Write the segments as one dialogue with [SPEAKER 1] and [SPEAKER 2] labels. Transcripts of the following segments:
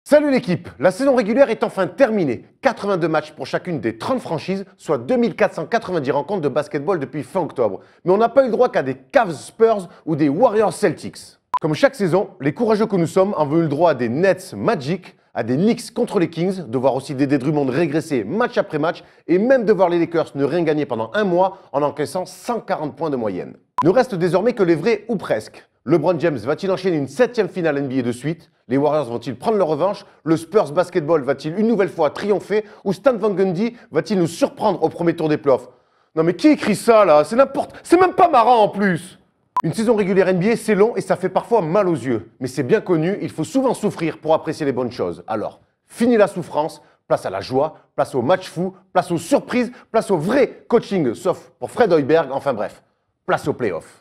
[SPEAKER 1] Salut l'équipe, la saison régulière est enfin terminée. 82 matchs pour chacune des 30 franchises, soit 2490 rencontres de basketball depuis fin octobre. Mais on n'a pas eu le droit qu'à des Cavs Spurs ou des Warriors Celtics. Comme chaque saison, les courageux que nous sommes ont eu le droit à des Nets Magic, à des Knicks contre les Kings, de voir aussi Dédé Drummond régresser match après match et même de voir les Lakers ne rien gagner pendant un mois en encaissant 140 points de moyenne. Ne reste désormais que les vrais ou presque. LeBron James va-t-il enchaîner une 7e finale NBA de suite? Les Warriors vont-ils prendre leur revanche? Le Spurs Basketball va-t-il une nouvelle fois triompher? Ou Stan Van Gundy va-t-il nous surprendre au premier tour des playoffs? Non mais qui écrit ça là? C'est n'importe... C'est même pas marrant en plus! Une saison régulière NBA, c'est long et ça fait parfois mal aux yeux. Mais c'est bien connu, il faut souvent souffrir pour apprécier les bonnes choses. Alors, fini la souffrance, place à la joie, place au match fou, place aux surprises, place au vrai coaching, sauf pour Fred Hoiberg, enfin bref, place aux playoffs.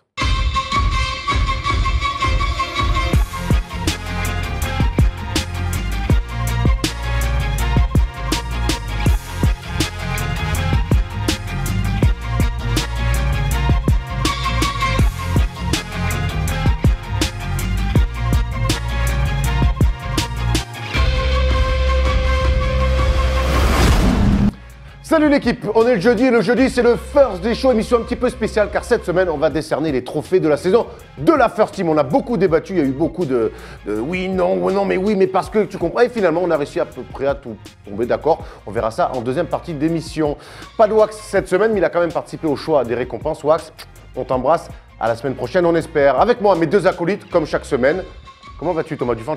[SPEAKER 1] Salut l'équipe, on est le jeudi et le jeudi c'est le First Day Show, émission un petit peu spéciale car cette semaine on va décerner les trophées de la saison de la First Team. On a beaucoup débattu, il y a eu beaucoup de oui, non, mais oui, mais parce que tu comprends. Et finalement on a réussi à peu près à tout tomber d'accord. On verra ça en deuxième partie d'émission. Pas de Wax cette semaine mais il a quand même participé au choix des récompenses. Wax, on t'embrasse, à la semaine prochaine on espère. Avec moi mes deux acolytes comme chaque semaine. Comment vas-tu Thomas Dufan?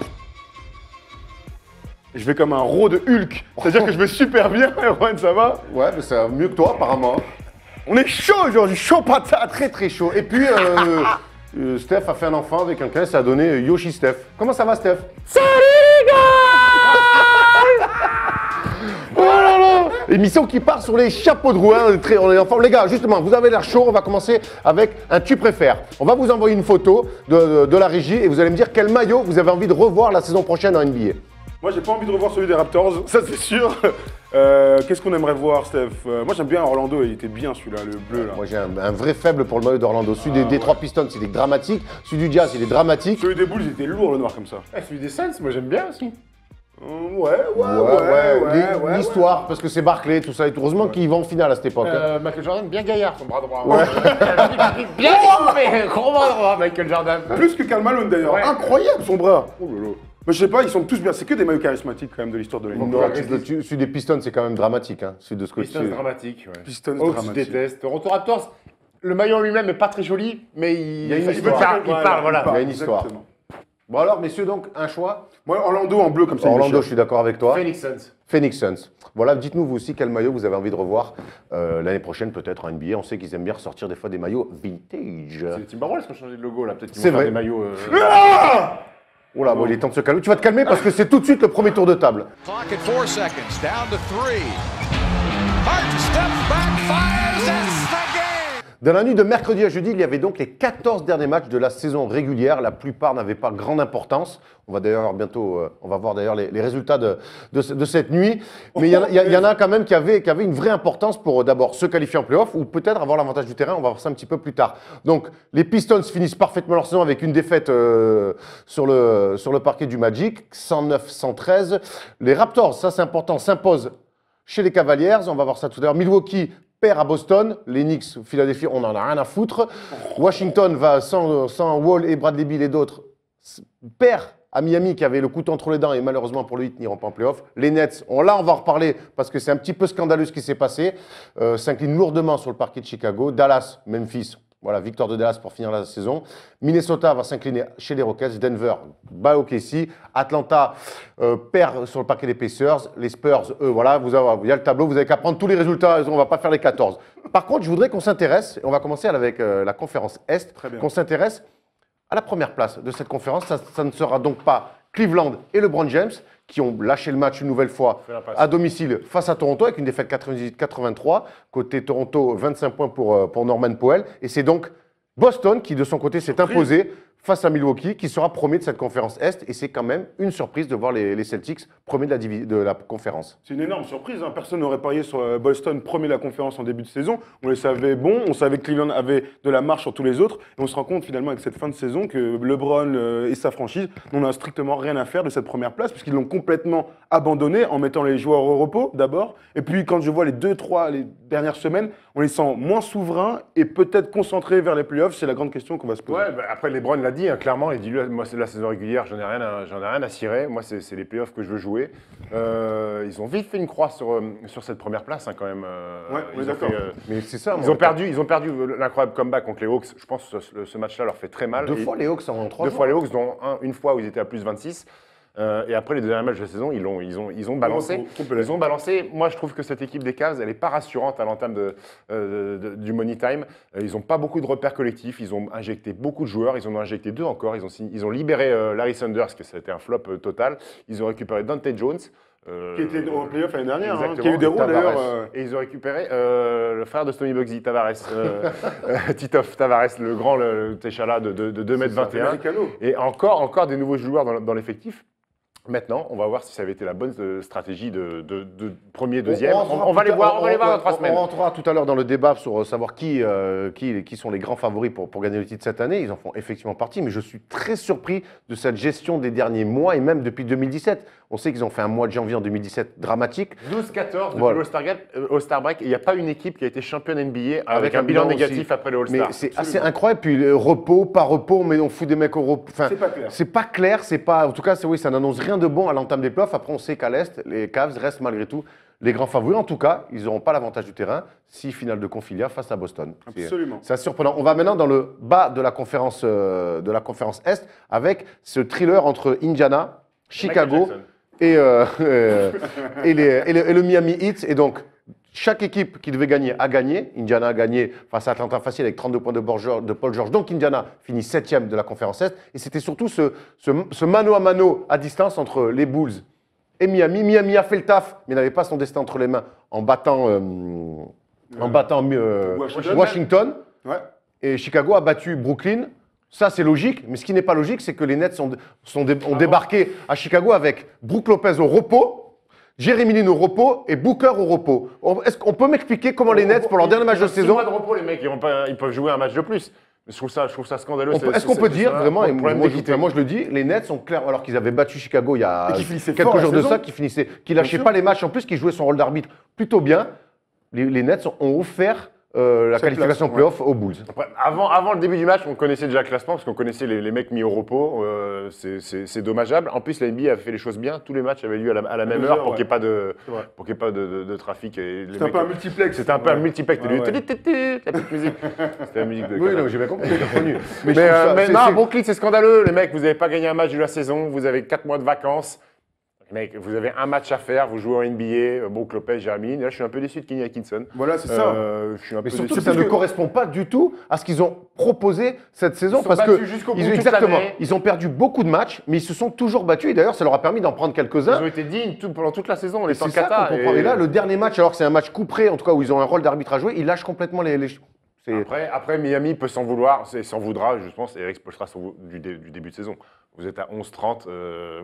[SPEAKER 2] Je vais comme un raw de Hulk. C'est-à-dire que je vais super bien, Erwan, ça va?
[SPEAKER 1] Ouais, mais c'est mieux que toi apparemment.
[SPEAKER 2] On est chaud aujourd'hui, chaud patate.
[SPEAKER 1] Très chaud. Et puis, Steph a fait un enfant avec quelqu'un, ça a donné Yoshi Steph. Comment ça va Steph?
[SPEAKER 3] Salut les gars!
[SPEAKER 1] Oh là là! Émission qui part sur les chapeaux de roue, hein. On est en forme. Les gars, justement, vous avez l'air chaud, on va commencer avec un tu préfères. On va vous envoyer une photo de la régie et vous allez me dire quel maillot vous avez envie de revoir la saison prochaine en NBA.
[SPEAKER 2] Moi, j'ai pas envie de revoir celui des Raptors, ça c'est sûr. Qu'est-ce qu'on aimerait voir, Steph? Moi, j'aime bien Orlando, il était bien celui-là, le bleu là.
[SPEAKER 1] Moi, j'ai un vrai faible pour le maillot d'Orlando. Celui des trois Pistons, il est dramatique. Celui du Jazz, il est dramatique.
[SPEAKER 2] Celui des Bulls, il était lourd, le noir comme ça.
[SPEAKER 3] Celui des Suns, moi j'aime bien aussi.
[SPEAKER 2] Ouais.
[SPEAKER 3] L'histoire,
[SPEAKER 1] parce que c'est Barclay, tout ça. Et heureusement qu'ils vont en finale à cette époque.
[SPEAKER 3] Michael Jordan, bien gaillard, son bras droit.
[SPEAKER 1] Ouais.
[SPEAKER 3] Bien chauffé, gros bras droit, Michael Jordan.
[SPEAKER 2] Plus que Karl Malone d'ailleurs.
[SPEAKER 3] Ouais.
[SPEAKER 2] Incroyable son bras. Oh là là. Mais je sais pas, ils sont tous bien. C'est que des maillots charismatiques quand même de l'histoire de la NBA.
[SPEAKER 1] Non, celui des Pistons, c'est quand même dramatique. Hein. Celui de ce
[SPEAKER 3] Pistons dramatique, ouais.
[SPEAKER 2] Pistons
[SPEAKER 3] Hawks,
[SPEAKER 2] dramatique.
[SPEAKER 3] je déteste. Retour Raptors, le maillot en lui-même n'est pas très joli, mais il
[SPEAKER 1] y a une histoire.
[SPEAKER 3] Il parle, voilà.
[SPEAKER 1] Il y a une histoire. Bon alors, messieurs, donc, un choix.
[SPEAKER 2] Moi, Orlando en bleu comme ça.
[SPEAKER 1] Orlando, je suis d'accord avec toi.
[SPEAKER 3] Phoenix Suns.
[SPEAKER 1] Phoenix Suns. Voilà, dites-nous vous aussi quel maillot vous avez envie de revoir l'année prochaine, peut-être en NBA. On sait qu'ils aiment bien ressortir des fois des maillots vintage.
[SPEAKER 3] C'est les Timberwolves qui ont changé de logo là, peut-être qu'ils
[SPEAKER 1] C'est
[SPEAKER 3] vont faire
[SPEAKER 1] vrai.
[SPEAKER 3] des maillots.
[SPEAKER 1] Oh là, bon, il est temps de se calmer. Tu vas te calmer parce que c'est tout de suite le premier tour de table.
[SPEAKER 4] Clock at 4 seconds, down to 3. Harden steps back, fires, that's the game!
[SPEAKER 1] Dans la nuit de mercredi à jeudi, il y avait donc les 14 derniers matchs de la saison régulière. La plupart n'avaient pas grande importance. On va d'ailleurs bientôt, on va voir d'ailleurs les résultats de cette nuit. Mais il y en a quand même qui avaient une vraie importance pour d'abord se qualifier en play-off ou peut-être avoir l'avantage du terrain. On va voir ça un petit peu plus tard. Donc les Pistons finissent parfaitement leur saison avec une défaite sur le parquet du Magic, 109-113. Les Raptors, ça c'est important, s'imposent chez les Cavaliers. On va voir ça tout à l'heure. Milwaukee perd à Boston, les Knicks, Philadelphie, on n'en a rien à foutre. Washington va sans Wall et Bradley Beal et d'autres, perd à Miami qui avait le couteau entre les dents et malheureusement pour le Heat n'iront pas en playoff. Les Nets, on va en reparler parce que c'est un petit peu scandaleux ce qui s'est passé, s'inclinent lourdement sur le parquet de Chicago. Dallas, Memphis, voilà, victoire de Dallas pour finir la saison. Minnesota va s'incliner chez les Rockets. Denver bat OKC. Atlanta perd sur le parquet des Pacers. Les Spurs, eux, voilà, il y a le tableau. Vous n'avez qu'à prendre tous les résultats. On ne va pas faire les 14. Par contre, je voudrais qu'on s'intéresse, et on va commencer avec la conférence Est, qu'on s'intéresse à la première place de cette conférence. Ça ne sera donc pas Cleveland et LeBron James qui ont lâché le match une nouvelle fois à domicile face à Toronto avec une défaite 98-83. Côté Toronto, 25 points pour Norman Powell. Et c'est donc Boston qui, de son côté, s'est imposé face à Milwaukee, qui sera premier de cette conférence Est. Et c'est quand même une surprise de voir les Celtics premiers de la conférence.
[SPEAKER 2] C'est une énorme surprise. Hein. Personne n'aurait parié sur Boston premier de la conférence en début de saison. On les savait bons, on savait que Cleveland avait de la marche sur tous les autres. Et on se rend compte finalement avec cette fin de saison que LeBron et sa franchise n'en ont strictement rien à faire de cette première place, puisqu'ils l'ont complètement abandonné en mettant les joueurs au repos d'abord. Et puis quand je vois les dernières semaines, on les sent moins souverains et peut-être concentrés vers les playoffs. C'est la grande question qu'on va se poser.
[SPEAKER 3] Ouais, bah après, LeBron l'a dit, hein, clairement. Il dit, moi, c'est la saison régulière, j'en ai rien à cirer. Moi, c'est les playoffs que je veux jouer. Ils ont vite fait une croix sur cette première place, hein, quand même.
[SPEAKER 2] Ouais, on est d'accord.
[SPEAKER 1] Mais c'est ça.
[SPEAKER 3] Ils ont perdu l'incroyable comeback contre les Hawks. Je pense que ce match-là leur fait très mal.
[SPEAKER 1] Deux fois les Hawks en 3
[SPEAKER 3] Deux
[SPEAKER 1] jours.
[SPEAKER 3] fois les Hawks, dont une fois où ils étaient à plus 26. Et après les deux derniers matchs de la saison, ils ont balancé. Ils ont balancé. Moi, je trouve que cette équipe des Cavs, elle n'est pas rassurante à l'entame du Money Time. Ils n'ont pas beaucoup de repères collectifs. Ils ont injecté beaucoup de joueurs. Ils en ont injecté 2 encore. Ils ont libéré Larry Sanders, que ça a été un flop total. Ils ont récupéré Dante Jones.
[SPEAKER 2] Qui était en playoff l'année dernière, hein,
[SPEAKER 3] Exactement.
[SPEAKER 2] qui a eu des rôles d'ailleurs.
[SPEAKER 3] Et ils ont récupéré le frère de Stoney Bugsy, Tavares, Titoff Tavares, le grand Techala de 2,21 m.
[SPEAKER 2] Américano.
[SPEAKER 3] Et encore des nouveaux joueurs dans l'effectif. Maintenant, on va voir si ça avait été la bonne stratégie de premier, deuxième. On va les voir dans 3 semaines.
[SPEAKER 1] On rentrera tout à l'heure dans le débat sur savoir qui sont les grands favoris pour gagner le titre cette année. Ils en font effectivement partie, mais je suis très surpris de cette gestion des derniers mois et même depuis 2017. On sait qu'ils ont fait un mois de janvier en 2017 dramatique.
[SPEAKER 3] 12-14
[SPEAKER 1] Voilà.
[SPEAKER 3] depuis All-Star Break. Il n'y a pas une équipe qui a été championne NBA avec un bilan négatif après le All-Star.
[SPEAKER 1] Mais c'est assez incroyable. Puis repos, pas repos, mais on fout des mecs au repos. Enfin,
[SPEAKER 2] C'est pas clair.
[SPEAKER 1] C'est pas clair. C'est pas. En tout cas, ça n'annonce rien de bon à l'entame des playoffs. Après, on sait qu'à l'Est, les Cavs restent malgré tout les grands favoris. En tout cas, ils n'auront pas l'avantage du terrain si finale de conf il y a face à Boston.
[SPEAKER 2] Absolument.
[SPEAKER 1] C'est assez surprenant. On va maintenant dans le bas de la conférence Est avec ce thriller entre Indiana, Chicago et le Miami Heat. Et donc, chaque équipe qui devait gagner a gagné. Indiana a gagné face à Atlanta facile avec 32 points de Paul George. Donc, Indiana finit 7e de la conférence Est. Et c'était surtout ce mano à mano à distance entre les Bulls et Miami. Miami a fait le taf, mais n'avait pas son destin entre les mains en battant Washington.
[SPEAKER 2] Ouais.
[SPEAKER 1] Et Chicago a battu Brooklyn. Ça, c'est logique. Mais ce qui n'est pas logique, c'est que les Nets ont débarqué à Chicago avec Brook Lopez au repos, Jeremy Lin au repos et Booker au repos. Est-ce qu'on peut m'expliquer comment les Nets, pour leur dernier match de saison…
[SPEAKER 3] Pas de repos, les mecs, ils peuvent jouer un match de plus. Mais je trouve ça scandaleux.
[SPEAKER 1] Est-ce qu'on peut dire vraiment, et moi
[SPEAKER 3] moi
[SPEAKER 1] je le dis, les Nets sont clairs, alors qu'ils avaient battu Chicago il y a
[SPEAKER 2] Et qui finissaient
[SPEAKER 1] quelques
[SPEAKER 2] fort la
[SPEAKER 1] jours de
[SPEAKER 2] saison.
[SPEAKER 1] ça, qui lâchaient pas les matchs en plus, qui jouaient son rôle d'arbitre plutôt bien. Les Nets ont offert la
[SPEAKER 2] Cette
[SPEAKER 1] qualification
[SPEAKER 2] place,
[SPEAKER 1] playoff aux Bulls.
[SPEAKER 3] Après, avant le début du match, on connaissait déjà le classement parce qu'on connaissait les mecs mis au repos. C'est dommageable. En plus, la NBA a fait les choses bien. Tous les matchs avaient lieu à la même heure pour qu'il n'y ait pas de trafic.
[SPEAKER 2] C'était un peu un multiplex.
[SPEAKER 3] C'était un peu un multiplex.
[SPEAKER 2] Ouais.
[SPEAKER 3] La petite musique. C'était la musique de
[SPEAKER 1] Oui,
[SPEAKER 3] Canal.
[SPEAKER 1] non, j'ai bien compris, j'ai reconnu.
[SPEAKER 3] Mais
[SPEAKER 1] je trouve ça- c'est-
[SPEAKER 3] non,
[SPEAKER 1] c'est-
[SPEAKER 3] Brooklyn, c'est scandaleux. Les mecs, vous n'avez pas gagné un match de la saison. Vous avez 4 mois de vacances. Mec, vous avez un match à faire, vous jouez en NBA, Brook Lopez, Jeremy Lin. Là, je suis un peu déçu de Kenny Atkinson.
[SPEAKER 2] Voilà, c'est ça.
[SPEAKER 3] Je suis un peu
[SPEAKER 1] Mais surtout,
[SPEAKER 3] déçu.
[SPEAKER 1] ça ne correspond pas du tout à ce qu'ils ont proposé cette saison.
[SPEAKER 3] Ils sont
[SPEAKER 1] Parce que
[SPEAKER 3] battus jusqu'au bout toute
[SPEAKER 1] exactement,
[SPEAKER 3] l'année.
[SPEAKER 1] ils ont perdu beaucoup de matchs, mais ils se sont toujours battus. Et d'ailleurs, ça leur a permis d'en prendre
[SPEAKER 3] Ils
[SPEAKER 1] quelques-uns.
[SPEAKER 3] ont été dignes pendant toute la saison, on
[SPEAKER 1] Et
[SPEAKER 3] est
[SPEAKER 1] c'est
[SPEAKER 3] en
[SPEAKER 1] ça
[SPEAKER 3] Qatar.
[SPEAKER 1] qu'on comprend. Et là, le dernier match, alors que c'est un match couperé, en tout cas où ils ont un rôle d'arbitre à jouer, ils lâchent complètement les.
[SPEAKER 3] Après, Miami peut s'en vouloir, s'en voudra, je pense, et Eric Spoelstra du début de saison. Vous êtes à 11-30,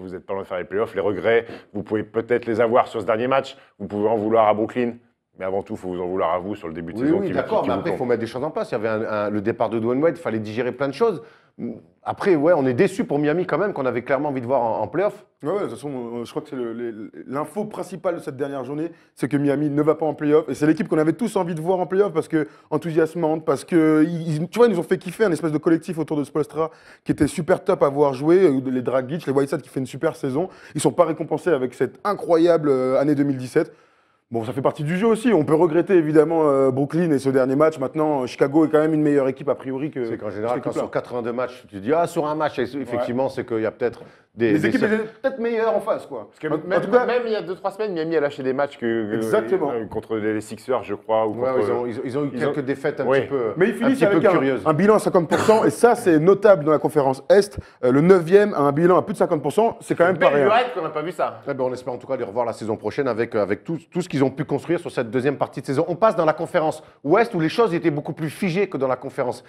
[SPEAKER 3] vous n'êtes pas loin de faire les playoffs. Les regrets, vous pouvez peut-être les avoir sur ce dernier match. Vous pouvez en vouloir à Brooklyn. Mais avant tout, il faut vous en vouloir à vous sur le début de saison.
[SPEAKER 1] Oui, d'accord, mais après, il faut mettre des choses en place. Il y avait le départ de Dwayne Wade, il fallait digérer plein de choses. Après, ouais, on est déçu pour Miami quand même, qu'on avait clairement envie de voir en playoff.
[SPEAKER 2] Ouais, de toute façon, je crois que c'est l'info principale de cette dernière journée, c'est que Miami ne va pas en playoff. Et c'est l'équipe qu'on avait tous envie de voir en playoff parce que enthousiasmante, parce que tu vois, ils nous ont fait kiffer un espèce de collectif autour de Spoelstra qui était super top à voir jouer. Les Dragic, les Whiteside qui fait une super saison. Ils sont pas récompensés avec cette incroyable année 2017. Bon, ça fait partie du jeu aussi. On peut regretter évidemment Brooklyn et ce dernier match. Maintenant, Chicago est quand même une meilleure équipe a priori que.
[SPEAKER 1] C'est qu'en général,
[SPEAKER 2] cette
[SPEAKER 1] quand
[SPEAKER 2] équipe-là.
[SPEAKER 1] sur 82 matchs, tu te dis, sur un match, effectivement, c'est qu'il y a peut-être
[SPEAKER 2] Les équipes étaient peut-être meilleures en face, quoi.
[SPEAKER 3] Parce que
[SPEAKER 2] En
[SPEAKER 3] même,
[SPEAKER 2] tout cas,
[SPEAKER 3] même il y a 2-3 semaines, Miami a lâché des matchs
[SPEAKER 2] Exactement.
[SPEAKER 3] contre les Sixers, je crois. Ou
[SPEAKER 1] Ouais,
[SPEAKER 3] contre,
[SPEAKER 1] ils ont eu quelques défaites un
[SPEAKER 3] Oui.
[SPEAKER 1] petit peu,
[SPEAKER 2] mais ils finissent
[SPEAKER 1] un petit peu
[SPEAKER 2] avec
[SPEAKER 1] curieuses.
[SPEAKER 2] un bilan à 50%, et ça, c'est notable dans la conférence Est. Le 9e a un bilan à plus de 50%, c'est quand même pas
[SPEAKER 3] belle
[SPEAKER 2] rien.
[SPEAKER 3] lurette qu'on n'a pas vu ça.
[SPEAKER 1] Ouais, ben, on espère en tout cas les revoir la saison prochaine avec tout ce qu'ils qu'ils ont pu construire sur cette deuxième partie de saison. On passe dans la conférence Ouest où les choses étaient beaucoup plus figées que dans la conférence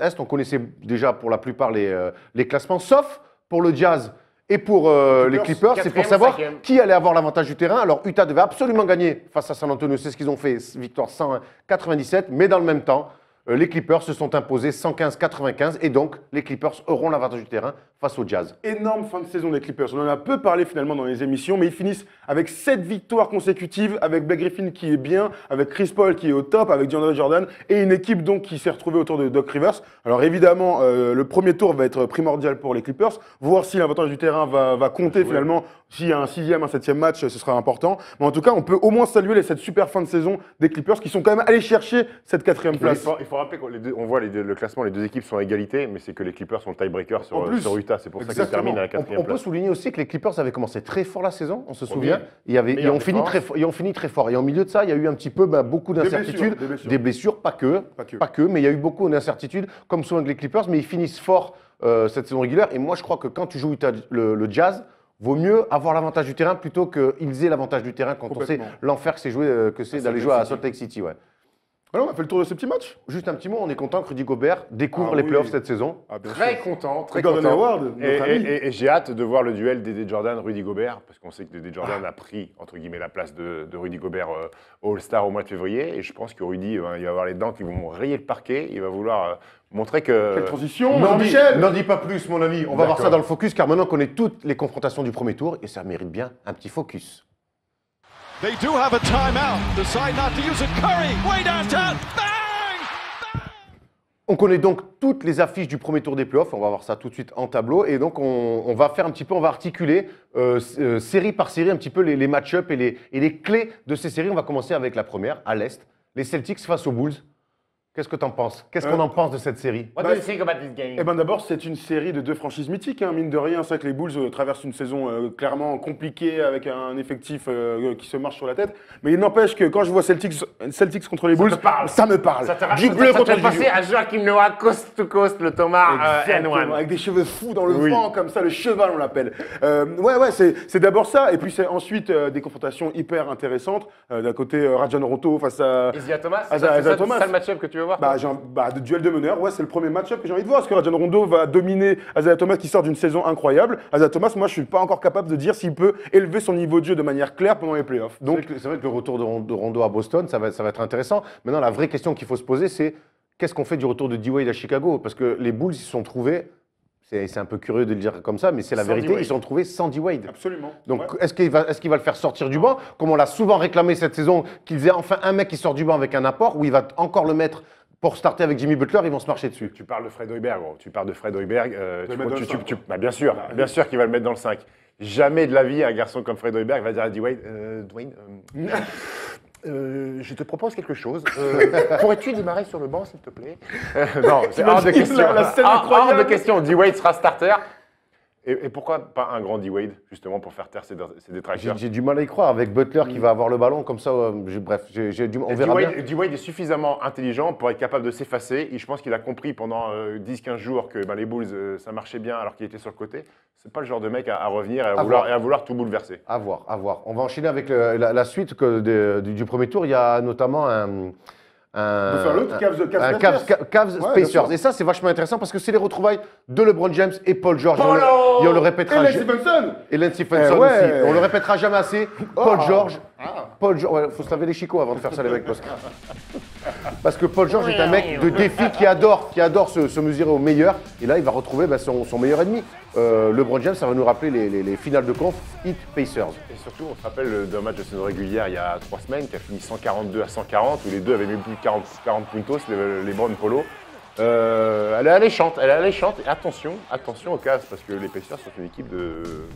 [SPEAKER 1] Est. On connaissait déjà pour la plupart les classements, sauf pour le Jazz et pour les Clippers. C'est pour savoir qui allait avoir l'avantage du terrain. Alors Utah devait absolument gagner face à San Antonio. C'est ce qu'ils ont fait, victoire 101-97. Mais dans le même temps, les Clippers se sont imposés 115-95 et donc les Clippers auront l'avantage du terrain face au Jazz.
[SPEAKER 2] Énorme fin de saison des Clippers. On en a peu parlé finalement dans les émissions, mais ils finissent avec 7 victoires consécutives, avec Blake Griffin qui est bien, avec Chris Paul qui est au top, avec DeAndre Jordan et une équipe donc qui s'est retrouvée autour de Doc Rivers. Alors évidemment, le premier tour va être primordial pour les Clippers, voir si l'avantage du terrain va compter finalement. S'il y a un 6e, un 7e match, ce sera important. Mais en tout cas, on peut au moins saluer cette super fin de saison des Clippers qui sont quand même allés chercher cette 4e place.
[SPEAKER 3] Il faut rappeler qu'on voit le classement, les deux équipes sont à égalité, mais c'est que les Clippers sont le tiebreaker sur Utah. C'est pour ça qu'ils terminent à la 4e place.
[SPEAKER 1] On peut souligner aussi que les Clippers avaient commencé très fort la saison, on se souvient. Ils ont fini très fort. Et au milieu de ça, il y a eu un petit peu beaucoup d'incertitudes, des blessures, pas que, mais il y a eu beaucoup d'incertitudes, comme souvent avec les Clippers, mais ils finissent fort cette saison régulière. Et moi, je crois que quand tu joues le Jazz, vaut mieux avoir l'avantage du terrain plutôt qu'ils aient l'avantage du terrain quand on sait l'enfer que c'est d'aller jouer à Salt Lake City. Ouais.
[SPEAKER 2] Alors, on a fait le tour de ce petit match.
[SPEAKER 1] Juste un petit mot, on est content que Rudy Gobert découvre les playoffs cette saison.
[SPEAKER 3] Très content.
[SPEAKER 2] Award,
[SPEAKER 3] et j'ai hâte de voir le duel Dédé Jordan-Rudy Gobert, parce qu'on sait que Dédé Jordan a pris, entre guillemets, la place de Rudy Gobert au All-Star au mois de février. Et je pense que Rudy, il va avoir les dents qui vont rayer le parquet. Il va vouloir montrer que...
[SPEAKER 2] Quelle transition,
[SPEAKER 1] N'en dis pas plus, mon ami. On va voir ça dans le focus, car maintenant qu'on connaît toutes les confrontations du premier tour, et ça mérite bien un petit focus.
[SPEAKER 4] They do have a timeout. Decide not to use it. Curry, way downtown. Bang!
[SPEAKER 1] On connaît donc toutes les affiches du premier tour des playoffs. On va voir ça tout de suite en tableau. Et donc, on va faire un petit peu, on va articuler série par série un petit peu les match-ups et les clés de ces séries. On va commencer avec la première, à l'Est. Les Celtics face aux Bulls. Qu'est-ce que tu en penses? Qu'est-ce qu'on en pense de cette série?
[SPEAKER 3] What do you think about this game?
[SPEAKER 2] Eh ben d'abord, c'est une série de 2 franchises mythiques, hein, mine de rien. C'est vrai que les Bulls traversent une saison clairement compliquée avec un effectif qui se marche sur la tête. Mais il n'empêche que quand je vois Celtics contre les Bulls, ça me parle.
[SPEAKER 3] Du bleu contre le passé à Joachim Noah, coast to coast, le Thomas N1.
[SPEAKER 2] Avec des cheveux fous dans le vent, comme ça, le cheval, on l'appelle. Ouais, c'est d'abord ça. Et puis c'est ensuite des confrontations hyper intéressantes. D'un côté, Rajon Rondo face à
[SPEAKER 3] Isaiah Thomas.
[SPEAKER 2] C'est ça
[SPEAKER 3] le match-up que tu veux voir?
[SPEAKER 2] De duel de meneurs, ouais, c'est le premier match-up que j'ai envie de voir. Parce que Rajon Rondo va dominer Isaiah Thomas qui sort d'une saison incroyable. Isaiah Thomas, moi, je suis pas encore capable de dire s'il peut élever son niveau de jeu de manière claire pendant les playoffs.
[SPEAKER 1] Donc, c'est vrai que le retour de Rondo à Boston, ça va être intéressant. Maintenant, la vraie question qu'il faut se poser, c'est qu'est-ce qu'on fait du retour de D-Wade à Chicago? Parce que les Bulls, ils se sont trouvés. C'est un peu curieux de le dire comme ça, mais c'est la vérité. Ils se sont trouvés sans D-Wade.
[SPEAKER 2] Absolument.
[SPEAKER 1] Donc, est-ce qu'il va le faire sortir du banc, comme on l'a souvent réclamé cette saison, qu'ils aient enfin un mec qui sort du banc avec un apport, ou il va encore le mettre pour starter avec Jimmy Butler, ils vont se marcher dessus.
[SPEAKER 3] Tu parles de Fred Hoiberg, gros. Tu parles de Fred Hoiberg. Bien sûr qu'il va le mettre dans le 5. Jamais de la vie, un garçon comme Fred Hoiberg va dire à Dwayne, je te propose quelque chose. Pourrais-tu démarrer sur le banc, s'il te plaît? Non, c'est hors de question. Hors de question. D-Wade sera starter. Et pourquoi pas un grand D-Wade, justement, pour faire taire ses détracteurs?
[SPEAKER 1] J'ai du mal à y croire avec Butler qui va avoir le ballon, comme ça, on verra bien.
[SPEAKER 3] D-Wade est suffisamment intelligent pour être capable de s'effacer. Et je pense qu'il a compris pendant 10-15 jours que les Bulls, ça marchait bien alors qu'il était sur le côté. C'est pas le genre de mec à revenir et à vouloir tout bouleverser.
[SPEAKER 1] À voir. On va enchaîner avec la suite du premier tour. Il y a notamment Cavs Pacers. Et ça, c'est vachement intéressant parce que c'est les retrouvailles de LeBron James et Paul George. Et on le répétera.
[SPEAKER 2] Et
[SPEAKER 1] Lance Stephenson aussi. On le répétera jamais assez. Paul George. Faut se laver les chicots avant de faire ça, les mecs. Parce que Paul George est un mec de défi qui adore se mesurer au meilleur. Et là, il va retrouver son meilleur ennemi. LeBron James, ça va nous rappeler les finales de conf Heat Pacers.
[SPEAKER 3] Et surtout, on se rappelle d'un match de saison régulière il y a 3 semaines qui a fini 142-140 où les deux avaient mis plus de 40 puntos, les Brown Polo. Elle est alléchante. Et attention aux Cavs parce que les Pacers sont une équipe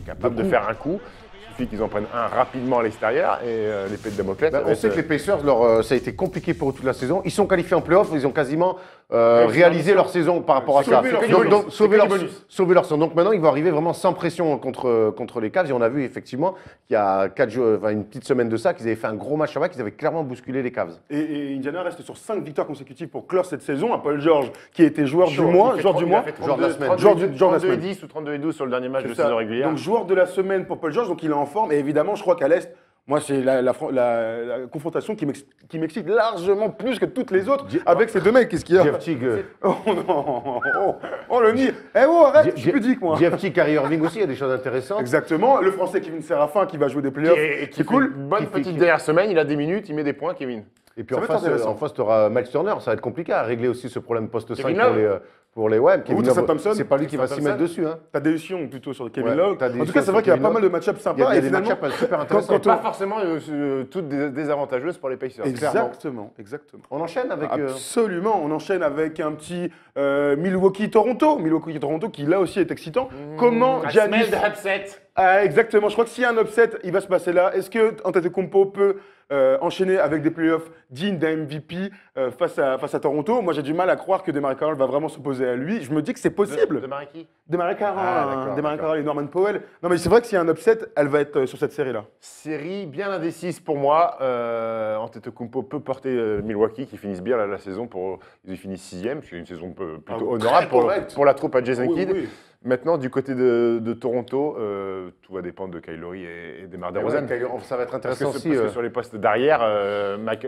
[SPEAKER 3] capable de faire un coup. Il suffit qu'ils en prennent un rapidement à l'extérieur et l'épée de Damoclès.
[SPEAKER 1] On sait que les Pacers, ça a été compliqué pour eux toute la saison. Ils sont qualifiés en playoff, ils ont quasiment réalisé leur saison par rapport à ça. Sauver leur saison. Donc maintenant, ils vont arriver vraiment sans pression contre les Cavs. Et on a vu effectivement qu'il y a 4 jours, une petite semaine de ça, qu'ils avaient fait un gros match là-bas, qu'ils avaient clairement bousculé les Cavs.
[SPEAKER 2] Et Indiana reste sur 5 victoires consécutives pour clore cette saison. Paul George, qui a été joueur du mois,
[SPEAKER 3] joueur de la semaine. 32-10 ou 32-12 sur le dernier match de saison régulière.
[SPEAKER 2] Donc joueur de la semaine pour Paul George, donc il est en forme. Et évidemment, je crois qu'à l'Est, Moi, c'est la confrontation qui m'excite largement plus que toutes les autres avec ces deux mecs. Qu'est-ce qu'il y a?
[SPEAKER 1] Jeff Teague.
[SPEAKER 2] Oh non, oh le nid. Eh oh, arrête, je suis pudique, moi.
[SPEAKER 1] Jeff Teague, Kyrie Irving aussi, il y a des choses intéressantes.
[SPEAKER 2] Exactement. Le français Kevin Séraphin qui va jouer des playoffs.
[SPEAKER 3] C'est cool. Bonne petite dernière semaine, il a des minutes, il met des points, Kevin.
[SPEAKER 1] Et puis en face, tu auras Miles Turner, ça va être compliqué à régler aussi ce problème poste 5 pour les ouais,
[SPEAKER 2] Kevin Love,
[SPEAKER 1] c'est pas lui qui va s'y mettre dessus. Hein.
[SPEAKER 2] T'as des décisions plutôt sur Kevin Love.
[SPEAKER 1] En
[SPEAKER 2] tout cas, c'est vrai qu'il y a pas mal de match-ups sympas.
[SPEAKER 1] Il y a des match-ups super intéressants.
[SPEAKER 3] Pas forcément toutes désavantageuses pour les Pacers.
[SPEAKER 2] Exactement.
[SPEAKER 1] On enchaîne avec...
[SPEAKER 2] Absolument, on enchaîne avec un petit Milwaukee-Toronto. Milwaukee-Toronto qui là aussi est excitant. Comment Giannis... exactement, je crois que s'il y a un upset, il va se passer là. Est-ce que Antetokounmpo peut enchaîner avec des playoffs dignes d'un MVP face à Toronto? Moi, j'ai du mal à croire que DeMar Carroll va vraiment s'opposer à lui. Je me dis que c'est possible.
[SPEAKER 3] DeMar qui?
[SPEAKER 2] DeMar Carroll et Norman Powell. Non, mais c'est vrai que s'il y a un upset, elle va être sur cette série-là.
[SPEAKER 3] Série bien indécise pour moi. Antetokounmpo peut porter Milwaukee qui finissent bien la saison. Ils finissent 6e, c'est une saison plutôt honorable pour la troupe à Jason Kidd. Oui. Maintenant, du côté de Toronto, tout va dépendre de Kyle Lowry et DeMar DeRozan.
[SPEAKER 1] Ça va être intéressant aussi.
[SPEAKER 3] Parce que sur les postes d'arrière,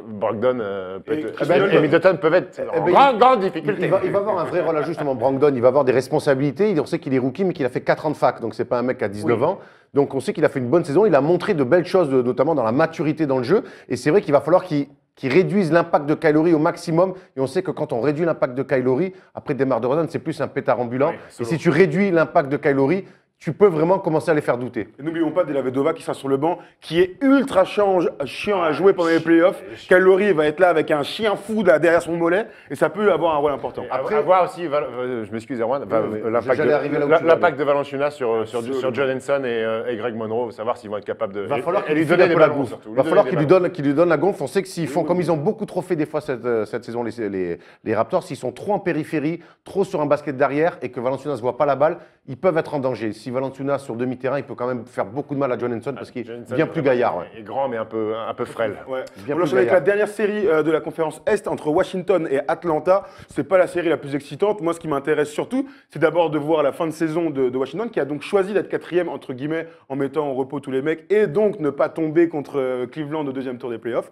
[SPEAKER 3] Brogdon et Middleton peuvent être en grande difficulté.
[SPEAKER 1] Il va avoir un vrai rôle à justement. Brogdon, il va avoir des responsabilités. On sait qu'il est rookie, mais qu'il a fait 4 ans de fac. Donc, c'est pas un mec qui a 19 ans. Donc, on sait qu'il a fait une bonne saison. Il a montré de belles choses, notamment dans la maturité dans le jeu. Et c'est vrai qu'il va falloir qu'il réduisent l'impact de Kyle Lowry au maximum. Et on sait que quand on réduit l'impact de Kyle Lowry, après DeMar DeRozan, c'est plus un pétard ambulant. Et si tu réduis l'impact de Kyle Lowry, tu peux vraiment commencer à les faire douter.
[SPEAKER 2] N'oublions pas Della Vedova qui sera sur le banc, qui est ultra chiant à jouer pendant les playoffs. Kyle Lowry va être là avec un chien fou derrière son mollet et ça peut avoir un rôle important.
[SPEAKER 3] Après, voir aussi, je m'excuse Erwan, l'impact de Valanciunas sur John Henson et Greg Monroe, savoir s'ils vont être capables de
[SPEAKER 1] lui donner la gonfle. Il va falloir qu'il lui donne la gonfle. On sait que s'ils font comme ils ont beaucoup trop fait des fois cette saison, les Raptors, s'ils sont trop en périphérie, trop sur un basket derrière et que Valanciunas ne voit pas la balle, ils peuvent être en danger. Si Valanciunas sur demi-terrain, il peut quand même faire beaucoup de mal à John Henson parce qu'il est bien plus gaillard.
[SPEAKER 3] Il est grand mais un peu frêle.
[SPEAKER 2] On enchaîne avec la dernière série de la conférence Est entre Washington et Atlanta. C'est pas la série la plus excitante. Moi, ce qui m'intéresse surtout, c'est d'abord de voir la fin de saison de Washington, qui a donc choisi d'être 4e entre guillemets en mettant au repos tous les mecs et donc ne pas tomber contre Cleveland au deuxième tour des playoffs.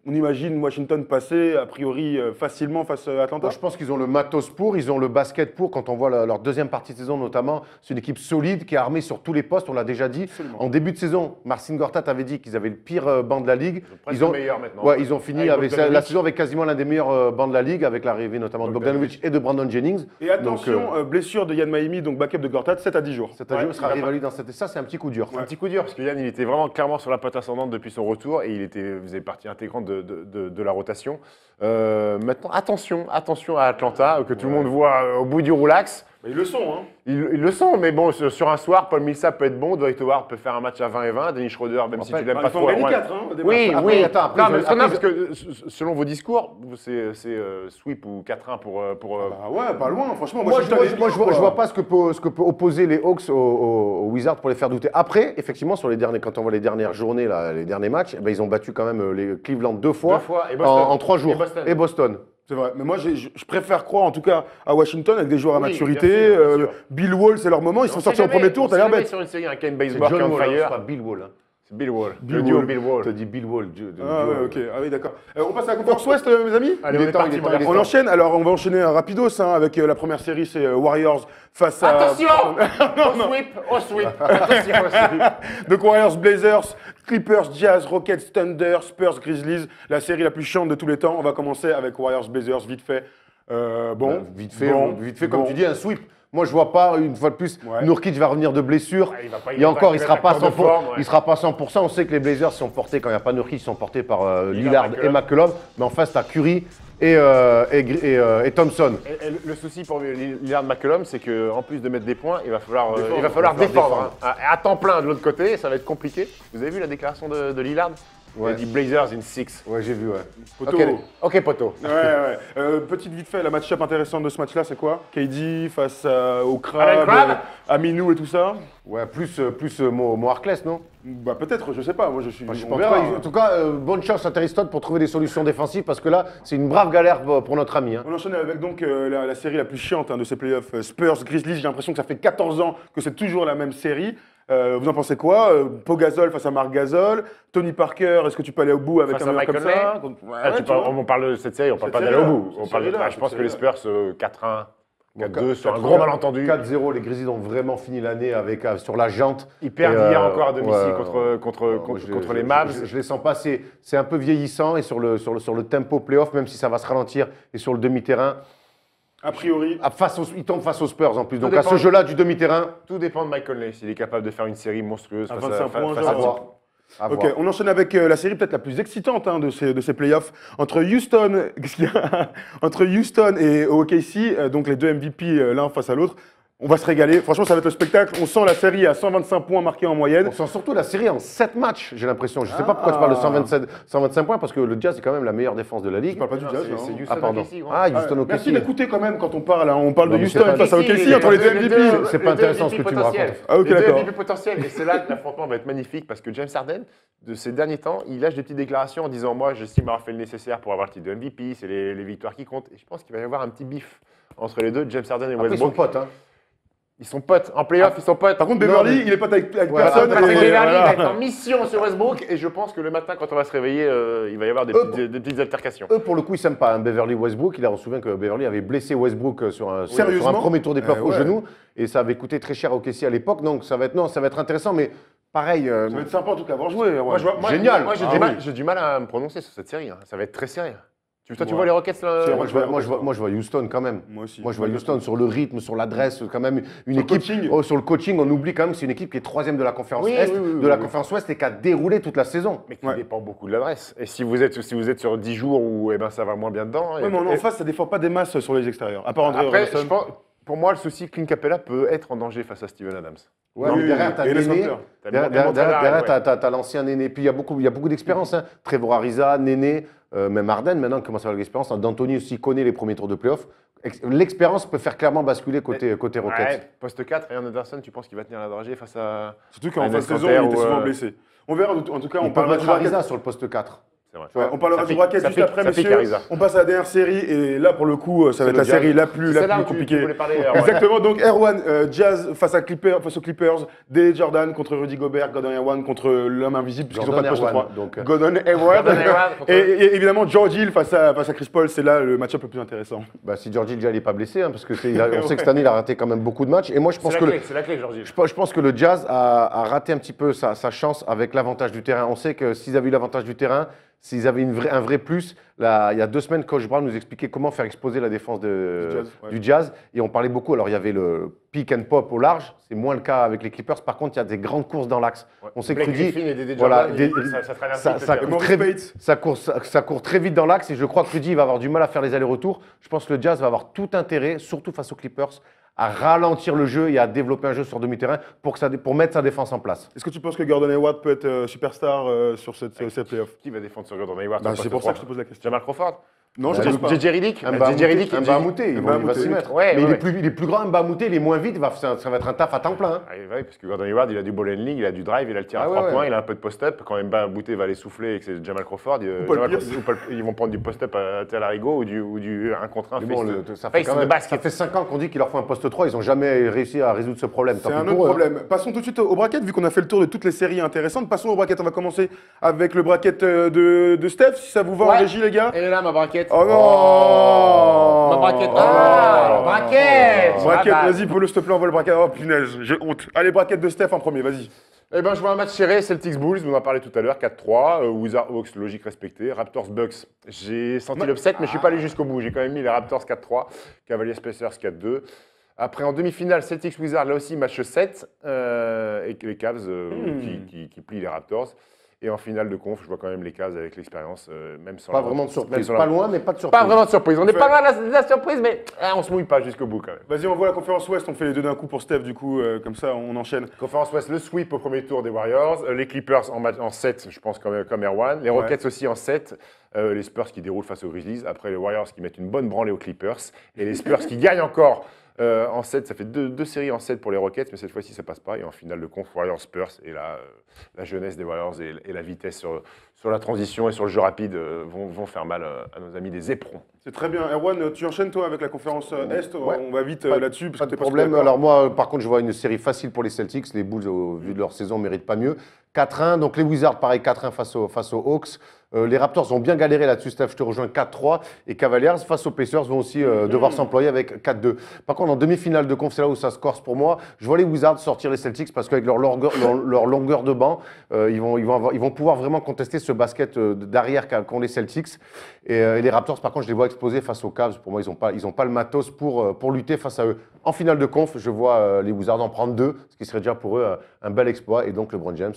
[SPEAKER 2] On imagine Washington passer a priori facilement face à Atlanta.
[SPEAKER 1] Moi, je pense qu'ils ont le matos pour, ils ont le basket pour. Quand on voit leur deuxième partie de saison notamment, c'est une équipe solide qui est armée sur tous les postes, on l'a déjà dit. Absolument. En début de saison, Marcin Gortat avait dit qu'ils avaient le pire banc de la Ligue.
[SPEAKER 3] Ils ont le meilleur maintenant.
[SPEAKER 1] Ouais, ils ont fini avec la saison avec quasiment l'un des meilleurs bancs de la Ligue, avec l'arrivée notamment de Bogdanovic et de Brandon Jennings.
[SPEAKER 2] Et attention, blessure de Yann Maimi, donc backup de Gortat, 7 à 10 jours.
[SPEAKER 1] 7 à 10 jours sera réévalué dans cette... Ça, c'est un petit coup dur.
[SPEAKER 3] Un petit coup dur, parce que Yann, il était vraiment clairement sur la pente ascendante depuis son retour et il faisait partie intégrante de la rotation. Maintenant, attention à Atlanta, que tout le monde voit au bout du roulax.
[SPEAKER 2] Ils le sont, hein.
[SPEAKER 3] Ils le sont, mais bon, sur un soir, Paul Millsap peut être bon, Dwight Howard peut faire un match à 20 et 20, Dennis Schroeder, même si tu l'aimes pas trop.
[SPEAKER 2] Il faut en gagner 4, hein,
[SPEAKER 3] oui,
[SPEAKER 1] oui. Attends,
[SPEAKER 3] parce que selon vos discours, c'est sweep ou 4-1 pour...
[SPEAKER 2] ouais, pas loin, franchement.
[SPEAKER 1] Moi, je vois pas ce que peut opposer les Hawks aux Wizards pour les faire douter. Après, effectivement, quand on voit les dernières journées, là, les derniers matchs, ils ont battu quand même les Cleveland deux fois en 3 jours. Et Boston.
[SPEAKER 2] C'est vrai, mais moi je préfère croire en tout cas à Washington avec des joueurs à maturité. Bien sûr. Bill Wall, c'est leur moment, ils sont sortis au premier tour, t'as l'air bête.
[SPEAKER 3] Sur une série, un Ken Bazemore qui est on fire.
[SPEAKER 1] C'est pas Bill Wall.
[SPEAKER 3] C'est Bill Wall.
[SPEAKER 2] Bill Wall.
[SPEAKER 1] Je te dis Bill Wall.
[SPEAKER 2] Ok, oui, d'accord. On passe à la conférence Ouest, mes amis.
[SPEAKER 3] Allez,
[SPEAKER 2] on enchaîne, alors on va enchaîner rapidos avec la première série, c'est Warriors face à...
[SPEAKER 3] Attention au sweep. Attention au sweep.
[SPEAKER 2] Donc Warriors, Blazers, Clippers, Jazz, Rockets, Thunder, Spurs, Grizzlies, la série la plus chiante de tous les temps. On va commencer avec Warriors, Blazers, vite fait.
[SPEAKER 1] Vite fait, comme tu dis, un sweep. Moi, je vois pas, une fois de plus, Nurkic va revenir de blessure. Il sera pas 100%. Il sera pas 100%. On sait que les Blazers sont portés, quand il n'y a pas Nurkic, ils sont portés par Lillard et McCollum. Mais en face, tu as Curry et Thompson.
[SPEAKER 3] Et le souci pour Lillard McCollum, c'est qu'en plus de mettre des points, il va falloir défendre. À temps plein de l'autre côté, ça va être compliqué. Vous avez vu la déclaration de Lillard? Il a dit Blazers in 6.
[SPEAKER 1] Ouais, j'ai vu, ouais.
[SPEAKER 2] Poteau.
[SPEAKER 3] Ok, poteau.
[SPEAKER 2] Ouais. Petite vite fait, la match-up intéressante de ce match-là, c'est quoi? KD face au Crab, à Minou et tout ça?
[SPEAKER 1] Ouais, plus Mo Harkless, non?
[SPEAKER 2] Bah peut-être, je sais pas. Moi, je suis.
[SPEAKER 1] En tout cas, bonne chance à Terry Stotts pour trouver des solutions défensives parce que là, c'est une brave galère pour notre ami.
[SPEAKER 2] On enchaîne avec donc la série la plus chiante de ces playoffs, Spurs, Grizzlies. J'ai l'impression que ça fait 14 ans que c'est toujours la même série. Vous en pensez quoi? Pau Gasol face à Marc Gasol. Tony Parker, est-ce que tu peux aller au bout avec
[SPEAKER 3] Face
[SPEAKER 2] un
[SPEAKER 3] à
[SPEAKER 2] joueur comme
[SPEAKER 3] Michael
[SPEAKER 2] ça?
[SPEAKER 3] On parle de cette série, on parle
[SPEAKER 2] Cette
[SPEAKER 3] pas d'aller au
[SPEAKER 2] série-là,
[SPEAKER 3] bout.
[SPEAKER 2] cette
[SPEAKER 3] On parle
[SPEAKER 2] série-là,
[SPEAKER 3] je pense
[SPEAKER 2] cette
[SPEAKER 3] que les
[SPEAKER 2] série-là.
[SPEAKER 3] Spurs 4-1, 4-2 sur un gros
[SPEAKER 1] 4-0,
[SPEAKER 3] malentendu.
[SPEAKER 1] 4-0, les Grizzlies ont vraiment fini l'année avec sur la jante.
[SPEAKER 3] Ils perdent
[SPEAKER 1] Et,
[SPEAKER 3] hier encore à domicile
[SPEAKER 1] ouais,
[SPEAKER 3] contre les Mavs.
[SPEAKER 1] Je les sens pas, c'est un peu vieillissant et sur le tempo playoff, même si ça va se ralentir, et sur le demi-terrain,
[SPEAKER 2] A priori.
[SPEAKER 1] ils tombent face aux Spurs en plus. Donc à
[SPEAKER 3] dépend.
[SPEAKER 1] ce jeu-là du demi-terrain,
[SPEAKER 3] Tout dépend de Mike Conley, s'il est capable de faire une série monstrueuse
[SPEAKER 2] À
[SPEAKER 3] face
[SPEAKER 2] 25 points,
[SPEAKER 3] face
[SPEAKER 2] genre.
[SPEAKER 1] à voir. À
[SPEAKER 2] Ok,
[SPEAKER 1] voir.
[SPEAKER 2] on enchaîne avec la série peut-être la plus excitante de ces playoffs entre Houston, qu'est-ce qu'il y a entre Houston et OKC, donc les deux MVP l'un face à l'autre. On va se régaler. Franchement, ça va être le spectacle. On sent la série à 125 points marqués en moyenne.
[SPEAKER 1] On sent surtout la série en 7 matchs, j'ai l'impression. Je ne sais pas pourquoi tu parles de 125 points, parce que le Jazz est quand même la meilleure défense de la
[SPEAKER 2] Je
[SPEAKER 1] Ligue.
[SPEAKER 2] parle pas du Jazz. hein.
[SPEAKER 3] C'est Houston
[SPEAKER 1] Ah, pardon.
[SPEAKER 3] OKC, gros.
[SPEAKER 1] Ah, Houston OKC.
[SPEAKER 2] Merci d'écouter quand même quand on parle. Hein. On parle
[SPEAKER 1] Non,
[SPEAKER 2] de
[SPEAKER 1] mais c'est
[SPEAKER 2] Houston
[SPEAKER 1] pas-
[SPEAKER 2] face à OKC entre les deux MVP.
[SPEAKER 1] C'est pas intéressant ce que tu me racontes.
[SPEAKER 2] Ah, ok,
[SPEAKER 3] Les deux
[SPEAKER 2] d'accord.
[SPEAKER 3] MVP potentiels. Et c'est là que l'affrontement va être magnifique parce que James Harden, de ces derniers temps, il lâche des petites déclarations en disant moi, j'estime avoir fait le nécessaire pour avoir le titre de MVP, c'est les victoires qui comptent. Et je pense qu'il va y avoir un petit bif entre les deux, James Harden et
[SPEAKER 1] Après, ils sont
[SPEAKER 3] Westbrook.
[SPEAKER 1] potes. Hein.
[SPEAKER 3] Ils sont potes. En playoff, ils sont potes.
[SPEAKER 2] Par contre,
[SPEAKER 1] Non,
[SPEAKER 2] Beverly,
[SPEAKER 1] mais-
[SPEAKER 2] il est pote avec
[SPEAKER 1] Ouais,
[SPEAKER 2] personne.
[SPEAKER 1] voilà,
[SPEAKER 3] Parce que
[SPEAKER 2] et
[SPEAKER 3] Beverly
[SPEAKER 2] voilà.
[SPEAKER 3] va être en mission sur Westbrook et je pense que le matin, quand on va se réveiller, il va y avoir des petites altercations.
[SPEAKER 1] Eux, pour le coup, ils s'aiment pas. Hein. Beverly Westbrook, on se souvient que Beverly avait blessé Westbrook sur un
[SPEAKER 2] Sérieusement
[SPEAKER 1] premier tour des playoffs au
[SPEAKER 2] ouais.
[SPEAKER 1] genou. Et ça avait coûté très cher au OKC à l'époque. Donc ça va être intéressant. Mais pareil,
[SPEAKER 2] Ça va être sympa en tout cas à avoir joué.
[SPEAKER 3] Moi,
[SPEAKER 1] Génial.
[SPEAKER 3] Moi, j'ai
[SPEAKER 1] Ah
[SPEAKER 3] du mal-
[SPEAKER 1] oui.
[SPEAKER 3] j'ai du mal à me prononcer sur cette série. Hein. Ça va être très serré. Toi, tu
[SPEAKER 2] Ouais.
[SPEAKER 3] vois les Rockets là
[SPEAKER 2] C'est
[SPEAKER 1] moi, je vois Houston quand même.
[SPEAKER 2] Moi aussi.
[SPEAKER 1] Moi, je vois Houston sur le rythme, sur l'adresse, quand même une
[SPEAKER 2] Sur le
[SPEAKER 1] équipe.
[SPEAKER 2] coaching.
[SPEAKER 1] Sur le coaching, on oublie quand même que c'est une équipe qui est 3e de la conférence
[SPEAKER 3] Oui,
[SPEAKER 1] Est,
[SPEAKER 3] oui, oui,
[SPEAKER 1] de la
[SPEAKER 3] oui.
[SPEAKER 1] conférence Ouest et qui a déroulé toute la saison.
[SPEAKER 3] Mais qui
[SPEAKER 2] Ouais.
[SPEAKER 3] dépend beaucoup de l'adresse. Et si vous êtes sur 10 jours où ça va moins bien dedans.
[SPEAKER 2] Ouais, mais en face, ça défend pas des masses sur les extérieurs. À part André
[SPEAKER 3] Après,
[SPEAKER 2] Robertson.
[SPEAKER 3] je pense, pour moi, le souci, Clint Capella peut être en danger face à Steven Adams.
[SPEAKER 1] Ouais,
[SPEAKER 2] Oui,
[SPEAKER 1] mais derrière, t'as
[SPEAKER 2] et les
[SPEAKER 1] Néné.
[SPEAKER 2] Santers.
[SPEAKER 1] Derrière, t'as l'ancien Néné. Puis il y a beaucoup d'expérience. Hein. Trevor Ariza, Néné, même Harden, maintenant, commence à avoir de l'expérience. D'Anthony aussi connaît les premiers tours de playoff. L'expérience peut faire clairement basculer côté Rockets.
[SPEAKER 3] Ouais, poste 4, Ryan Anderson, tu penses qu'il va tenir la dragée face à.
[SPEAKER 2] Surtout qu'en
[SPEAKER 3] Enes
[SPEAKER 2] fin de saison,
[SPEAKER 3] Kanter
[SPEAKER 2] il était
[SPEAKER 3] ou,
[SPEAKER 2] souvent blessé. On verra, en tout cas, on
[SPEAKER 1] On peut
[SPEAKER 2] parlera
[SPEAKER 1] mettre
[SPEAKER 2] du bracket.
[SPEAKER 1] Ariza sur le poste 4.
[SPEAKER 3] C'est vrai.
[SPEAKER 2] Ouais, on parlera
[SPEAKER 3] Ça
[SPEAKER 2] du
[SPEAKER 3] pique,
[SPEAKER 2] bracket
[SPEAKER 3] ça
[SPEAKER 2] juste
[SPEAKER 3] pique,
[SPEAKER 2] après,
[SPEAKER 3] ça pique,
[SPEAKER 2] messieurs.
[SPEAKER 3] Ariza.
[SPEAKER 2] On passe à la dernière série et là, pour le coup, ça va être
[SPEAKER 1] le
[SPEAKER 2] la
[SPEAKER 1] Jazz.
[SPEAKER 2] série la plus
[SPEAKER 3] C'est là où tu
[SPEAKER 2] compliquée.
[SPEAKER 3] voulais parler.
[SPEAKER 2] Exactement, donc Erwan, Jazz face aux Clippers, Dale Jordan contre Rudy Gobert, Gordon Hayward contre l'homme invisible puisqu'ils n'ont pas de poste 3.
[SPEAKER 1] Donc,
[SPEAKER 2] Gordon Hayward.
[SPEAKER 3] Gordon Hayward contre-
[SPEAKER 2] Et évidemment, George Hill face à Chris Paul, c'est là le match-up le plus intéressant.
[SPEAKER 1] bah, si Georgie déjà n'est pas blessé, hein, parce que on sait que cette année, il a raté quand même beaucoup de matchs. Et moi, je pense
[SPEAKER 3] C'est la clé, Georgie.
[SPEAKER 1] je pense que le Jazz a raté un petit peu sa chance avec l'avantage du terrain. On sait que s'ils avaient eu l'avantage du terrain, s'ils avaient un vrai plus, là, il y a 2 semaines, Coach Brown nous expliquait comment faire exploser la défense du Jazz. Et on parlait beaucoup, alors il y avait le pick and pop au large, c'est moins le cas avec les Clippers. Par contre, il y a des grandes courses dans l'axe. On sait que
[SPEAKER 3] Blake
[SPEAKER 1] Rudy,
[SPEAKER 3] Griffin et Dédé
[SPEAKER 1] voilà,
[SPEAKER 3] Jordan, ça traîne un
[SPEAKER 1] ça-
[SPEAKER 3] petit peu,
[SPEAKER 1] ça
[SPEAKER 3] c'est
[SPEAKER 1] court
[SPEAKER 2] Maurice
[SPEAKER 1] très
[SPEAKER 2] Bates.
[SPEAKER 1] ça court très vite dans l'axe et je crois que Rudy va avoir du mal à faire les allers-retours. Je pense que le Jazz va avoir tout intérêt, surtout face aux Clippers, à ralentir le jeu et à développer un jeu sur demi-terrain pour mettre sa défense en place.
[SPEAKER 2] Est-ce que tu penses que Gordon Hayward peut être superstar sur cette playoff?
[SPEAKER 3] Qui va défendre sur Gordon Hayward
[SPEAKER 2] Bah,
[SPEAKER 3] sur
[SPEAKER 2] c'est
[SPEAKER 3] le
[SPEAKER 2] pour
[SPEAKER 3] poste
[SPEAKER 2] ça que je
[SPEAKER 3] 3?
[SPEAKER 2] te pose la question.
[SPEAKER 3] Jamal Crawford?
[SPEAKER 2] Non, je pense pas.
[SPEAKER 3] JJ Redick?
[SPEAKER 1] Mba Mouté, il va s'y mettre.
[SPEAKER 3] Ouais,
[SPEAKER 1] Mais
[SPEAKER 3] ouais,
[SPEAKER 1] il est plus grand, Mba Mouté, il est moins vite, ça va être un taf à temps plein. Hein.
[SPEAKER 3] Ah, oui, parce que Gordon Hayward, il a du ball handling, il a du drive, il a le tir à
[SPEAKER 1] Ah
[SPEAKER 3] 3
[SPEAKER 1] ouais,
[SPEAKER 3] points,
[SPEAKER 1] ouais.
[SPEAKER 3] il a un peu de post-up. Quand Mba Mouté va les souffler et que c'est Jamal Crawford,
[SPEAKER 2] Pierce.
[SPEAKER 3] ils vont prendre du post-up à tel Arigo ou du 1 contre 1
[SPEAKER 1] Mais bon, ça fait, quand même, ça fait 5 ans qu'on dit qu'il leur faut un poste 3, ils n'ont jamais réussi à résoudre ce problème.
[SPEAKER 2] C'est un autre problème. Passons tout de suite au bracket, vu qu'on a fait le tour de toutes les séries intéressantes. Passons au bracket. On va commencer avec le bracket de Steph, si ça vous va en
[SPEAKER 3] Ouais.
[SPEAKER 2] régie, les gars.
[SPEAKER 3] Elle est là, ma braquette.
[SPEAKER 2] Oh non
[SPEAKER 3] Ma braquette. Ah, braquette.
[SPEAKER 2] Bracket,
[SPEAKER 3] Ah, bah.
[SPEAKER 2] vas-y, Polo, s'il te plaît, envoie le bracket. Oh punaise, j'ai honte. Allez, bracket de Steph en premier, vas-y.
[SPEAKER 3] Eh ben, je vois un match serré, Celtics Bulls, on en a parlé tout à l'heure, 4-3, Wizards Hawks, logique respectée, Raptors Bucks, j'ai senti l'upset, mais je suis pas allé jusqu'au bout, j'ai quand même mis les Raptors 4-3, Cavaliers Pacers 4-2. Après, en demi-finale, Celtics Wizards, là aussi, match 7, et les Cavs qui plient les Raptors. Et en finale de conf, je vois quand même les Cavs avec l'expérience, même sans
[SPEAKER 1] Pas
[SPEAKER 3] la-
[SPEAKER 1] vraiment de
[SPEAKER 3] même
[SPEAKER 1] surprise.
[SPEAKER 3] sans la-
[SPEAKER 1] Pas loin, mais pas de surprise.
[SPEAKER 3] Pas vraiment de surprise. On n'est pas loin de la surprise, mais on se mouille pas jusqu'au bout quand même.
[SPEAKER 2] Vas-y, on voit la conférence Ouest, on fait les deux d'un coup pour Steph, du coup, comme ça, on enchaîne.
[SPEAKER 3] Conférence Ouest, le sweep au premier tour des Warriors, les Clippers en 7, je pense comme Erwan, les Rockets aussi en 7, les Spurs qui déroulent face aux Grizzlies, après les Warriors qui mettent une bonne branlée aux Clippers, et les Spurs qui gagnent encore en 7, ça fait deux séries en 7 pour les Rockets, mais cette fois-ci, ça passe pas. Et en finale de conf, Warriors-Spurs, et là, la jeunesse des Warriors et la vitesse sur la transition et sur le jeu rapide vont faire mal à nos amis des éperons.
[SPEAKER 2] C'est très bien. Erwan, tu enchaînes toi avec la conférence Est.
[SPEAKER 1] Ouais.
[SPEAKER 2] On va vite là-dessus.
[SPEAKER 1] Pas de problème. Alors moi, par contre, je vois une série facile pour les Celtics. Les Bulls, au vu de leur saison, ne méritent pas mieux. 4-1. Donc les Wizards, pareil, 4-1 face aux Hawks. Les Raptors ont bien galéré là-dessus, Steph, je te rejoins, 4-3. Et Cavaliers, face aux Pacers, vont aussi devoir s'employer avec 4-2. Par contre, en demi-finale de conf, c'est là où ça se corse pour moi. Je vois les Wizards sortir les Celtics parce qu'avec leur longueur de banc, ils vont pouvoir vraiment contester ce basket d'arrière qu'ont les Celtics. Et les Raptors, par contre, je les vois exploser face aux Cavs. Pour moi, ils n'ont pas le matos pour lutter face à eux. En finale de conf, je vois les Wizards en prendre 2, ce qui serait déjà pour eux un bel exploit. Et donc, LeBron James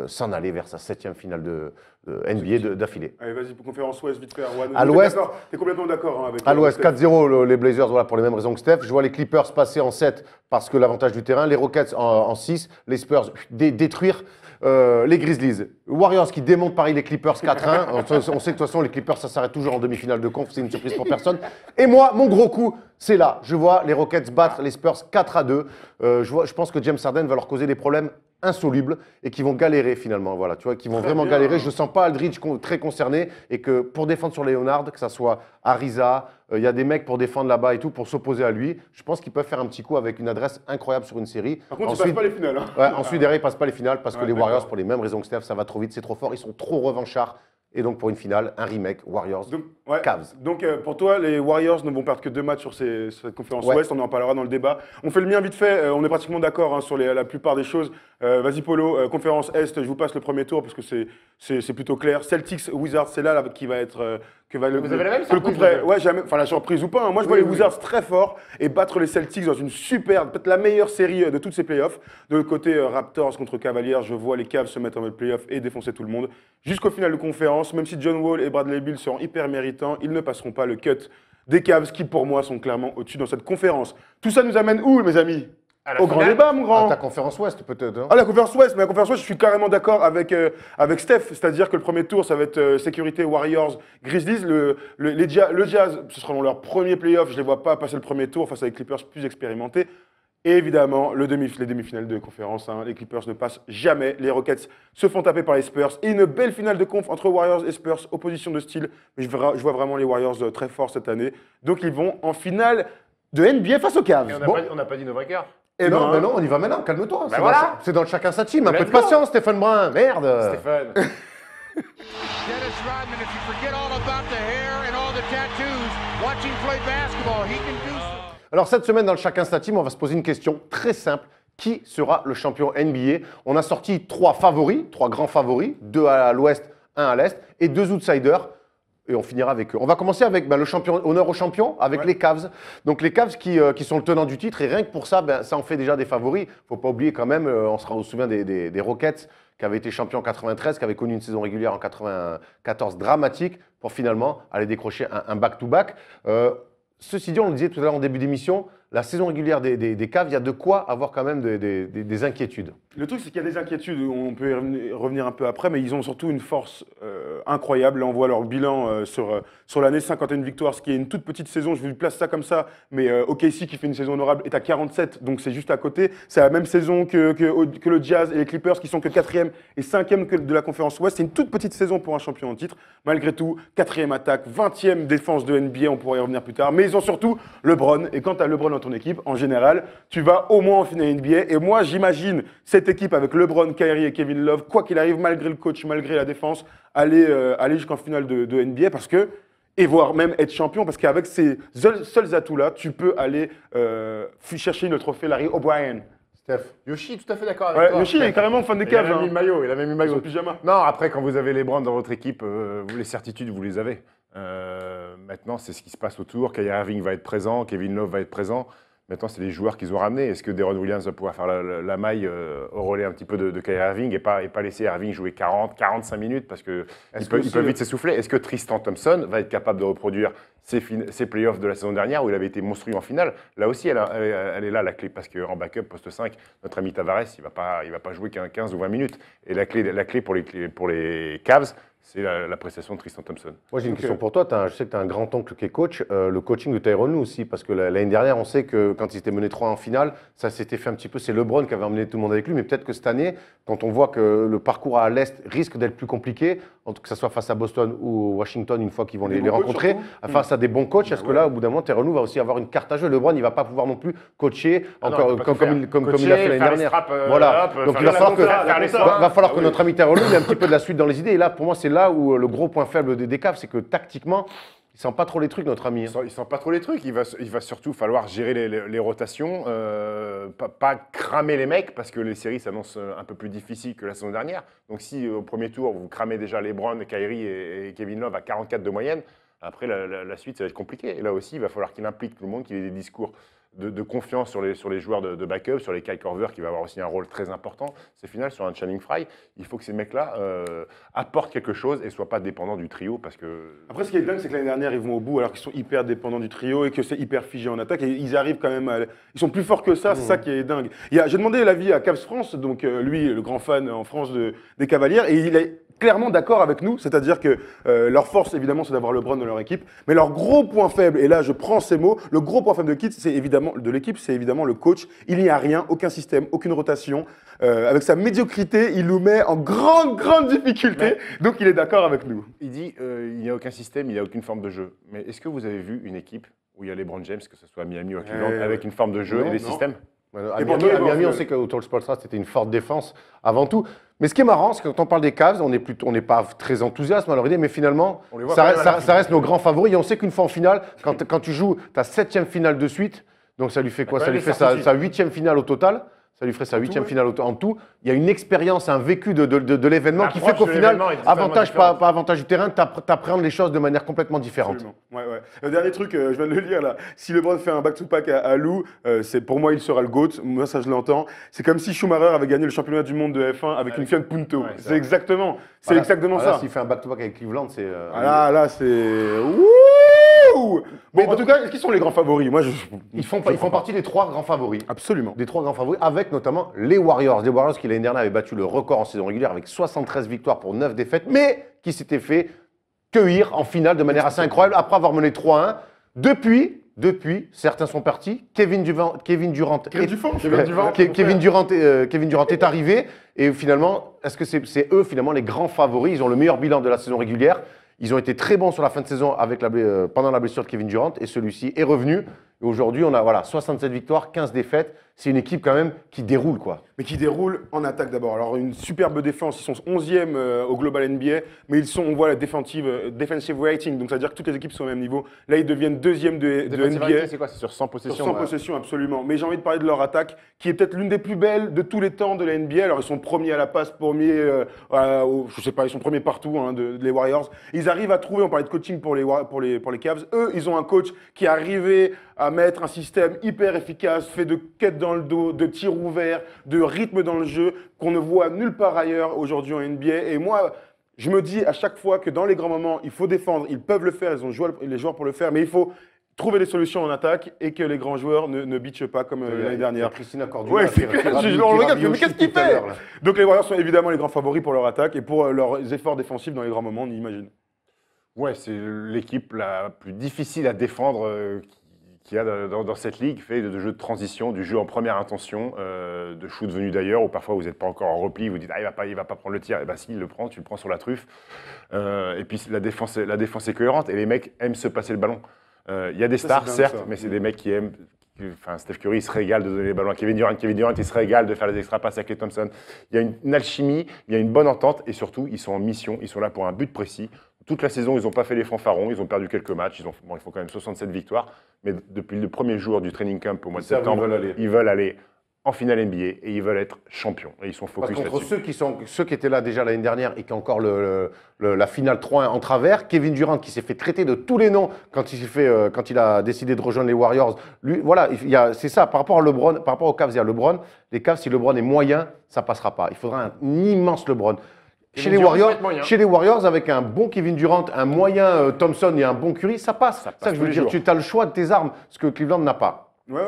[SPEAKER 1] s'en aller vers sa 7e finale de NBA d'affilée.
[SPEAKER 2] Allez, vas-y, pour conférence Ouest, vite fait, Erwan.
[SPEAKER 1] À l'Ouest,
[SPEAKER 2] tu es complètement d'accord avec
[SPEAKER 1] à l'Ouest, 4-0 les Blazers, voilà, pour les mêmes raisons que Steph. Je vois les Clippers passer en 7 parce que l'avantage du terrain, les Rockets en 6, les Spurs détruire les Grizzlies. Warriors qui démontent Paris, les Clippers 4-1. On sait que de toute façon, les Clippers, ça s'arrête toujours en demi-finale de conf, c'est une surprise pour personne. Et moi, mon gros coup, c'est là. Je vois les Rockets battre les Spurs 4-2. Je pense que James Harden va leur causer des problèmes insolubles et qui vont galérer finalement, voilà, tu vois, qui vont vraiment galérer. Je ne sens pas Aldridge très concerné et que pour défendre sur Leonard, que ça soit Ariza, il y a des mecs pour défendre là-bas et tout, pour s'opposer à lui. Je pense qu'ils peuvent faire un petit coup avec une adresse incroyable sur une série.
[SPEAKER 2] Par contre, ils ne passent pas les finales. Hein.
[SPEAKER 1] Ouais, ensuite, derrière, ils ne passent pas les finales parce que les Warriors, pour les mêmes raisons que Steph, ça va trop vite, c'est trop fort, ils sont trop revanchards. Et donc, pour une finale, un remake Warriors Cavs.
[SPEAKER 2] Donc, pour toi, les Warriors ne vont perdre que 2 matchs sur cette conférence Ouest. On en parlera dans le débat. On fait le mien vite fait. On est pratiquement d'accord sur la plupart des choses. Vas-y, Polo. Conférence Est, je vous passe le premier tour parce que c'est plutôt clair. Celtics, Wizards, c'est là qui va être.
[SPEAKER 3] Vous avez la même surprise.
[SPEAKER 2] Ouais, enfin, la surprise ou pas. Hein. Moi, je vois les Wizards très forts et battre les Celtics dans une super, peut-être la meilleure série de toutes ces playoffs. De l'autre côté, Raptors contre Cavaliers, je vois les Cavs se mettre en mode playoff et défoncer tout le monde. Jusqu'au final de conférence, même si John Wall et Bradley Beal seront hyper méritants, ils ne passeront pas le cut des Cavs qui, pour moi, sont clairement au-dessus dans cette conférence. Tout ça nous amène où, mes amis? Au grand débat, mon grand.
[SPEAKER 1] À ta conférence Ouest, peut-être. Hein.
[SPEAKER 2] Ah, la conférence Ouest, mais la conférence Ouest, je suis carrément d'accord avec Steph. C'est-à-dire que le premier tour, ça va être sécurité Warriors, Grizzlies. Le Jazz, ce sera leur premier playoff. Je ne les vois pas passer le premier tour face à des Clippers plus expérimentés. Et évidemment, les demi-finales de conférence. Hein, les Clippers ne passent jamais. Les Rockets se font taper par les Spurs. Et une belle finale de conf entre Warriors et Spurs, opposition de style. Mais je vois vraiment les Warriors très forts cette année. Donc, ils vont en finale de NBA face aux Cavs.
[SPEAKER 3] On n'a pas dit nos vainqueurs.
[SPEAKER 1] Et non, mais non, on y va maintenant, calme-toi.
[SPEAKER 3] Voilà.
[SPEAKER 1] C'est dans le chacun sa team. Un peu de patience, Stéphane Brun. Merde.
[SPEAKER 3] Stéphane.
[SPEAKER 4] Dennis Rodman, if you forget all about the hair and all the tattoos, watching play basketball, he can do so.
[SPEAKER 1] Alors cette semaine dans le chacun sa team, on va se poser une question très simple. Qui sera le champion NBA? On a sorti 3 favoris, 3 grands favoris, 2 à l'ouest, 1 à l'est, et 2 outsiders. Et on finira avec eux. On va commencer avec le champion, honneur aux champions, avec les Cavs. Donc les Cavs qui sont le tenant du titre, et rien que pour ça, ça en fait déjà des favoris. Il ne faut pas oublier quand même, on se souvient des Rockets qui avaient été champions en 93, qui avaient connu une saison régulière en 94 dramatique, pour finalement aller décrocher un back-to-back. Ceci dit, on le disait tout à l'heure en début d'émission, la saison régulière des Cavs, il y a de quoi avoir quand même des inquiétudes.
[SPEAKER 2] Le truc, c'est qu'il y a des inquiétudes, on peut y revenir un peu après, mais ils ont surtout une force incroyable. Là, on voit leur bilan sur l'année, 51 victoires, ce qui est une toute petite saison. Je vous place ça comme ça, mais OKC, qui fait une saison honorable, est à 47, donc c'est juste à côté. C'est la même saison que le Jazz et les Clippers, qui sont que 4e et 5e de la conférence Ouest. C'est une toute petite saison pour un champion en titre. Malgré tout, 4e attaque, 20e défense de NBA, on pourrait y revenir plus tard. Mais ils ont surtout LeBron, et quand tu as LeBron dans ton équipe, en général, tu vas au moins en finale NBA. Et moi, j'imagine cette équipe avec LeBron, Kyrie et Kevin Love, quoi qu'il arrive, malgré le coach, malgré la défense, aller jusqu'en finale de NBA et voire même être champion, parce qu'avec ces seuls atouts-là, tu peux aller chercher le trophée Larry O'Brien.
[SPEAKER 3] Steph. Yoshi, tout à fait d'accord avec toi.
[SPEAKER 2] Yoshi, il est carrément fan des Cavs.
[SPEAKER 3] Il a mis le maillot, il avait mis le maillot.
[SPEAKER 2] Son pyjama.
[SPEAKER 3] Non, après, quand vous avez les Browns dans votre équipe, les certitudes, vous les avez. Maintenant, c'est ce qui se passe autour. Kyrie Irving va être présent, Kevin Love va être présent. Maintenant, c'est les joueurs qu'ils ont ramenés. Est-ce que Deron Williams va pouvoir faire la maille au relais un petit peu de Kyrie Irving et pas laisser Irving jouer 45 minutes parce qu'il peut vite s'essouffler? Est-ce que Tristan Thompson va être capable de reproduire ses playoffs de la saison dernière où il avait été monstrueux en finale? Là aussi, elle est là, la clé, parce qu'en backup, poste 5, notre ami Tavares, il va pas jouer qu'un 15 ou 20 minutes. Et la clé pour les Cavs, c'est la prestation de Tristan Thompson.
[SPEAKER 1] Moi, j'ai une question pour toi. Je sais que tu as un grand-oncle qui est coach. Le coaching de Tyronn Lue aussi, parce que l'année dernière, on sait que quand il s'était mené 3 en finale, ça s'était fait un petit peu. C'est LeBron qui avait emmené tout le monde avec lui. Mais peut-être que cette année, quand on voit que le parcours à l'Est risque d'être plus compliqué, que ce soit face à Boston ou Washington, une fois qu'ils vont les rencontrer, face à des bons coachs, est-ce que là, au bout d'un moment, Tyronn Lue va aussi avoir une carte à jouer? LeBron, il ne va pas pouvoir non plus coacher comme il a fait l'année dernière. Voilà. Donc il va falloir que notre ami Tyronn Lue ait un petit peu de la suite dans les idées. Et là, pour moi, c'est là où le gros point faible des Cavs, c'est que tactiquement, il sent pas trop les trucs, notre ami.
[SPEAKER 3] Il sent pas trop les trucs. Il va surtout falloir gérer les rotations, pas cramer les mecs, parce que les séries s'annoncent un peu plus difficiles que la saison dernière. Donc si au premier tour, vous cramez déjà LeBron, Kyrie et Kevin Love à 44 de moyenne, après la suite, ça va être compliqué. Et là aussi, il va falloir qu'il implique tout le monde, qu'il ait des discours de confiance sur les joueurs de backup, sur les Kyle Korver, qui va avoir aussi un rôle très important. C'est final sur un Channing Frye. Il faut que ces mecs-là apportent quelque chose et ne soient pas dépendants du trio. Parce que...
[SPEAKER 2] Après, ce qui est dingue, c'est que l'année dernière, ils vont au bout alors qu'ils sont hyper dépendants du trio et que c'est hyper figé en attaque. Et ils arrivent quand même Ils sont plus forts que ça, c'est ça qui est dingue. J'ai demandé l'avis à Cavs France, donc lui, le grand fan en France des Cavaliers, et il est clairement d'accord avec nous, c'est-à-dire que leur force, évidemment, c'est d'avoir LeBron dans leur équipe, mais leur gros point faible, et là, je prends ces mots, le gros point faible de l'équipe, c'est évidemment le coach. Il n'y a rien, aucun système, aucune rotation. Avec sa médiocrité, il nous met en grande difficulté, donc il est d'accord avec nous.
[SPEAKER 3] Il dit il n'y a aucun système, il n'y a aucune forme de jeu. Mais est-ce que vous avez vu une équipe où il y a LeBron James, que ce soit à Miami ou à Cleveland, avec une forme de jeu et des systèmes?
[SPEAKER 1] À Miami, on sait qu'autour de Spolstra, c'était une forte défense avant tout. Mais ce qui est marrant, c'est que quand on parle des Cavs, on n'est pas très enthousiaste à leur idée, mais finalement, ça reste nos grands favoris. Et on sait qu'une fois en finale, quand tu joues ta 7e finale de suite, donc ça lui fait quoi? Ça lui fait sa 8e finale au total. Ça lui ferait sa 8e finale en tout. Il y a une expérience, un vécu de l'événement qui fait qu'au final, avantage pas avantage du terrain, tu appréhendes les choses de manière complètement différente.
[SPEAKER 2] Absolument. Ouais. Le dernier truc, je viens de le lire là. Si LeBron fait un back-to-back à Lou, pour moi, il sera le GOAT. Moi, ça, je l'entends. C'est comme si Schumacher avait gagné le championnat du monde de F1 avec une Fiat Punto. Ouais, c'est exactement ça.
[SPEAKER 1] S'il fait un back-to-back avec Cleveland, c'est.
[SPEAKER 2] Là, c'est. Bon, en tout cas, qui sont les grands favoris?
[SPEAKER 1] Ils font partie des 3 grands favoris.
[SPEAKER 2] Absolument.
[SPEAKER 1] Des 3 grands favoris, avec notamment les Warriors. Les Warriors qui l'année dernière avaient battu le record en saison régulière avec 73 victoires pour 9 défaites, mais qui s'étaient fait cueillir en finale de manière assez incroyable après avoir mené 3-1. Depuis, certains sont partis. Kevin Durant est arrivé. Et finalement, est-ce que c'est eux finalement les grands favoris? Ils ont le meilleur bilan de la saison régulière. Ils ont été très bons sur la fin de saison pendant la blessure de Kevin Durant et celui-ci est revenu. Et aujourd'hui, on a 67 victoires, 15 défaites. C'est une équipe quand même qui déroule, quoi.
[SPEAKER 2] Mais qui déroule en attaque d'abord. Alors une superbe défense, ils sont 11e au Global NBA, mais on voit la defensive rating, donc ça veut dire que toutes les équipes sont au même niveau. Là, ils deviennent 2e de NBA.
[SPEAKER 3] C'est quoi? C'est sur 100 possessions?
[SPEAKER 2] Sur 100 possessions, absolument. Mais j'ai envie de parler de leur attaque, qui est peut-être l'une des plus belles de tous les temps de la NBA. Alors ils sont premiers à la passe, je sais pas, ils sont premiers partout, les Warriors. Ils arrivent à trouver, on parlait de coaching pour les Cavs. Eux, ils ont un coach qui est arrivé à mettre un système hyper efficace, fait de quêtes dans le dos, de tirs ouverts, de rythme dans le jeu, qu'on ne voit nulle part ailleurs aujourd'hui en NBA. Et moi, je me dis à chaque fois que dans les grands moments, il faut défendre, ils peuvent le faire, ils ont les joueurs pour le faire, mais il faut trouver des solutions en attaque et que les grands joueurs ne bitchent pas comme l'année dernière.
[SPEAKER 1] Christina Cordula.
[SPEAKER 2] Ouais, c'est clair, on regarde, mais qu'est-ce qu'il fait? Donc les Warriors sont évidemment les grands favoris pour leur attaque et pour leurs efforts défensifs dans les grands moments, on imagine.
[SPEAKER 3] Ouais, c'est l'équipe la plus difficile à défendre qu'il y a dans cette ligue, fait de jeux de transition, du jeu en première intention, de shoot venu d'ailleurs, où parfois vous n'êtes pas encore en repli, vous dites il va pas prendre le tir, et bien si, il le prend, tu le prends sur la truffe. Et puis la défense est cohérente, et les mecs aiment se passer le ballon. Il y a des stars, certes, mais c'est des mecs qui aiment. Enfin, Steph Curry, il se régale de donner les ballons à Kevin Durant. Kevin Durant, il se régale de faire les extra passes à Klay Thompson. Il y a une alchimie, il y a une bonne entente, et surtout, ils sont en mission, ils sont là pour un but précis. Toute la saison, ils n'ont pas fait les fanfarons, ils ont perdu quelques matchs, ils font quand même 67 victoires, mais depuis le premier jour du training camp au mois de septembre, ils veulent aller en finale NBA et ils veulent être champions. Et ils sont focus là-dessus.
[SPEAKER 1] Contre ceux qui étaient là déjà l'année dernière et qui ont encore la finale 3-1 en travers, Kevin Durant qui s'est fait traiter de tous les noms quand il a décidé de rejoindre les Warriors. Lui, voilà, c'est ça, par rapport à LeBron, par rapport aux Cavs et à LeBron, les Cavs, si LeBron est moyen, ça ne passera pas. Il faudra un immense LeBron. Chez les Warriors, avec un bon Kevin Durant, un moyen Thompson et un bon Curry, ça passe. C'est ça que je veux dire. Tu as le choix de tes armes, ce que Cleveland n'a pas.
[SPEAKER 2] Ouais,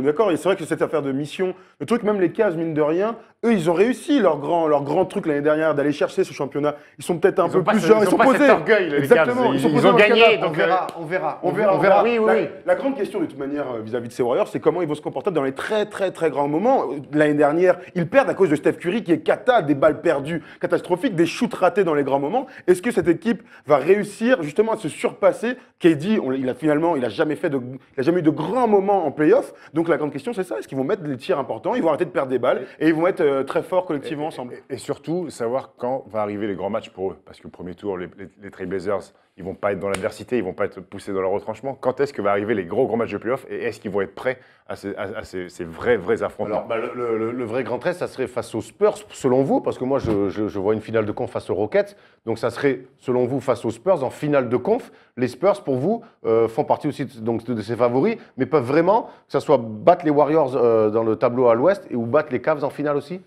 [SPEAKER 2] d'accord. Et c'est vrai que cette affaire de mission, le truc, même les Cavs, mine de rien, Eux, ils ont réussi leur grand truc l'année dernière d'aller chercher ce championnat. Ils sont peut-être un peu plus jeunes.
[SPEAKER 3] Ils sont posés. Cet orgueil,
[SPEAKER 2] Exactement.
[SPEAKER 3] Ils ont gagné. Donc
[SPEAKER 1] on verra.
[SPEAKER 3] Oui.
[SPEAKER 2] La grande question de toute manière vis-à-vis de ces Warriors, c'est comment ils vont se comporter dans les très très très grands moments. L'année dernière, ils perdent à cause de Steph Curry qui est cata, des balles perdues catastrophiques, des shoots ratés dans les grands moments. Est-ce que cette équipe va réussir justement à se surpasser? KD, il a jamais eu de grands moments en playoff. Donc la grande question, c'est ça. Est-ce qu'ils vont mettre des tirs importants? Ils vont arrêter de perdre des balles et ils vont être très forts collectivement ensemble.
[SPEAKER 3] Et surtout, savoir quand va arriver les grands matchs pour eux. Parce que le premier tour, les Trailblazers, ils vont pas être dans l'adversité, ils vont pas être poussés dans leur retranchement. Quand est-ce que va arriver les gros matchs de playoff et est-ce qu'ils vont être prêts à ces vrais affrontements?
[SPEAKER 1] Alors, le vrai grand test, ça serait face aux Spurs, selon vous, parce que moi, je vois une finale de conf face aux Rockets. Donc, ça serait, selon vous, face aux Spurs en finale de conf. Les Spurs, pour vous, font partie aussi de ces favoris, mais peuvent vraiment, que ce soit battre les Warriors dans le tableau à l'ouest ou battre les Cavs en finale aussi?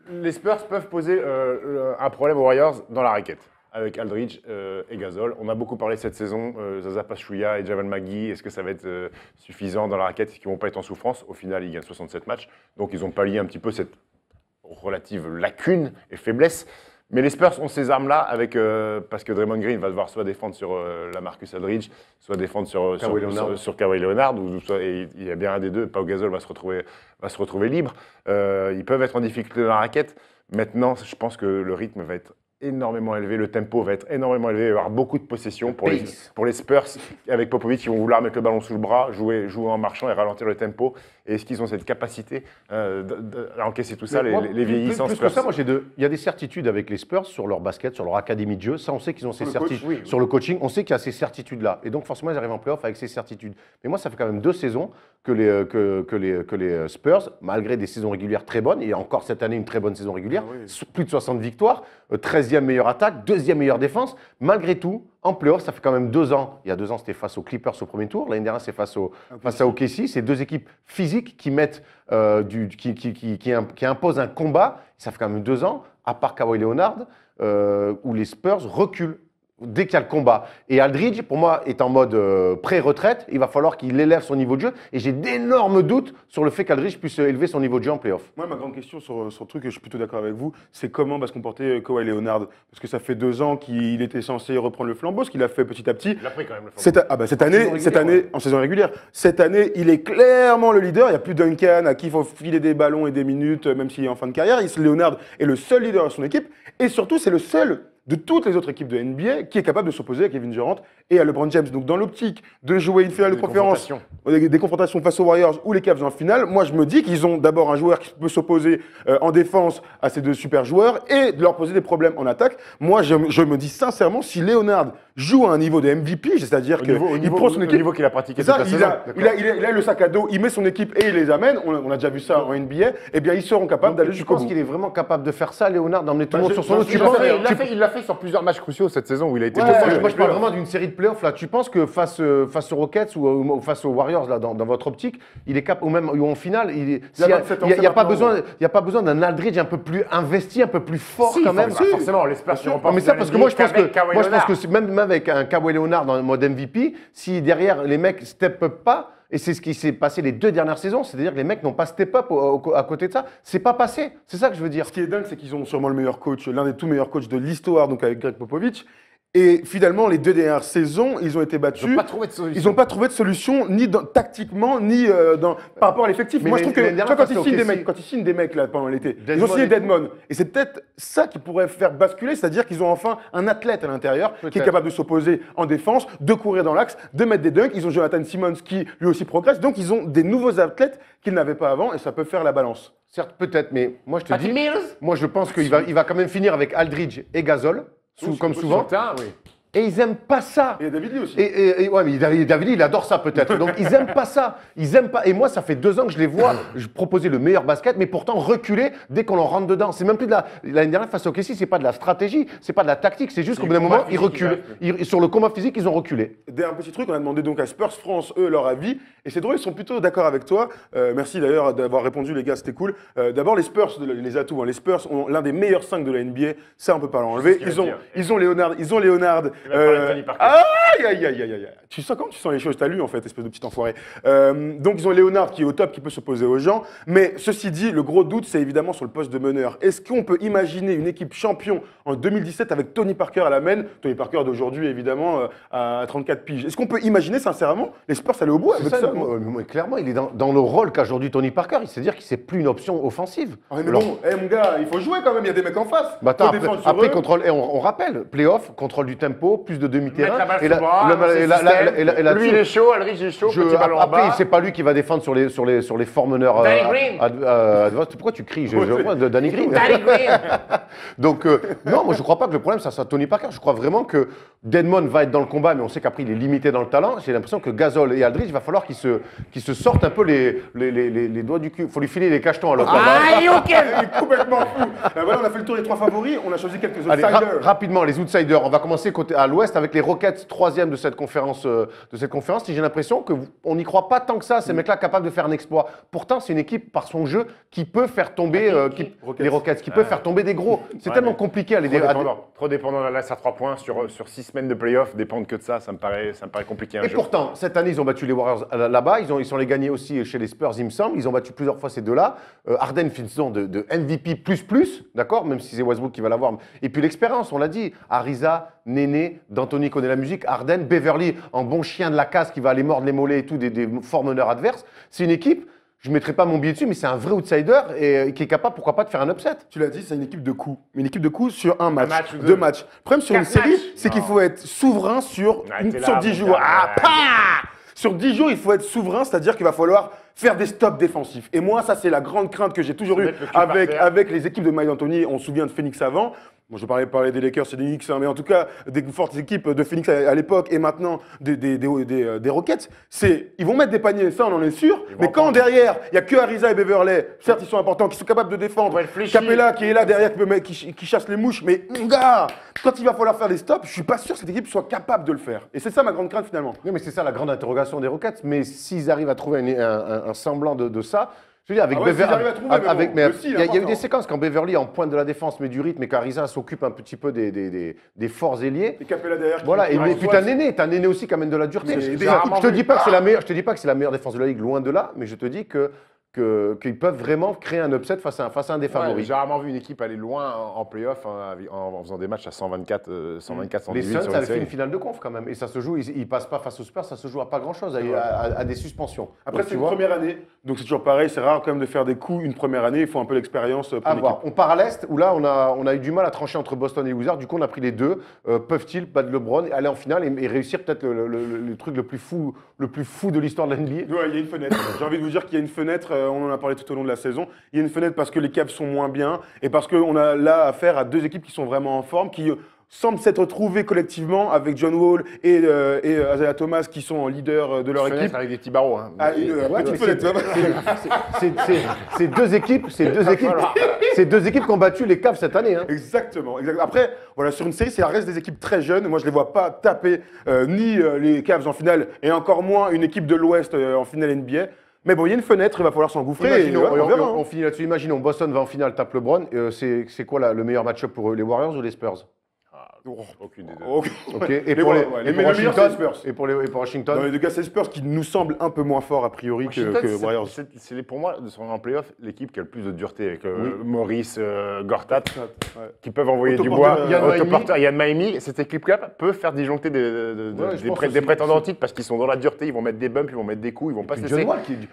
[SPEAKER 3] Les Spurs peuvent poser un problème aux Warriors dans la raquette, avec Aldridge et Gasol. On a beaucoup parlé cette saison, Zaza Pachulia et Javel Magui. Est-ce que ça va être suffisant dans la raquette? Est-ce qu'ils ne vont pas être en souffrance? Au final, ils gagnent 67 matchs. Donc, ils ont pallié un petit peu cette relative lacune et faiblesse. Mais les Spurs ont ces armes-là parce que Draymond Green va devoir soit défendre sur LaMarcus Aldridge, soit défendre sur Kawhi Leonard. Et il y a bien un des deux. Pau Gasol va se retrouver libre. Ils peuvent être en difficulté dans la raquette. Maintenant, je pense que le rythme va être énormément élevé, le tempo va être énormément élevé, il va y avoir beaucoup de possessions pour les Spurs avec Popovich, ils vont vouloir mettre le ballon sous le bras, jouer en marchant et ralentir le tempo. Et est-ce qu'ils ont cette capacité à encaisser tout ça, les vieillissants
[SPEAKER 1] Spurs? Plus que ça, moi, il y a des certitudes avec les Spurs sur leur basket, sur leur académie de jeu. Ça, on sait qu'ils ont ces certitudes. Sur le coaching, on sait qu'il y a ces certitudes-là. Et donc, forcément, ils arrivent en playoff avec ces certitudes. Mais moi, ça fait quand même 2 saisons que les Spurs, malgré des saisons régulières très bonnes, et encore cette année une très bonne saison régulière, plus de 60 victoires, 13e meilleure attaque, 2e meilleure défense, malgré tout, en playoff, ça fait quand même 2 ans. Il y a 2 ans, c'était face aux Clippers au premier tour. L'année dernière, c'est face à OKC. C'est 2 équipes physiques qui mettent qui imposent un combat. Ça fait quand même 2 ans, à part Kawhi Leonard, où les Spurs reculent dès qu'il y a le combat. Et Aldridge, pour moi, est en mode pré-retraite. Il va falloir qu'il élève son niveau de jeu. Et j'ai d'énormes doutes sur le fait qu'Aldridge puisse élever son niveau de jeu en playoff.
[SPEAKER 2] Moi, ma grande question sur le truc, et je suis plutôt d'accord avec vous, c'est comment va se comporter Kawhi Leonard. Parce que ça fait 2 ans qu'il était censé reprendre le flambeau, ce qu'il a fait petit à petit.
[SPEAKER 3] Il a pris quand même le flambeau.
[SPEAKER 2] Cette année, en saison régulière. Cette année, il est clairement le leader. Il n'y a plus Duncan à qui il faut filer des ballons et des minutes, même s'il est en fin de carrière. Leonard est le seul leader de son équipe. Et surtout, c'est le seul de toutes les autres équipes de NBA qui est capable de s'opposer à Kevin Durant et à LeBron James. Donc dans l'optique de jouer une finale de conférence, des confrontations face aux Warriors ou les Cavs en finale, moi je me dis qu'ils ont d'abord un joueur qui peut s'opposer en défense à ces 2 super joueurs et de leur poser des problèmes en attaque. Moi je me dis sincèrement, si Leonard joue à un niveau de MVP, c'est-à-dire qu'il prend son équipe,
[SPEAKER 3] au niveau qu'il a pratiqué toute la saison.
[SPEAKER 2] Il a le sac à dos, il met son équipe et il les amène. On a déjà vu ça en NBA. Eh bien ils seront capables d'aller jusqu'au bout.
[SPEAKER 1] Je pense qu'il est vraiment capable de faire ça, Leonard, d'emmener tout le monde sur son dos.
[SPEAKER 3] Il l'a fait sur plusieurs matchs cruciaux cette saison où il a été.
[SPEAKER 1] Moi, je parle vraiment d'une série de playoffs là. Tu penses que face aux Rockets ou face aux Warriors là, dans votre optique, il est capable, ou même en finale, il n'y a pas besoin d'un Aldridge un peu plus investi, un peu plus fort quand même.
[SPEAKER 3] Forcément, les Spurs n'ont pas.
[SPEAKER 1] Mais ça, parce que moi, je pense que même avec un Kawhi Leonard dans le mode MVP, si derrière les mecs step up pas. Et c'est ce qui s'est passé les 2 dernières saisons, c'est-à-dire que les mecs n'ont pas step up à côté de ça. C'est pas passé. C'est ça que je veux dire.
[SPEAKER 2] Ce qui est dingue, c'est qu'ils ont sûrement le meilleur coach, l'un des tout meilleurs coachs de l'histoire, donc avec Greg Popovich. Et finalement, les 2 dernières saisons, ils ont été battus.
[SPEAKER 3] Ils n'ont pas trouvé de solution.
[SPEAKER 2] Ils n'ont pas trouvé de solution, ni tactiquement, ni par rapport à l'effectif. Moi, je trouve que quand ils signent des mecs là, pendant l'été, ils ont signé Dedmon. Et c'est peut-être ça qui pourrait faire basculer, c'est-à-dire qu'ils ont enfin un athlète à l'intérieur qui est capable de s'opposer en défense, de courir dans l'axe, de mettre des dunks. Ils ont Jonathan Simmons qui lui aussi progresse. Donc, ils ont des nouveaux athlètes qu'ils n'avaient pas avant et ça peut faire la balance.
[SPEAKER 1] Certes, peut-être, mais moi, je te dis, moi, je pense qu'il va quand même finir avec Aldridge et Gasol. Comme souvent. Et ils n'aiment pas ça.
[SPEAKER 2] Et David Lee aussi.
[SPEAKER 1] Ouais, mais David Lee, il adore ça peut-être. Donc ils n'aiment pas ça. Ils aiment pas. Et moi, ça fait 2 ans que je les vois proposer le meilleur basket, mais pourtant reculer dès qu'on leur rentre dedans. C'est même plus de l'année dernière face au KC, c'est pas de la stratégie, c'est pas de la tactique, c'est juste qu'au bout d'un moment, ils reculent. Sur le combat physique, ils ont reculé.
[SPEAKER 2] Un petit truc, on a demandé donc à Spurs France, eux, leur avis. Et c'est drôle, ils sont plutôt d'accord avec toi. Merci d'ailleurs d'avoir répondu, les gars, c'était cool. D'abord, les Spurs, les atouts. Les Spurs ont l'un des meilleurs 5 de la NBA. Ça, on peut pas l'enlever. Ils ont Leonard
[SPEAKER 3] Il va parler de Tony Parker.
[SPEAKER 2] Aïe. Tu sens comment tu sens les choses, t'as lu en fait, espèce de petit enfoiré. Donc ils ont Léonard qui est au top, qui peut s'opposer aux gens. Mais ceci dit, le gros doute, c'est évidemment sur le poste de meneur. Est-ce qu'on peut imaginer une équipe champion en 2017 avec Tony Parker à la main? Tony Parker d'aujourd'hui, évidemment, à 34 piges. Est-ce qu'on peut imaginer sincèrement les Spurs aller au bout avec ça?
[SPEAKER 1] Mais clairement, il est dans le rôle qu'a aujourd'hui Tony Parker. Il sait dire que c'est plus une option offensive.
[SPEAKER 2] Mais bon, mon gars, il faut jouer quand même, il y a des mecs en face.
[SPEAKER 1] Bah attends, après contrôle, et on rappelle, playoff, contrôle du tempo, plus de demi-terrain.
[SPEAKER 3] Lui, il est chaud, Aldridge, il est chaud, petit ballon en bas.
[SPEAKER 1] Après, c'est pas lui qui va défendre sur les forts meneurs.
[SPEAKER 3] Danny Green.
[SPEAKER 1] Pourquoi tu cries? Je vois de Danny Green.
[SPEAKER 3] Danny Green.
[SPEAKER 1] Donc, non, moi je crois pas que le problème, ça soit Tony Parker. Je crois vraiment que Dedmon va être dans le combat, mais on sait qu'après, il est limité dans le talent. J'ai l'impression que Gasol et Aldridge, il va falloir qu'ils se sortent un peu les doigts du cul. Il faut lui filer les cachetons à l'autre.
[SPEAKER 2] Il est complètement fou. Voilà, on a fait le tour des 3 favoris, on a choisi quelques outsiders.
[SPEAKER 1] Allez, rapidement, les outsiders. On va commencer à l'ouest avec les Rockets, 3e de cette conférence. Si j'ai l'impression qu'on n'y croit pas tant que ça, ces mecs-là capables de faire un exploit. Pourtant, c'est une équipe par son jeu qui peut faire tomber les Rockets, qui peut faire tomber des gros. C'est tellement compliqué à les
[SPEAKER 3] Trop dépendant de la laisse à 3 points sur 6 semaines de playoff, dépendre que de ça, ça me paraît compliqué un jour.
[SPEAKER 1] Et pourtant, cette année, ils ont battu les Warriors là-bas, ils sont les gagnés aussi chez les Spurs, il me semble. Ils ont battu plusieurs fois ces deux-là. Harden finit de MVP++, d'accord, même si c'est Westbrook qui va l'avoir. Et puis l'expérience, on l'a dit. Ariza, Néné, D'Antoni connaît la musique, Harden, Beverly en bon chien de la casse qui va aller mordre les mollets et tout des forts meneurs adverses. C'est une équipe, je ne mettrai pas mon billet dessus, mais c'est un vrai outsider et qui est capable, pourquoi pas, de faire un upset.
[SPEAKER 2] Tu l'as dit, c'est une équipe de coups. Une équipe de coups sur un match, 2 matchs. Le problème sur une série, c'est qu'il faut être souverain sur 10 jours. Sur 10 jours, il faut être souverain, c'est-à-dire qu'il va falloir faire des stops défensifs. Et moi, ça, c'est la grande crainte que j'ai toujours eue avec les équipes de Mike D'Antoni. On se souvient de Phoenix avant. Bon, je vais parler des Lakers et des Knicks, hein, mais en tout cas, des fortes équipes de Phoenix à l'époque et maintenant des Rockets, ils vont mettre des paniers, ça on en est sûr, mais quand derrière, il n'y a que Ariza et Beverley, certes ils sont importants, qui sont capables de défendre, Capella qui est là derrière, qui chasse les mouches, mais mon gars, quand il va falloir faire des stops, je suis pas sûr que cette équipe soit capable de le faire. Et c'est ça ma grande crainte finalement.
[SPEAKER 1] Oui, mais c'est ça la grande interrogation des Rockets, mais s'ils arrivent à trouver un semblant de ça, je veux dire, avec Beverly, il y a eu des séquences quand Beverly en pointe de la défense met du rythme et qu'Ariza s'occupe un petit peu des forts ailiers.
[SPEAKER 2] Et Capella derrière.
[SPEAKER 1] Voilà, et puis t'as Néné aussi qui amène de la dureté. Je te dis pas que c'est la meilleure défense de la ligue, loin de là, mais je te dis qu'ils peuvent vraiment créer un upset face à un des favoris.
[SPEAKER 3] J'ai rarement vu une équipe aller loin en playoff en faisant des matchs à 124, 118.
[SPEAKER 1] Les Suns avaient fait une finale de conf quand même, et ça se joue, ils passent pas face aux Spurs, ça se joue à pas grand-chose, à des suspensions.
[SPEAKER 2] Après, c'est une première année, donc c'est toujours pareil, c'est rare quand même de faire des coups une première année, il faut un peu d'expérience pour l'équipe.
[SPEAKER 1] On part à l'Est, où là, on a eu du mal à trancher entre Boston et les Wizards, du coup on a pris les deux. Peuvent-ils battre LeBron, aller en finale et réussir peut-être le truc le plus fou de l'histoire de la NBA?
[SPEAKER 2] Ouais, il y a une fenêtre. J'ai envie de vous dire qu'il y a une fenêtre, on en a parlé tout au long de la saison. Il y a une fenêtre parce que les Cavs sont moins bien et parce qu'on a là affaire à 2 équipes qui sont vraiment en forme, qui semblent s'être trouvées collectivement avec John Wall et Isaiah Thomas qui sont en leader de leur équipe.
[SPEAKER 3] Avec des petits barreaux. Hein.
[SPEAKER 1] C'est deux équipes qui ont battu les Cavs cette année. Hein.
[SPEAKER 2] Exactement. Après, voilà, sur une série, c'est la reste des équipes très jeunes. Moi, je les vois pas taper ni les Cavs en finale et encore moins une équipe de l'Ouest en finale NBA. Mais bon, il y a une fenêtre, il va falloir s'engouffrer.
[SPEAKER 1] On finit là-dessus. Imaginons, Boston va en finale, tape LeBron. C'est quoi le meilleur match-up pour les Warriors ou les Spurs?
[SPEAKER 3] Aucune des deux.
[SPEAKER 1] Ok. Et pour Washington,
[SPEAKER 2] non, les deux gars, c'est les Spurs qui nous semblent un peu moins forts a priori que Warriors.
[SPEAKER 3] C'est pour moi, en playoff, l'équipe qui a le plus de dureté avec Maurice, Gortat, qui peuvent envoyer du bois. Yann Maimi, cette équipe-là peut faire disjoncter des prétendants titres parce qu'ils sont dans la dureté, ils vont mettre des bumps, ils vont mettre des coups, ils vont pas se laisser.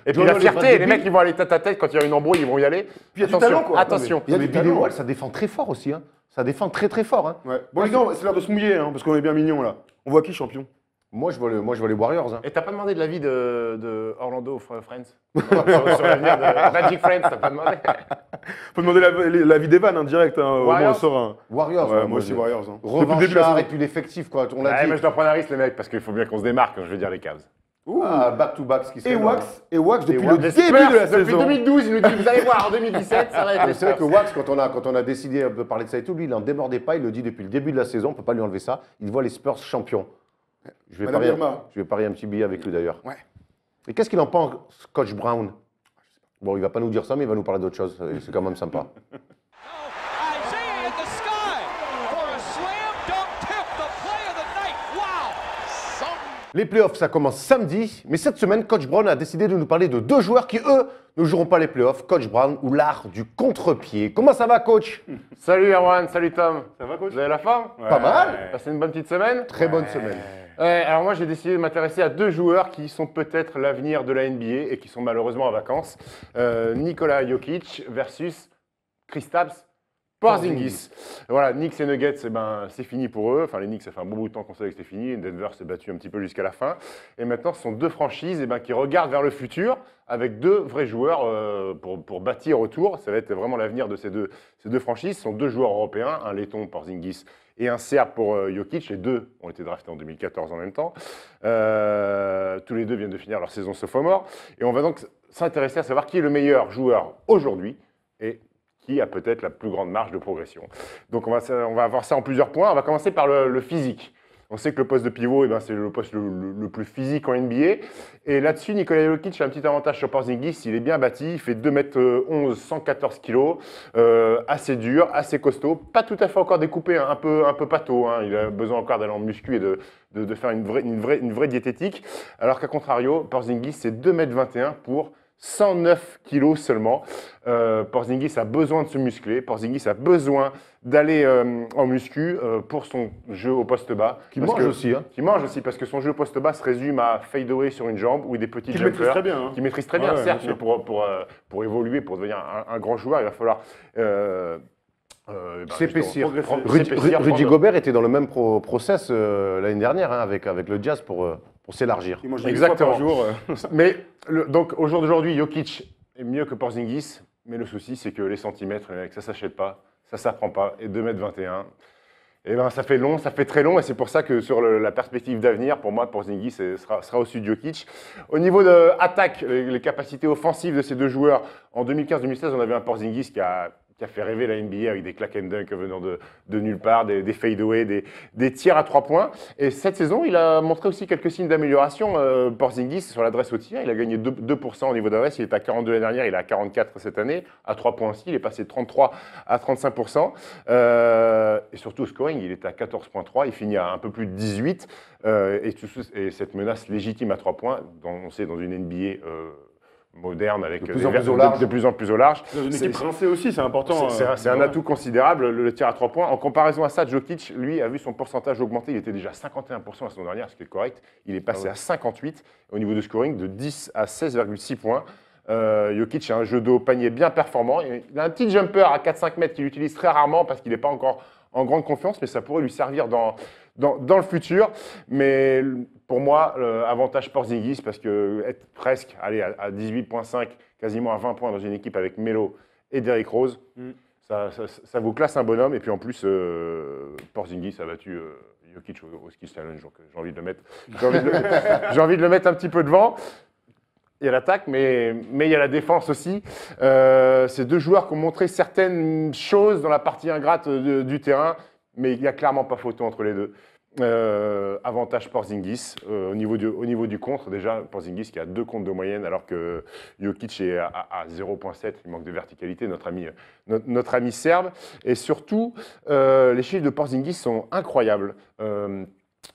[SPEAKER 3] Et puis la fierté, les mecs ils vont aller tête à tête quand il y a une embrouille, ils vont y aller.
[SPEAKER 2] Puis il y a du talent quoi.
[SPEAKER 3] Attention.
[SPEAKER 1] Mais Billy Wall, ça défend très fort aussi. Ça défend très très fort.
[SPEAKER 2] Ouais. Bon les gars, c'est l'heure de se mouiller parce qu'on est bien mignons là. On voit qui champion?
[SPEAKER 1] Moi je vois les Warriors.
[SPEAKER 3] Et t'as pas demandé de l'avis de Orlando Friends sur l'avenir de Magic Friends, t'as pas demandé?
[SPEAKER 2] Faut demander l'avis d'Evan direct. Au moins on sort
[SPEAKER 1] Warriors.
[SPEAKER 2] Ouais, moi aussi Warriors.
[SPEAKER 1] Revanchard et puis l'effectif quoi. On l'a dit.
[SPEAKER 3] Mais je dois prendre un risque les mecs parce qu'il faut bien qu'on se démarque. Je veux dire les Cavs.
[SPEAKER 1] Back-to-back, ce qui serait
[SPEAKER 2] et Wax depuis le début de la saison.
[SPEAKER 3] Depuis 2012, il nous dit vous allez voir en 2017, ça va être.
[SPEAKER 1] C'est vrai que Wax, quand on a décidé de parler de ça et tout, lui, il n'en démordait pas, il le dit depuis le début de la saison, on ne peut pas lui enlever ça. Il voit les Spurs champions. Je vais parier un petit billet avec lui d'ailleurs.
[SPEAKER 2] Ouais.
[SPEAKER 1] Et qu'est-ce qu'il en pense, Coach Brown? Bon, il ne va pas nous dire ça, mais il va nous parler d'autre chose. C'est quand même sympa. Les playoffs, ça commence samedi, mais cette semaine, Coach Brown a décidé de nous parler de 2 joueurs qui, eux, ne joueront pas les playoffs. Coach Brown ou l'art du contre-pied. Comment ça va, Coach?
[SPEAKER 3] Salut Erwan, salut Tom.
[SPEAKER 2] Ça va, coach?
[SPEAKER 3] Vous avez la forme?
[SPEAKER 1] Pas mal.
[SPEAKER 3] Passez une bonne petite semaine?
[SPEAKER 1] Très bonne semaine.
[SPEAKER 3] Ouais, alors moi j'ai décidé de m'intéresser à 2 joueurs qui sont peut-être l'avenir de la NBA et qui sont malheureusement en vacances. Nikola Jokic versus Kristaps Porzingis. Voilà, Knicks et Nuggets, c'est fini pour eux. Enfin, les Knicks, ça fait un bon bout de temps qu'on savait que c'était fini. Denver s'est battu un petit peu jusqu'à la fin. Et maintenant, ce sont 2 franchises qui regardent vers le futur avec 2 vrais joueurs pour bâtir autour. Ça va être vraiment l'avenir de ces deux franchises. Ce sont 2 joueurs européens, un letton Porzingis et un serbe pour Jokic. Les 2 ont été draftés en 2014 en même temps. Tous les 2 viennent de finir leur saison sophomore. Et on va donc s'intéresser à savoir qui est le meilleur joueur aujourd'hui et qui a peut-être la plus grande marge de progression. Donc on va voir ça en plusieurs points. On va commencer par le physique. On sait que le poste de pivot, c'est le poste le plus physique en NBA. Et là-dessus, Nikola Jokic a un petit avantage sur Porzingis. Il est bien bâti, il fait 2m11, 114 kg, assez dur, assez costaud. Pas tout à fait encore découpé, un peu pâteau. Il a besoin encore d'aller en muscu et de faire une vraie diététique. Alors qu'à contrario, Porzingis, c'est 2m21 pour 109 kilos seulement. Porzingis a besoin de se muscler. Porzingis a besoin d'aller en muscu pour son jeu au poste bas.
[SPEAKER 1] Qui mange aussi.
[SPEAKER 3] Qui mange aussi, parce que son jeu au poste bas se résume à fade away sur une jambe ou des petits jumpers.
[SPEAKER 2] Qu'il maîtrise très bien.
[SPEAKER 3] Qui maîtrise très bien, certes, mais pour évoluer, pour devenir un grand joueur, il va falloir...
[SPEAKER 1] s'épaissir. Rudy Gobert était dans le même process l'année dernière avec le Jazz pour s'élargir.
[SPEAKER 3] Exactement. Par jour. Mais donc au jour d'aujourd'hui, Jokic est mieux que Porzingis, mais le souci c'est que les centimètres, ça s'achète pas, ça s'apprend pas. Et 2m21, ça fait long, ça fait très long, et c'est pour ça que sur la perspective d'avenir, pour moi, Porzingis sera au-dessus de Jokic. Au niveau de attaque, les capacités offensives de ces 2 joueurs, en 2015-2016, on avait un Porzingis qui a fait rêver la NBA avec des clack and dunk venant de nulle part, des fade-away, des tirs à 3 points. Et cette saison, il a montré aussi quelques signes d'amélioration. Porzingis, sur l'adresse au tir, il a gagné 2% au niveau d'adresse. Il était à 42 l'année dernière, il est à 44 cette année. À 3 points aussi, il est passé de 33 à 35%. Et surtout au scoring, il était à 14,3. Il finit à un peu plus de 18. Et cette menace légitime à 3 points, on sait dans une NBA... moderne avec
[SPEAKER 1] de plus en plus au large.
[SPEAKER 2] Dans une équipe rincée aussi, c'est important.
[SPEAKER 3] C'est un atout considérable, le tir à 3 points. En comparaison à ça, Jokic, lui, a vu son pourcentage augmenter. Il était déjà à 51% la saison dernière, ce qui est correct. Il est passé à 58 au niveau de scoring, de 10 à 16,6 points. Jokic a un jeu de haut panier bien performant. Il a un petit jumper à 4-5 mètres qu'il utilise très rarement parce qu'il n'est pas encore en grande confiance, mais ça pourrait lui servir dans le futur. Mais pour moi, avantage Porzingis, parce que être presque à 18,5, quasiment à 20 points dans une équipe avec Melo et Derrick Rose, ça vous classe un bonhomme. Et puis en plus, Porzingis a battu Jokic au Ski Challenge, donc j'ai envie de le mettre un petit peu devant. Il y a l'attaque, mais il y a la défense aussi. Ces 2 joueurs qui ont montré certaines choses dans la partie ingrate du terrain, mais il n'y a clairement pas photo entre les 2. Avantage Porzingis. Au niveau du contre, déjà, Porzingis qui a 2 contres de moyenne, alors que Jokic est à 0,7. Il manque de verticalité, notre ami serbe. Et surtout, les chiffres de Porzingis sont incroyables.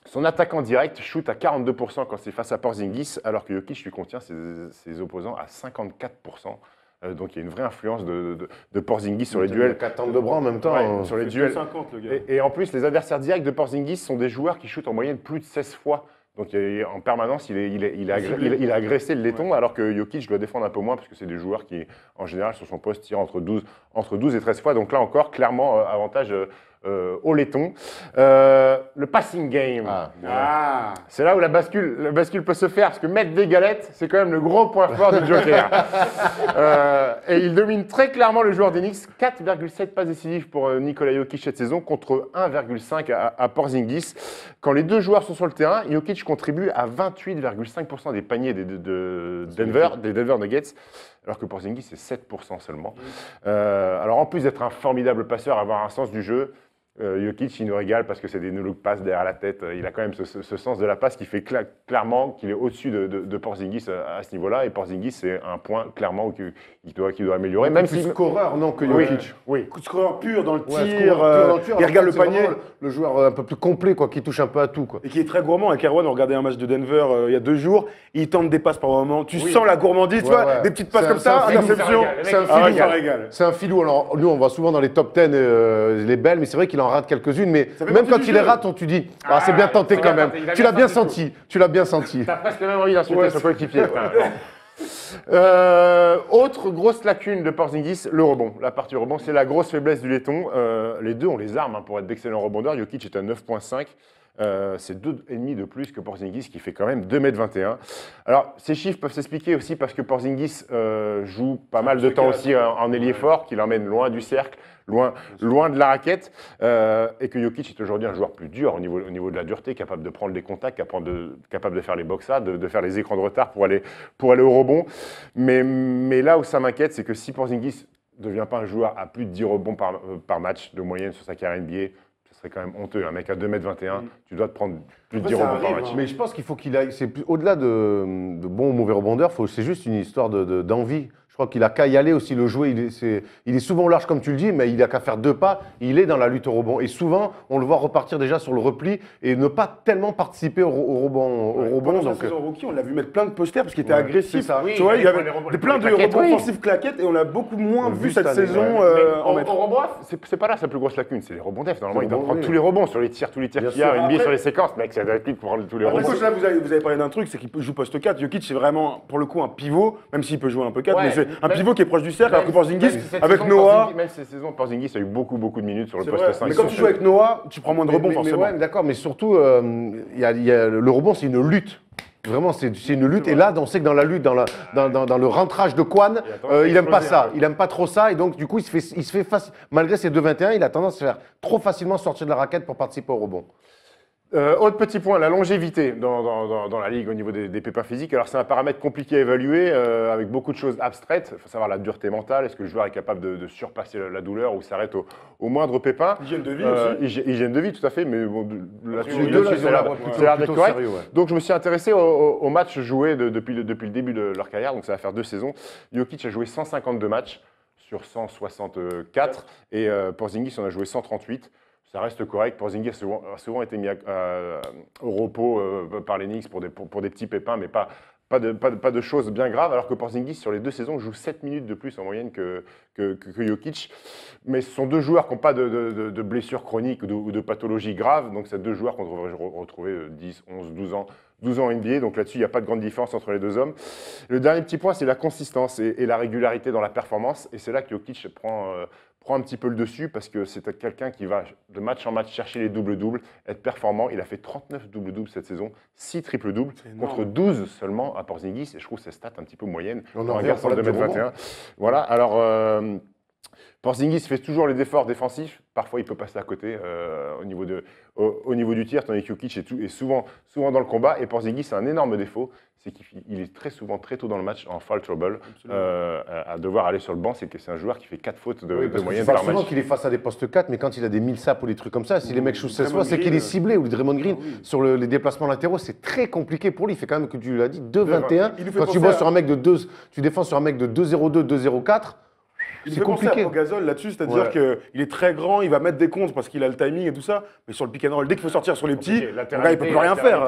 [SPEAKER 3] Son attaquant direct shoot à 42% quand c'est face à Porzingis, alors que Jokic lui contient ses opposants à 54%. Donc il y a une vraie influence de Porzingis sur les duels.
[SPEAKER 1] 4 de bras en même temps.
[SPEAKER 3] Sur les duels.
[SPEAKER 2] 50, le gars.
[SPEAKER 3] Et en plus, les adversaires directs de Porzingis sont des joueurs qui shootent en moyenne plus de 16 fois. Donc en permanence, il a agressé le laiton, alors que Jokic doit défendre un peu moins, parce que c'est des joueurs qui, en général, sur son poste, tirent entre 12 et 13 fois. Donc là encore, clairement, avantage au laiton. Le passing game. C'est là où la bascule peut se faire, parce que mettre des galettes, c'est quand même le gros point fort du Joker. Et il domine très clairement le joueur d'Enix. 4,7 passes décisives pour Nikola Jokic cette saison, contre 1,5 à Porzingis. Quand les 2 joueurs sont sur le terrain, Jokic contribue à 28,5% des paniers des Denver Nuggets, alors que Porzingis, c'est 7% seulement. Alors en plus d'être un formidable passeur, avoir un sens du jeu, Jokic, il nous régale parce que c'est des no-look pass derrière la tête. Il a quand même ce sens de la passe qui fait clairement qu'il est au-dessus de Porzingis à ce niveau-là. Et Porzingis, c'est un point clairement qu'il doit améliorer.
[SPEAKER 1] Même si scoreur, non, que Jokic.
[SPEAKER 3] Oui.
[SPEAKER 2] Scoreur pur dans le tir,
[SPEAKER 1] il
[SPEAKER 2] regarde le panier.
[SPEAKER 1] Le joueur un peu plus complet, quoi, qui touche un peu à tout. Quoi.
[SPEAKER 2] Et qui est très gourmand. Avec Erwan, on regardait un match de Denver il y a 2 jours. Il tente des passes par moment. Tu sens la gourmandise, tu vois, des petites passes comme ça, interception.
[SPEAKER 1] C'est un filou. Alors, nous, on voit souvent dans les top 10 les belles, mais c'est vrai qu'il en rate quelques-unes. Mais même quand il les rate, tu dis, c'est bien tenté quand même. Tu l'as bien senti.
[SPEAKER 3] T'as presque même envie d'insulter son coéquipier. Autre grosse lacune de Porzingis, le rebond. La partie rebond, c'est la grosse faiblesse du laiton. Les deux ont les armes pour être d'excellents rebondeurs. Jokic est à 9,5. C'est 2,5 de plus que Porzingis qui fait quand même 2,21 m. Alors, ces chiffres peuvent s'expliquer aussi parce que Porzingis joue pas mal de temps aussi en ailier fort, qui l'emmène loin du cercle, loin de la raquette, et que Jokic est aujourd'hui un joueur plus dur au niveau de la dureté, capable de prendre les contacts, capable de faire les boxas, de faire les écrans de retard pour aller au rebond. Mais là où ça m'inquiète, c'est que si Porzingis ne devient pas un joueur à plus de 10 rebonds par match de moyenne sur sa carrière NBA, c'est quand même honteux. Un mec à 2,21 m, tu dois te prendre plus de 10 rebonds par match.
[SPEAKER 1] Mais je pense qu'il faut qu'il aille. Au-delà de bon ou mauvais rebondeur, c'est juste une histoire d'envie. Je crois qu'il a qu'à y aller aussi, le jouer. Il est souvent large, comme tu le dis, mais il a qu'à faire 2 pas. Il est dans la lutte au rebond. Et souvent, on le voit repartir déjà sur le repli et ne pas tellement participer au rebond.
[SPEAKER 2] Pendant
[SPEAKER 1] Donc,
[SPEAKER 2] sa saison rookie, on l'a vu mettre plein de posters parce qu'il était agressif.
[SPEAKER 3] Oui,
[SPEAKER 2] tu vois, il y avait plein de rebonds
[SPEAKER 3] oui.
[SPEAKER 2] offensifs claquettes et on l'a beaucoup moins vu cette
[SPEAKER 1] année,
[SPEAKER 2] saison en mettre.
[SPEAKER 3] Au rebond, c'est pas là sa plus grosse lacune, c'est les rebonds def. Normalement, il doit prendre
[SPEAKER 1] oui.
[SPEAKER 3] tous les rebonds sur les tirs qu'il y a, NBA sur les séquences. Mec, ça doit être lui pour prendre tous les rebonds.
[SPEAKER 2] Après, coach, là, vous avez parlé d'un truc, c'est qu'il joue poste 4. Jokic, c'est vraiment, pour le coup, un pivot, même s'il peut jouer un peu 4, mais c'est un pivot qui est proche du cercle, alors que Porzingis, avec Noah.
[SPEAKER 3] Même cette saison, Porzingis a eu beaucoup de minutes sur le poste 5.
[SPEAKER 2] Mais quand tu joues avec Noah, tu prends moins de rebonds, forcément.
[SPEAKER 1] Ouais, d'accord, mais surtout, le rebond, c'est une lutte. Vraiment, c'est une lutte. Et là, on sait que dans la lutte, dans le rentrage de Kwan, il n'aime pas ça. Il n'aime pas trop ça. Et donc, du coup, il se fait malgré ses 2,21, il a tendance à se faire trop facilement sortir de la raquette pour participer au rebond.
[SPEAKER 3] Autre petit point, la longévité dans la ligue au niveau des pépins physiques. Alors c'est un paramètre compliqué à évaluer avec beaucoup de choses abstraites. Il faut savoir la dureté mentale. Est-ce que le joueur est capable de surpasser la douleur ou s'arrête au moindre pépin?
[SPEAKER 2] Hygiène de vie aussi.
[SPEAKER 3] Hygiène de vie, tout à fait. Mais bon, là-dessus,
[SPEAKER 1] ça
[SPEAKER 3] a l'air d'être correct. Donc je me suis intéressé aux matchs joués depuis le début de leur carrière. Donc ça va faire 2 saisons. Jokic a joué 152 matchs sur 164 et Porzingis en a joué 138. Ça reste correct. Porzingis a souvent été mis au repos par les Knicks pour des petits pépins, mais pas de choses bien graves. Alors que Porzingis, sur les 2 saisons, joue 7 minutes de plus en moyenne que Jokic. Mais ce sont 2 joueurs qui n'ont pas de blessures chroniques ou de pathologies graves. Donc, c'est 2 joueurs qu'on devrait retrouver 10, 11, 12 ans en NBA. Donc là-dessus, il n'y a pas de grande différence entre les 2 hommes. Le dernier petit point, c'est la consistance et la régularité dans la performance. Et c'est là que Jokic prend un petit peu le dessus parce que c'est quelqu'un qui va de match en match chercher les doubles-doubles, être performant. Il a fait 39 doubles-doubles cette saison, 6 triples-doubles contre 12 seulement à Porzingis. Et je trouve ces stats un petit peu moyennes pour un garçon de 2,21 m. Voilà, alors Porzingis fait toujours les efforts défensifs. Parfois, il peut passer à côté au niveau du tir, tandis que Jokic est souvent dans le combat. Et Porzingis a un énorme défaut, c'est qu'il est très souvent, très tôt dans le match, en foul trouble, à devoir aller sur le banc. C'est que c'est un joueur qui fait 4 fautes de moyenne par match.
[SPEAKER 1] Souvent qu'il est face à des postes 4, mais quand il a des Millsap ou des trucs comme ça, si les mecs shootent 16 fois, c'est qu'il est ciblé. Ou Draymond Green, sur les déplacements latéraux, c'est très compliqué pour lui. Il fait quand même, que tu l'as dit, 2,21. Quand tu bosses sur un mec de 2, tu défends sur un mec de 2,02, 2,04.
[SPEAKER 2] C'est compliqué. Pour Gasol là-dessus, c'est-à-dire qu'il est très grand, il va mettre des contres parce qu'il a le timing et tout ça, mais sur le pick and roll, dès qu'il faut sortir sur les petits, le gars, il peut plus rien faire.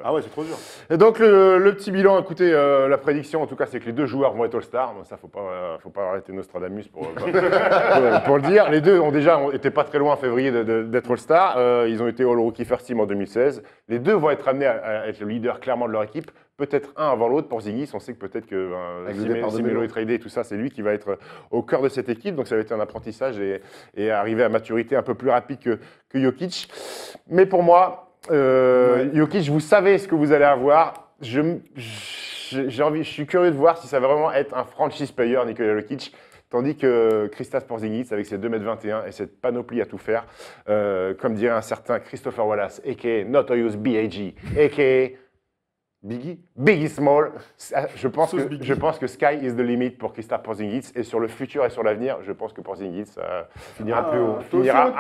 [SPEAKER 2] Ah ouais, c'est trop dur.
[SPEAKER 3] Et donc le petit bilan, écoutez, la prédiction en tout cas, c'est que les 2 joueurs vont être All-Star. Ça, faut pas arrêter Nostradamus pour le dire. Les 2 ont déjà été pas très loin en février d'être All-Star. Ils ont été All-Rookie First Team en 2016. Les 2 vont être amenés à être le leader clairement de leur équipe. Peut-être un avant l'autre. Porzingis, on sait que peut-être que si Melo est tradé et tout ça, c'est lui qui va être au cœur de cette équipe. Donc ça va être un apprentissage et arriver à maturité un peu plus rapide que Jokic. Mais pour moi, Jokic, vous savez ce que vous allez avoir. Je suis curieux de voir si ça va vraiment être un franchise player, Nikola Jokic. Tandis que Kristaps Porzingis, avec ses 2,21 m et cette panoplie à tout faire, comme dirait un certain Christopher Wallace, a.k.a. Notorious B.I.G., a.k.a. Biggie Small. Je pense
[SPEAKER 2] Biggie.
[SPEAKER 3] que sky is the limit pour Kristaps Porzingis. Et sur le futur et sur l'avenir, je pense que Porzingis finira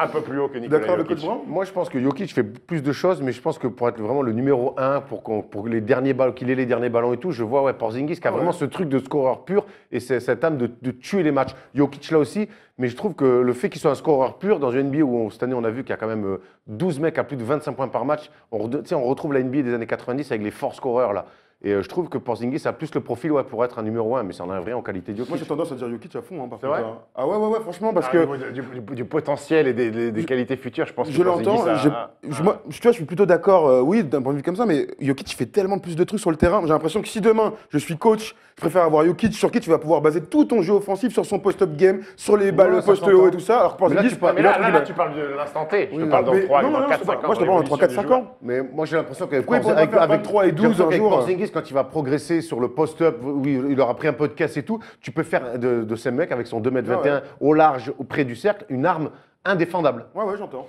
[SPEAKER 3] un peu plus haut que Nikola
[SPEAKER 2] D'accord avec
[SPEAKER 3] Jokic.
[SPEAKER 2] Coach Brown?
[SPEAKER 1] Moi, je pense que Jokic fait plus de choses, mais je pense que pour être vraiment le numéro 1, pour les derniers ballons, qu'il ait les derniers ballons et tout, je vois Porzingis qui a vraiment ce truc de scoreur pur et cette âme de tuer les matchs. Jokic là aussi, mais je trouve que le fait qu'il soit un scoreur pur dans une NBA où cette année on a vu qu'il y a quand même 12 mecs à plus de 25 points par match, on retrouve la NBA des années 90 avec les forts scoreurs là. Et je trouve que Porzingis a plus le profil pour être un numéro 1, mais c'est un vrai en qualité de Jokic.
[SPEAKER 2] Moi, j'ai tendance à dire Jokic à fond. Hein, par
[SPEAKER 3] C'est
[SPEAKER 2] contre,
[SPEAKER 3] vrai
[SPEAKER 2] hein. Ah ouais, franchement, parce que
[SPEAKER 3] Du potentiel et des qualités futures, je pense que
[SPEAKER 2] je l'entends.
[SPEAKER 3] Porzingis
[SPEAKER 2] Moi, tu vois, je suis plutôt d'accord, oui, d'un point de vue comme ça, mais Jokic il fait tellement plus de trucs sur le terrain. J'ai l'impression que si demain je suis coach, je préfère avoir Jokic sur qui tu vas pouvoir baser tout ton jeu offensif sur son post-up game, sur les balles post haut et tout ça. Alors que Porzingis,
[SPEAKER 3] Mais là, tu parles de l'instant T. Je te parle dans 3, 4, 5 ans.
[SPEAKER 2] Moi, je te parle dans 3-4-5 ans.
[SPEAKER 1] Mais moi j'ai l'impression qu'avec
[SPEAKER 2] Oui, pour pas faire 23 et 12 un jour.
[SPEAKER 1] Porzingis, quand il va progresser sur le post-up, où il aura pris un peu de caisse et tout, tu peux faire de ces mecs avec son 2m21 au large, près du cercle, une arme indéfendable.
[SPEAKER 2] Ouais, j'entends.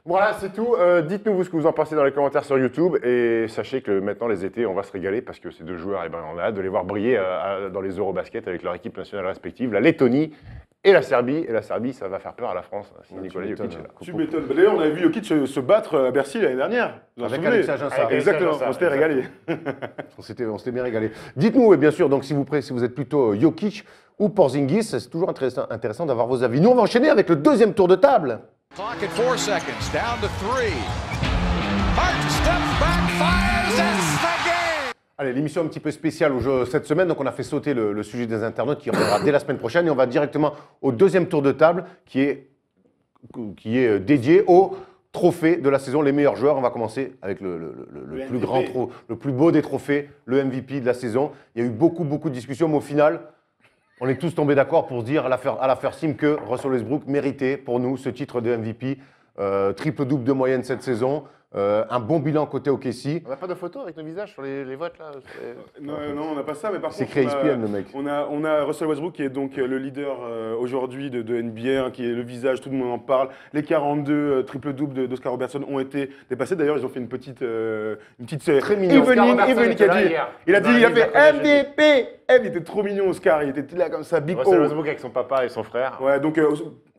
[SPEAKER 3] Voilà, c'est tout. Dites-nous vous ce que vous en pensez dans les commentaires sur YouTube et sachez que maintenant les étés, on va se régaler parce que ces deux joueurs, on a hâte de les voir briller dans les Eurobasket avec leur équipe nationale respective, la Lettonie et la Serbie. Et la Serbie, ça va faire peur à la France si Nicolas Jokic est là.
[SPEAKER 2] Tu m'étonnes. D'ailleurs, on a vu Jokic se battre à Bercy l'année dernière. Vous vous en
[SPEAKER 1] Avec
[SPEAKER 2] souvenez?
[SPEAKER 1] Alex Aginsa.
[SPEAKER 2] Exactement,
[SPEAKER 3] Alex Aginsa,
[SPEAKER 2] on s'était régalé.
[SPEAKER 1] On s'était bien régalé. Dites-nous, et bien sûr, donc si vous êtes plutôt Jokic ou Porzingis, c'est toujours intéressant d'avoir vos avis. Nous, on va enchaîner avec le deuxième tour de table.
[SPEAKER 4] Clock at 4 seconds, down to 3. Hart steps back, fires, it's the game!
[SPEAKER 1] Allez, l'émission un petit peu spéciale cette semaine, donc on a fait sauter le sujet des internautes qui reviendra dès la semaine prochaine et on va directement au deuxième tour de table qui est dédié au trophée de la saison, les meilleurs joueurs. On va commencer avec le plus grand le plus beau des trophées, le MVP de la saison. Il y a eu beaucoup de discussions, mais au final, on est tous tombés d'accord pour se dire à la first team que Russell Westbrook méritait pour nous ce titre de MVP. Triple-double de moyenne cette saison. Un bon bilan côté OKC.
[SPEAKER 3] On n'a pas de photo avec nos visages sur les votes là.
[SPEAKER 2] Non, on n'a pas ça, mais par
[SPEAKER 1] C'est
[SPEAKER 2] contre,
[SPEAKER 1] créé ESPN, le mec.
[SPEAKER 2] on a Russell Westbrook qui est donc le leader aujourd'hui de NBA, hein, qui est le visage, tout le monde en parle. Les 42 triple-double d'Oscar Robertson ont été dépassés. D'ailleurs, ils ont fait une petite
[SPEAKER 1] Très mignon.
[SPEAKER 2] evening qui a dit, il a fait MVP. Il était trop mignon, Oscar. Il était là comme ça, big
[SPEAKER 3] Russell
[SPEAKER 2] O.
[SPEAKER 3] Westbrook avec son papa et son frère.
[SPEAKER 2] Ouais, donc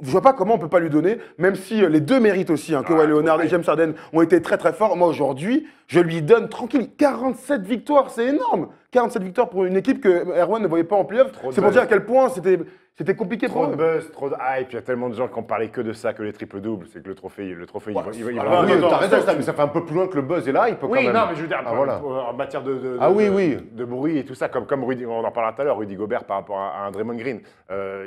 [SPEAKER 2] je vois pas comment on peut pas lui donner, même si les deux méritent aussi. Kawhi Leonard et James Harden ont été très forts. Moi aujourd'hui, je lui donne tranquille 47 victoires, c'est énorme. 47 victoires pour une équipe que Erwan ne voyait pas en playoff. C'est pour dire à quel point c'était compliqué pour
[SPEAKER 3] Trop de
[SPEAKER 2] eux.
[SPEAKER 3] buzz, trop de hype. Il y a tellement de gens qui ont parlé que de ça, que les triples-doubles. C'est que le trophée, il va
[SPEAKER 1] Oui,
[SPEAKER 2] attends,
[SPEAKER 1] t'as raison, mais ça fait un peu plus loin que le buzz est là. Il peut quand
[SPEAKER 3] Oui,
[SPEAKER 1] même.
[SPEAKER 3] non, mais je veux dire,
[SPEAKER 1] voilà.
[SPEAKER 3] en matière de bruit et tout ça, comme Rudy, on en parlera tout à l'heure, Rudy Gobert par rapport à un Draymond Green.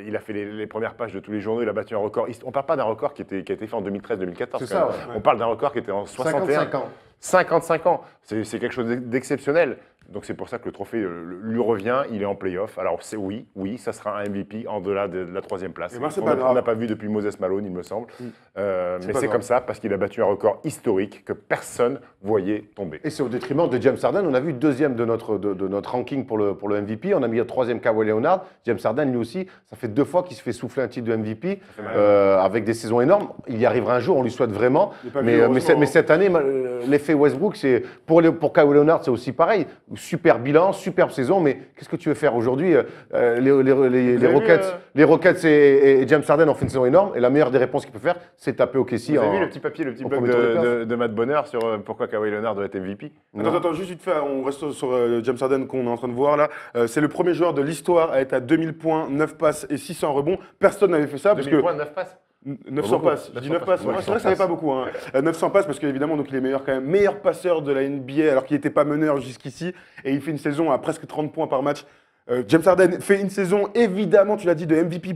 [SPEAKER 3] Il a fait les premières pages de tous les journaux, il a battu un record. On ne parle pas d'un record qui a été fait en 2013-2014.
[SPEAKER 1] C'est ça, ouais.
[SPEAKER 3] On parle d'un record qui était en 61.
[SPEAKER 1] 55 ans.
[SPEAKER 3] 55 ans. C'est quelque chose d'exceptionnel. Donc c'est pour ça que le trophée lui revient, il est en play-off. Alors c'est oui, ça sera un MVP en delà de la troisième place.
[SPEAKER 2] Eh ben, c'est
[SPEAKER 3] On
[SPEAKER 2] pas grave.
[SPEAKER 3] n'a pas vu depuis Moses Malone, il me semble. Mais
[SPEAKER 2] pas
[SPEAKER 3] c'est
[SPEAKER 2] grave.
[SPEAKER 3] comme ça parce qu'il a battu un record historique que personne voyait tomber.
[SPEAKER 1] Et c'est au détriment de James Harden. On a vu deuxième de notre ranking pour le MVP. On a mis le troisième Kawhi Leonard. James Harden, lui aussi, ça fait 2 fois qu'il se fait souffler un titre de MVP avec des saisons énormes. Il y arrivera un jour, on lui souhaite vraiment. Mais cette année, l'effet Westbrook, c'est pour Kawhi Leonard, c'est aussi pareil. Super bilan, superbe saison, mais qu'est-ce que tu veux faire aujourd'hui? Les Rockets et James Harden ont fait une saison énorme, et la meilleure des réponses qu'il peut faire, c'est taper au Casey.
[SPEAKER 3] Vous avez vu le petit papier, le petit blog de Matt Bonner sur pourquoi Kawhi Leonard doit être MVP?
[SPEAKER 2] Attends, juste vite fait, on reste sur James Harden qu'on est en train de voir là. C'est le premier joueur de l'histoire à être à 2000 points, 9 passes et 600 rebonds. Personne n'avait fait ça.
[SPEAKER 3] 2000 points, 9 passes.
[SPEAKER 2] 900 passes. Je dis 9 passes. Ouais, c'est vrai que ça n'avait pas beaucoup. 900 passes parce qu'évidemment, donc il est meilleur passeur de la NBA alors qu'il n'était pas meneur jusqu'ici. Et il fait une saison à presque 30 points par match. James Harden fait une saison, évidemment, tu l'as dit, de MVP+++.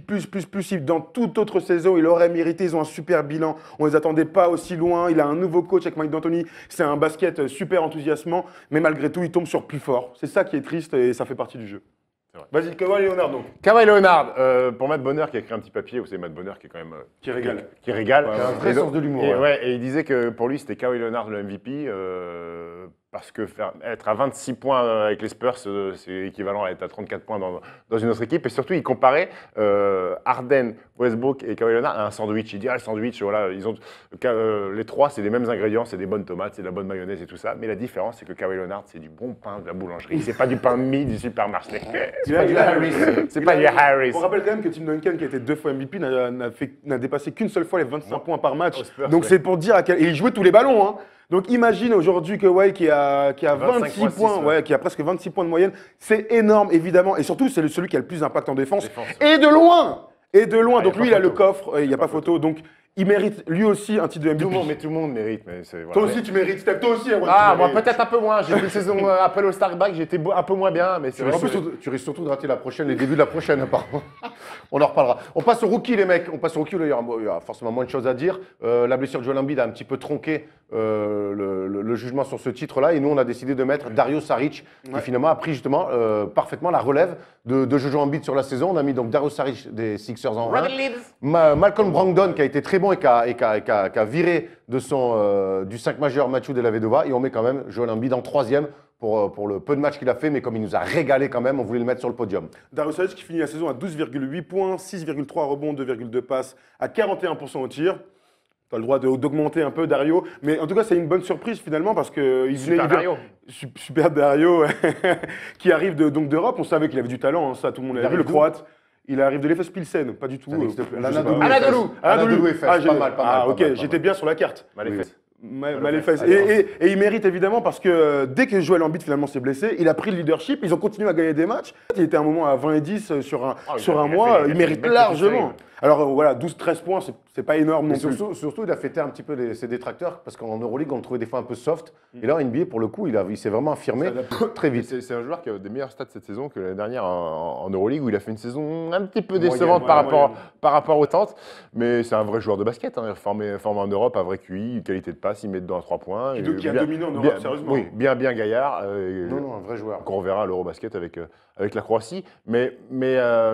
[SPEAKER 2] Dans toute autre saison, il aurait mérité. Ils ont un super bilan. On ne les attendait pas aussi loin. Il a un nouveau coach avec Mike D'Antoni. C'est un basket super enthousiasmant. Mais malgré tout, il tombe sur plus fort. C'est ça qui est triste et ça fait partie du jeu. Vas-y, Kawhi Leonard donc.
[SPEAKER 3] Kawhi Leonard, pour Matt Bonner qui a écrit un petit papier, vous savez, Matt Bonner qui est quand même.
[SPEAKER 2] Qui régale.
[SPEAKER 3] Qui régale.
[SPEAKER 1] Un vrai sens de l'humour.
[SPEAKER 3] Et il disait que pour lui, c'était Kawhi Leonard le MVP parce que être à 26 points avec les Spurs, c'est équivalent à être à 34 points dans une autre équipe. Et surtout, il comparait Harden, Westbrook et Kawhi Leonard à un sandwich. Il dit, le sandwich, voilà, les trois, c'est les mêmes ingrédients, c'est des bonnes tomates, c'est de la bonne mayonnaise et tout ça. Mais la différence, c'est que Kawhi Leonard, c'est du bon pain de la boulangerie. C'est pas du pain mie du supermarché. C'est pas du Harris. C'est pas du Harris.
[SPEAKER 2] On rappelle quand même que Tim Duncan, qui a été 2 fois MVP, n'a dépassé qu'une seule fois les 25 points par match. Donc c'est pour dire et il jouait tous les ballons, hein. Donc imagine aujourd'hui Kawhi qui a 26 points, ouais, qui a presque 26 points de moyenne, c'est énorme évidemment, et surtout c'est celui qui a le plus d'impact en défense. Et de loin. Donc lui il a le coffre, il n'y a pas photo, donc il mérite lui aussi un titre de MVP.
[SPEAKER 3] Tout le monde mérite. Mais voilà.
[SPEAKER 2] Toi aussi tu mérites, Steph, toi aussi.
[SPEAKER 3] Moi peut-être un peu moins, j'ai fait une saison après le Star Break, j'étais un peu moins bien, mais c'est vrai.
[SPEAKER 1] Tu risques surtout de rater les débuts de la prochaine apparemment. On en reparlera. On passe au rookie les mecs, il y a forcément moins de choses à dire. La blessure de Joel Embiid a un petit peu tronqué le jugement sur ce titre-là, et nous on a décidé de mettre Dario Saric, qui finalement a pris justement parfaitement la relève de Joel Embiid sur la saison. On a mis donc Dario Saric des Sixers en 1, Malcolm Brogdon qui a été très bon et qui a viré de du 5 majeur Mathieu Dellavedova, et on met quand même Joel Embiid en 3e pour le peu de matchs qu'il a fait, mais comme il nous a régalé quand même, on voulait le mettre sur le podium.
[SPEAKER 2] Dario Saric qui finit la saison à 12,8 points, 6,3 rebonds, 2,2 passes, à 41% au tir. Tu as le droit d'augmenter un peu Dario, mais en tout cas c'est une bonne surprise finalement parce que Super Dario qui arrive donc d'Europe. On savait qu'il avait du talent, hein, ça tout le monde l'avait vu, le Croate. Il arrive de l'Efes Pilsen, pas du tout.
[SPEAKER 1] Anadolu Efes, pas mal.
[SPEAKER 2] Ok, j'étais bien sur la carte.
[SPEAKER 3] Malefes.
[SPEAKER 2] Et il mérite évidemment parce que dès que Joel Embiid finalement s'est blessé, il a pris le leadership, ils ont continué à gagner des matchs. Il était à un moment à 20 et 10 sur un mois, il mérite largement. Alors voilà, 12-13 points, c'est pas énorme non plus.
[SPEAKER 1] Surtout, il a fêté un petit peu ses détracteurs parce qu'en Euroleague, on le trouvait des fois un peu soft. Et là, en NBA, pour le coup, il s'est vraiment affirmé très vite.
[SPEAKER 3] C'est un joueur qui a des meilleurs stats cette saison que l'année dernière en Euroleague, où il a fait une saison un petit peu décevante par rapport aux tentes. Mais c'est un vrai joueur de basket, hein, formé en Europe, un vrai QI, une qualité de passe, il met dedans à 3 points.
[SPEAKER 2] Qui a dominé en Europe, sérieusement.
[SPEAKER 3] Oui, bien gaillard.
[SPEAKER 1] Un vrai joueur.
[SPEAKER 3] Qu'on reverra à l'Eurobasket avec la Croatie. Mais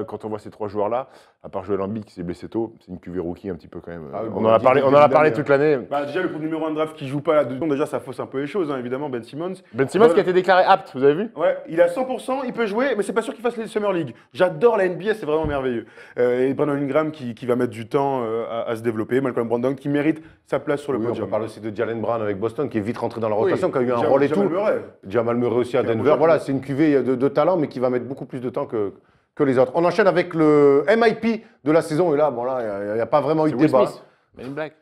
[SPEAKER 3] quand on voit ces 3 joueurs-là, à part Joel Embiid qui s'est blessé tôt, c'est une QV rookie un petit peu quand même. On en a parlé toute l'année.
[SPEAKER 2] Déjà, le numéro 1 de draft qui joue pas là-dedans, déjà ça fausse un peu les choses, hein, évidemment, Ben Simmons.
[SPEAKER 3] Ben Simmons qui a été déclaré apte, vous avez vu?
[SPEAKER 2] Ouais, il est à 100%, il peut jouer, mais c'est pas sûr qu'il fasse les Summer League. J'adore la NBA, c'est vraiment merveilleux. Et Brandon Ingram qui va mettre du temps à se développer, Malcolm Brogdon qui mérite sa place sur le podium.
[SPEAKER 1] On parle aussi de Jalen Brown avec Boston qui est vite rentré dans la rotation, qui a eu un rôle et tout. Jamal Murray aussi à Denver. Voilà, c'est une QV de talent, mais qui va mettre beaucoup plus de temps que les autres. On enchaîne avec le MIP de la saison, et là, il n'y a pas vraiment eu de débat.
[SPEAKER 3] Mais une blague.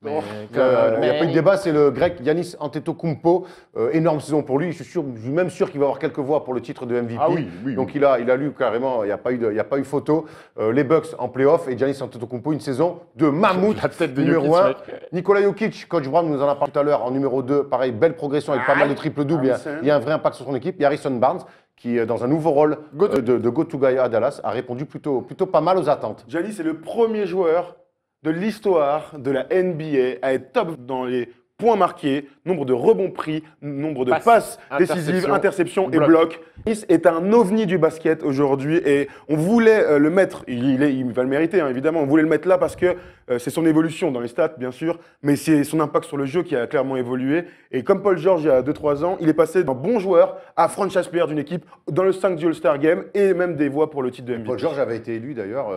[SPEAKER 1] Il n'y a pas eu de débat, c'est le grec Giannis Antetokounmpo. Énorme saison pour lui. Je suis même sûr qu'il va avoir quelques voix pour le titre de MVP.
[SPEAKER 3] Ah oui.
[SPEAKER 1] Donc il a lu carrément, il n'y a pas eu photo. Les Bucks en playoff et Giannis Antetokounmpo, une saison de mammouth. Numéro 1. Nikola Jokic, Coach Brown nous en a parlé tout à l'heure, en numéro 2. Pareil, belle progression avec pas mal de triple-double. Il y a un vrai impact sur son équipe. Il y a Harrison Barnes qui, dans un nouveau rôle de go-to guy à Dallas, a répondu plutôt pas mal aux attentes.
[SPEAKER 2] Giannis est le premier joueur de l'histoire de la NBA à être top dans les points marqués, nombre de rebonds pris, nombre de passes décisives, interceptions et blocs. Giannis est un ovni du basket aujourd'hui et on voulait le mettre, il va le mériter hein, évidemment, on voulait le mettre là parce que c'est son évolution dans les stats bien sûr, mais c'est son impact sur le jeu qui a clairement évolué. Et comme Paul George il y a 2-3 ans, il est passé d'un bon joueur à franchise player d'une équipe dans le 5 du All-Star Game et même des voix pour le titre de MVP.
[SPEAKER 1] Paul George avait été élu d'ailleurs